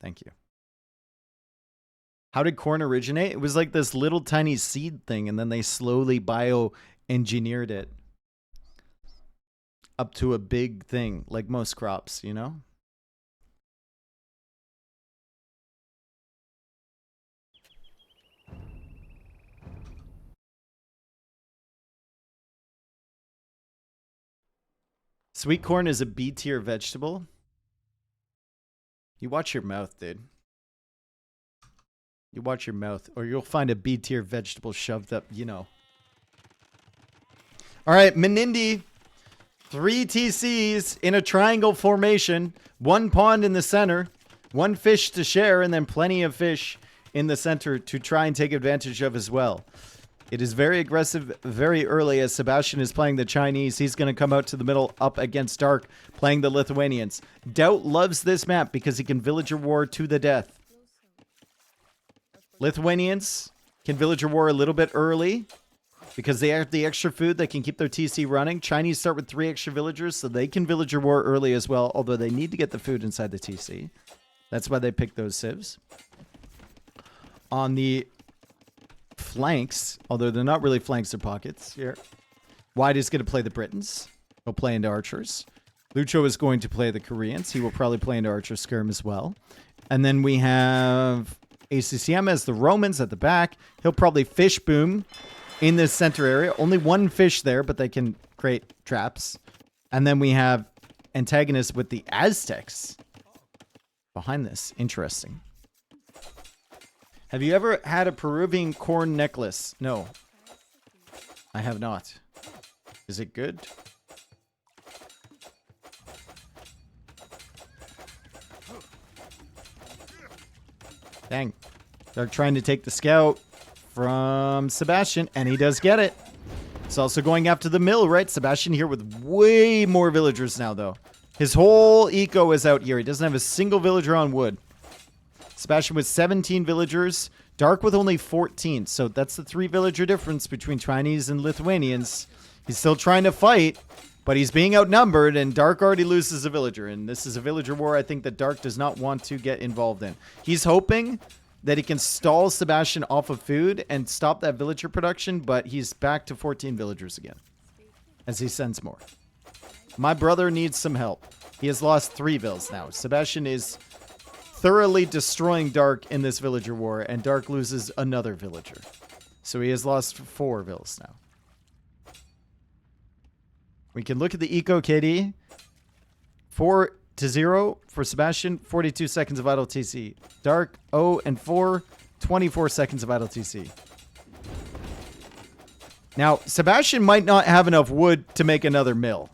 Thank you. How did corn originate? It was like this little tiny seed thing, and then they slowly bioengineered it up to a big thing, like most crops, you know? Sweet corn is a B tier vegetable. You watch your mouth, dude. You watch your mouth, or you'll find a B tier vegetable shoved up, you know. All right, Menindi. 3 TCs in a triangle formation. 1 pond in the center. 1 fish to share, and then plenty of fish in the center to try and take advantage of as well. It is very aggressive very early as Sebastian is playing the Chinese. He's going to come out to the middle up against Dark, playing the Lithuanians. Doubt loves this map because he can villager war to the death. Lithuanians can villager war a little bit early because they have the extra food. They can keep their TC running. Chinese start with 3 extra villagers, so they can villager war early as well, although they need to get the food inside the TC. That's why they pick those civs. On the flanks, although they're not really flanks, they're pockets here. Wide is going to play the Britons. He'll play into archers. Lucho is going to play the Koreans. He will probably play into archer skirm as well. And then we have ACCM as the Romans at the back. He'll probably fish boom in this center area. Only 1 fish there, but they can create traps. And then we have antagonists with the Aztecs behind this. Interesting. Have you ever had a Peruvian corn necklace? No. I have not. Is it good? Dang. They're trying to take the scout from Sebastian, and he does get it. It's also going after the mill, right? Sebastian here with way more villagers now, though. His whole eco is out here. He doesn't have a single villager on wood. Sebastian with 17 villagers. Dark with only 14. So that's the 3 villager difference between Chinese and Lithuanians. He's still trying to fight, but he's being outnumbered, and Dark already loses a villager. And this is a villager war I think that Dark does not want to get involved in. He's hoping that he can stall Sebastian off of food and stop that villager production, but he's back to 14 villagers again as he sends more. My brother needs some help. He has lost 3 vills now. Sebastian is thoroughly destroying Dark in this villager war, and Dark loses another villager. So he has lost 4 vills now. We can look at the eco KD. 4-0 for Sebastian. 42 seconds of idle TC. Dark 0 and 4. 24 seconds of idle TC. Now, Sebastian might not have enough wood to make another mill.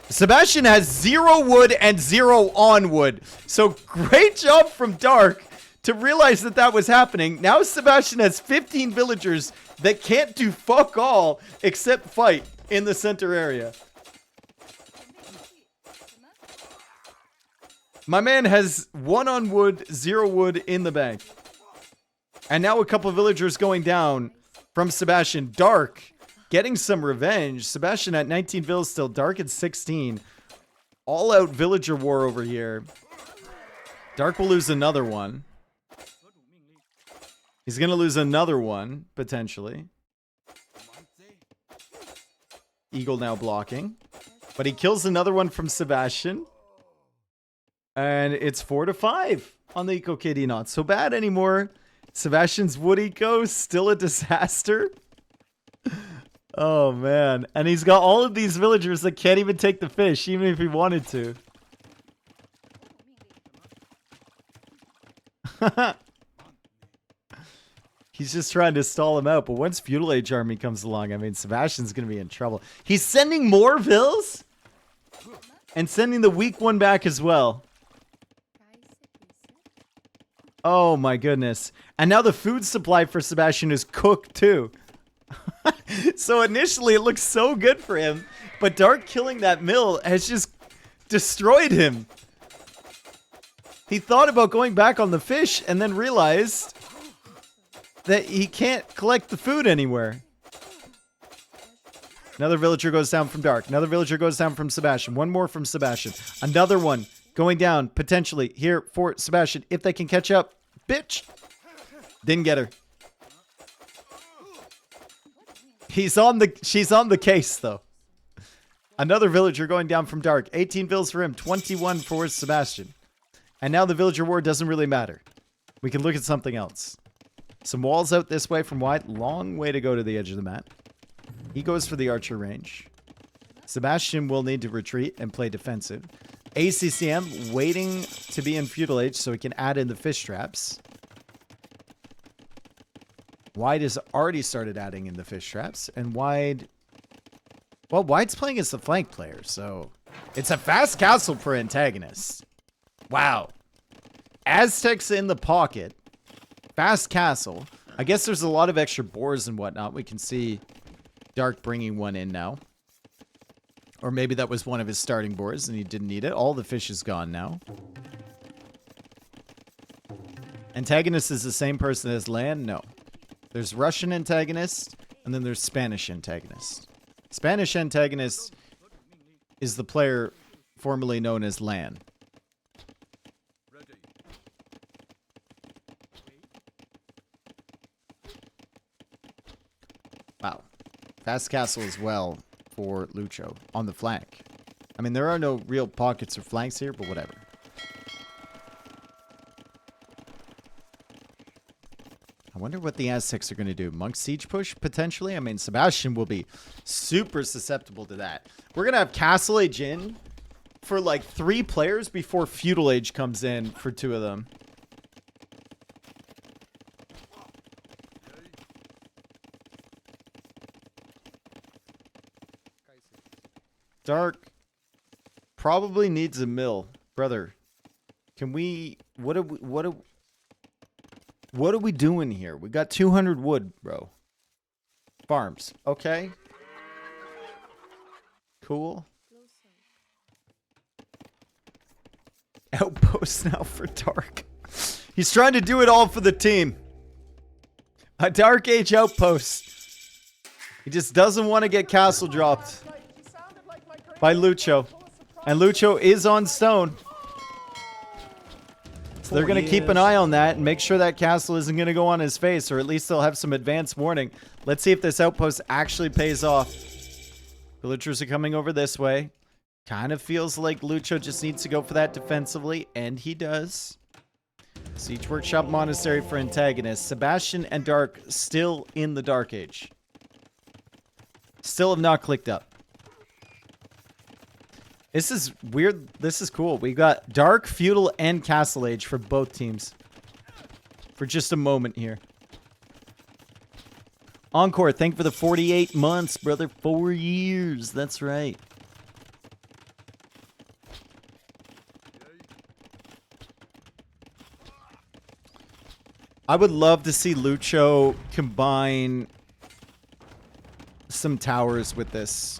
Sebastian has 0 wood and 0 on wood. So great job from Dark to realize that that was happening. Now Sebastian has 15 villagers that can't do fuck all except fight in the center area. My man has 1 on wood, 0 wood in the bank. And now a couple of villagers going down from Sebastian. Dark getting some revenge. Sebastian at 19 vills still. Dark at 16. All out villager war over here. Dark will lose another one. He's going to lose another one, potentially. Eagle now blocking. But he kills another one from Sebastian. And it's 4-5 on the Eco KD. Not so bad anymore. Sebastian's wood eco still a disaster. Oh, man. And he's got all of these villagers that can't even take the fish, even if he wanted to. He's just trying to stall him out, but once Feudal Age Army comes along, I mean, Sebastian's going to be in trouble. He's sending more vills? And sending the weak one back as well. Oh my goodness. And now the food supply for Sebastian is cooked too. So initially it looks so good for him, but Dark killing that mill has just destroyed him. He thought about going back on the fish and then realized that he can't collect the food anywhere. Another villager goes down from Dark. Another villager goes down from Sebastian. One more from Sebastian. Another one going down, potentially, here for Sebastian. If they can catch up. Bitch! Didn't get her. She's on the case, though. Another villager going down from Dark. 18 vills for him. 21 for Sebastian. And now the villager war doesn't really matter. We can look at something else. Some walls out this way from wide. Long way to go to the edge of the map. He goes for the archer range. Sebastian will need to retreat and play defensive. ACCM waiting to be in Feudal Age so he can add in the fish traps. Wide has already started adding in the fish traps. And Wide... Well, Wide's playing as the flank player, so... It's a fast castle for antagonist. Wow. Aztecs in the pocket. Fast castle. I guess there's a lot of extra boars and whatnot. We can see Dark bringing one in now. Or maybe that was one of his starting boars and he didn't need it. All the fish is gone now. Antagonist is the same person as land? No. There's Russian antagonist and then there's Spanish antagonist. Spanish antagonist is the player formerly known as Lan. Wow. Fast castle as well for Lucho on the flank. I mean, there are no real pockets or flanks here, but whatever. I wonder what the Aztecs are going to do. Monk siege push, potentially? I mean, Sebastian will be super susceptible to that. We're going to have Castle Age in for like 3 players before Feudal Age comes in for 2 of them. Dark probably needs a mill. Brother, can we... What are we doing here? We got 200 wood, bro. Farms. Okay. Cool. Outpost now for Dark. He's trying to do it all for the team. A Dark Age outpost. He just doesn't want to get castle dropped by Lucho. And Lucho is on stone. So they're going to keep an eye on that and make sure that castle isn't going to go on his face, or at least they'll have some advance warning. Let's see if this outpost actually pays off. Villagers are coming over this way. Kind of feels like Lucho just needs to go for that defensively, and he does. Siege Workshop Monastery for antagonist. Sebastian and Dark still in the Dark Age. Still have not clicked up. This is weird. This is cool. We got Dark, Feudal, and Castle Age for both teams. For just a moment here. Encore, thank you for the 48 months, brother. 4 years. That's right. I would love to see Lucho combine some towers with this.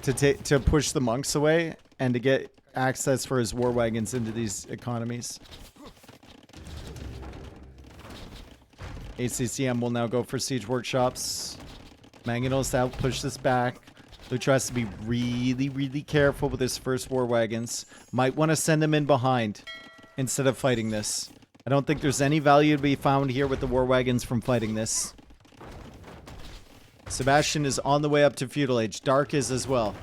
To push the monks away and to get access for his war wagons into these economies. ACCM will now go for siege workshops. Mangonels to help push this back. Lucho has to be really, really careful with his first war wagons. Might want to send him in behind instead of fighting this. I don't think there's any value to be found here with the war wagons from fighting this. Sebastian is on the way up to Feudal Age. Dark is as well.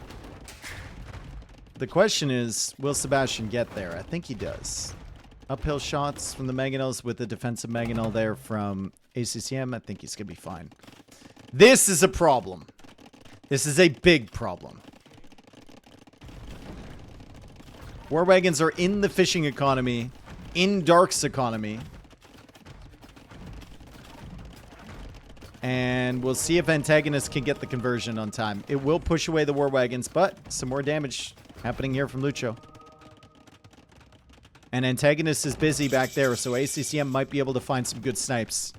The question is, will Sebastian get there? I think he does. Uphill shots from the Mangonels with the defensive Mangonel there from ACCM. I think he's going to be fine. This is a problem. This is a big problem. War wagons are in the fishing economy. in Dark's economy. And we'll see if Antagonist can get the conversion on time. It will push away the War Wagons, but some more damage happening here from Lucho. And Antagonist is busy back there, so ACCM might be able to find some good snipes.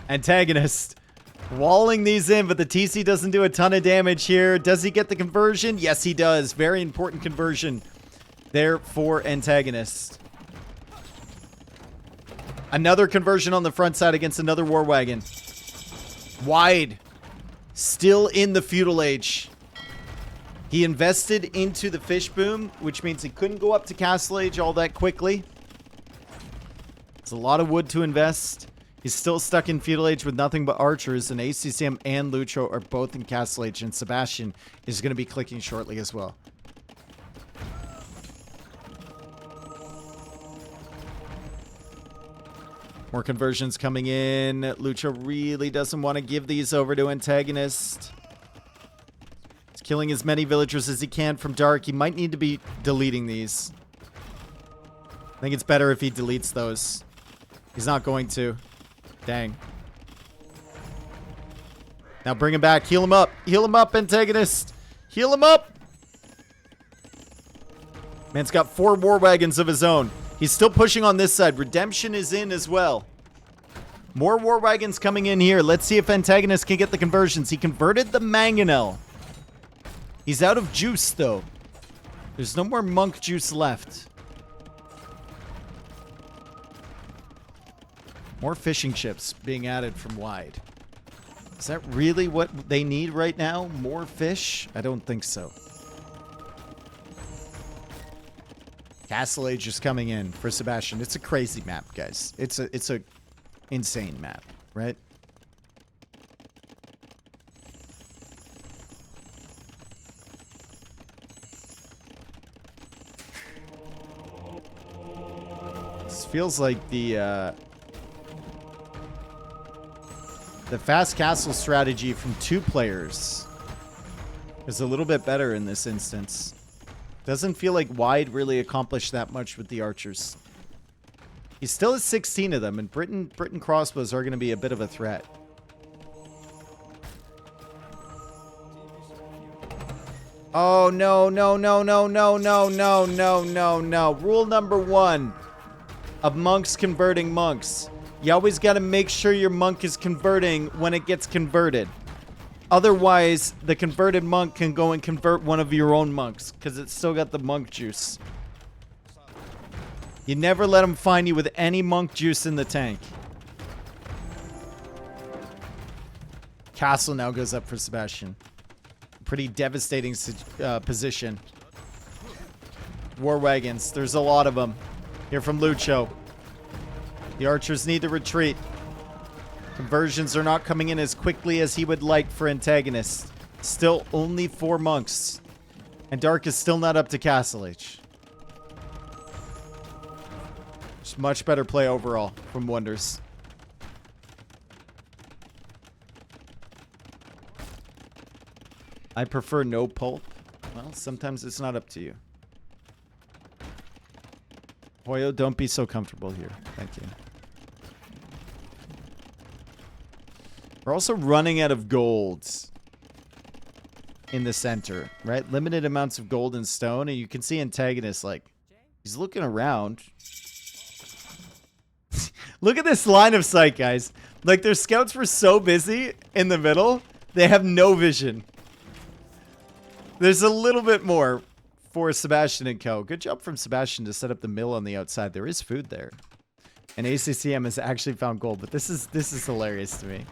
Antagonist walling these in, but the TC doesn't do a ton of damage here. Does he get the conversion? Yes, he does. Very important conversion there for Antagonist. Another conversion on the front side against another War Wagon. Wide. Still in the feudal age. He invested into the fish boom, which means he couldn't go up to castle age all that quickly. It's a lot of wood to invest. He's still stuck in feudal age with nothing but archers, and ACCM and Lucho are both in castle age, and Sebastian is going to be clicking shortly as well. More conversions coming in. Lucho really doesn't want to give these over to Antagonist. He's killing as many villagers as he can from Dark. He might need to be deleting these. I think it's better if he deletes those. He's not going to. Dang. Now bring him back. Heal him up. Heal him up, Antagonist. Heal him up. Man's got 4 War Wagons of his own. He's still pushing on this side. Redemption is in as well. More War Wagons coming in here. Let's see if Antagonist can get the conversions. He converted the Mangonel. He's out of juice, though. There's no more monk juice left. More fishing chips being added from wide. Is that really what they need right now? More fish? I don't think so. Castle Age is coming in for Sebastian. It's a crazy map, guys. It's a insane map, right? This feels like the fast castle strategy from 2 players is a little bit better in this instance. Doesn't feel like Wide really accomplished that much with the archers. He still has 16 of them, and Britain crossbows are going to be a bit of a threat. Oh, no, no, no, no, no, no, no, no, no, no. Rule number 1 of monks converting monks. You always got to make sure your monk is converting when it gets converted. Otherwise, the converted monk can go and convert one of your own monks because it's still got the monk juice. You never let him find you with any monk juice in the tank. Castle now goes up for Sebastian. Pretty devastating position. War Wagons. There's a lot of them. Here from Lucho. The archers need to retreat. Conversions are not coming in as quickly as he would like for Antagonist. Still only 4 monks. And Dark is still not up to Castle Age. Just much better play overall from Wonders. I prefer no pulp. Well, sometimes it's not up to you. Hoyo, don't be so comfortable here. Thank you. We're also running out of golds in the center, right? Limited amounts of gold and stone, and you can see Antagonist, like, he's looking around. Look at this line of sight, guys. Like, their scouts were so busy in the middle, they have no vision. There's a little bit more for Sebastian and co. Good job from Sebastian to set up the mill on the outside. There is food there. And ACCM has actually found gold, but this is hilarious to me.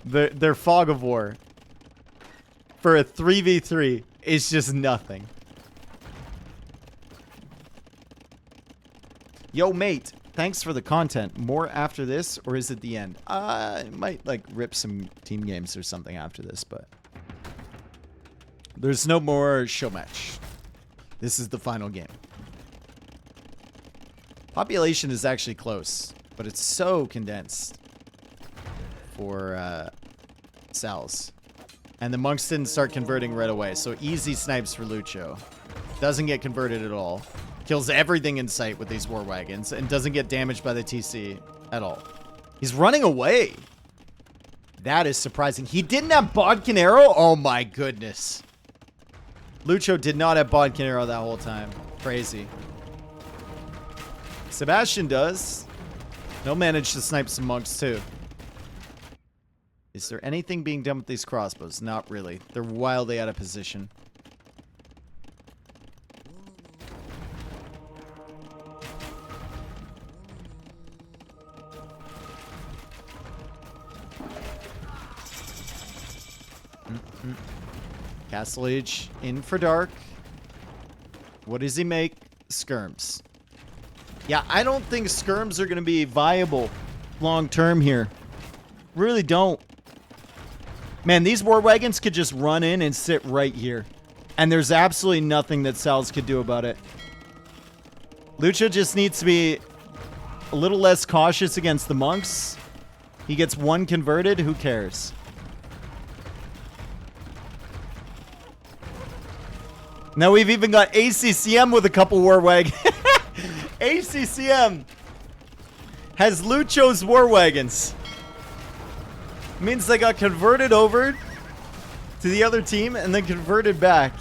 Their fog of war for a 3v3 is just nothing. Yo, mate. Thanks for the content. More after this, or is it the end? I might, like, rip some team games or something after this, but there's no more Showmatch. This is the final game. Population is actually close, but it's so condensed for SalzZ. And the monks didn't start converting right away, so easy snipes for Lucho. Doesn't get converted at all. Kills everything in sight with these war wagons and doesn't get damaged by the TC at all. He's running away. That is surprising. He didn't have Bodkin Arrow? Oh my goodness. Lucho did not have Bodkin Arrow that whole time. Crazy. Sebastian does. He'll manage to snipe some monks too. Is there anything being done with these crossbows? Not really. They're wildly out of position. Castle Age in for dark. What does he make? Skirms. Yeah, I don't think skirms are going to be viable long term here. Really don't. Man, these war wagons could just run in and sit right here. And there's absolutely nothing that SalzZ could do about it. Lucha just needs to be a little less cautious against the monks. He gets one converted. Who cares? Now we've even got ACCM with a couple war wagons. ACCM has Lucho's war wagons. Means they got converted over to the other team and then converted back.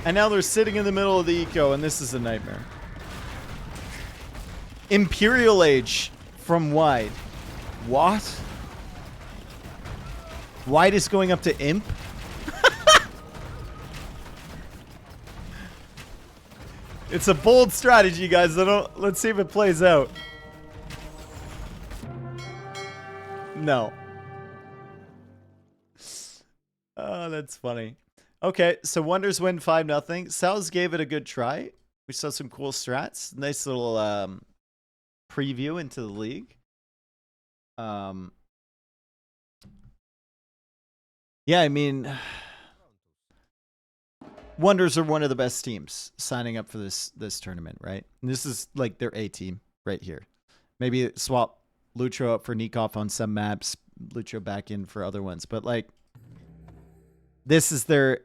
And now they're sitting in the middle of the eco, and this is a nightmare. Imperial Age from Wide. What? Wide is going up to Imp? It's a bold strategy, guys. Let's see if it plays out. No. Oh, that's funny. Okay, so Wonders win 5-0. SalzZ gave it a good try. We saw some cool strats. Nice little preview into the league. Yeah, I mean, Wonders are one of the best teams signing up for this tournament, right? And this is like their A team right here. Maybe swap Lucho up for Nikov on some maps, Lucho back in for other ones. But like, this is their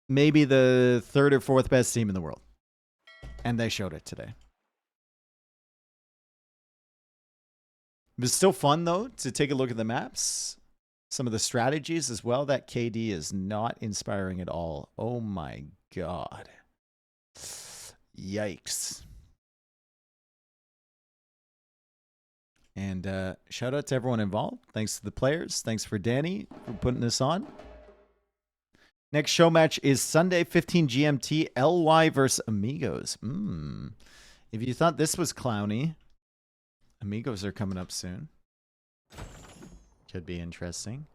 maybe the third or fourth best team in the world. And they showed it today. It was still fun, though, to take a look at the maps. Some of the strategies as well. That KD is not inspiring at all. Oh my god. Yikes. And shout out to everyone involved. Thanks to the players. Thanks for Danny for putting this on. Next show match is Sunday, 15 GMT, LY versus Amigos. If you thought this was clowny, Amigos are coming up soon. Could be interesting.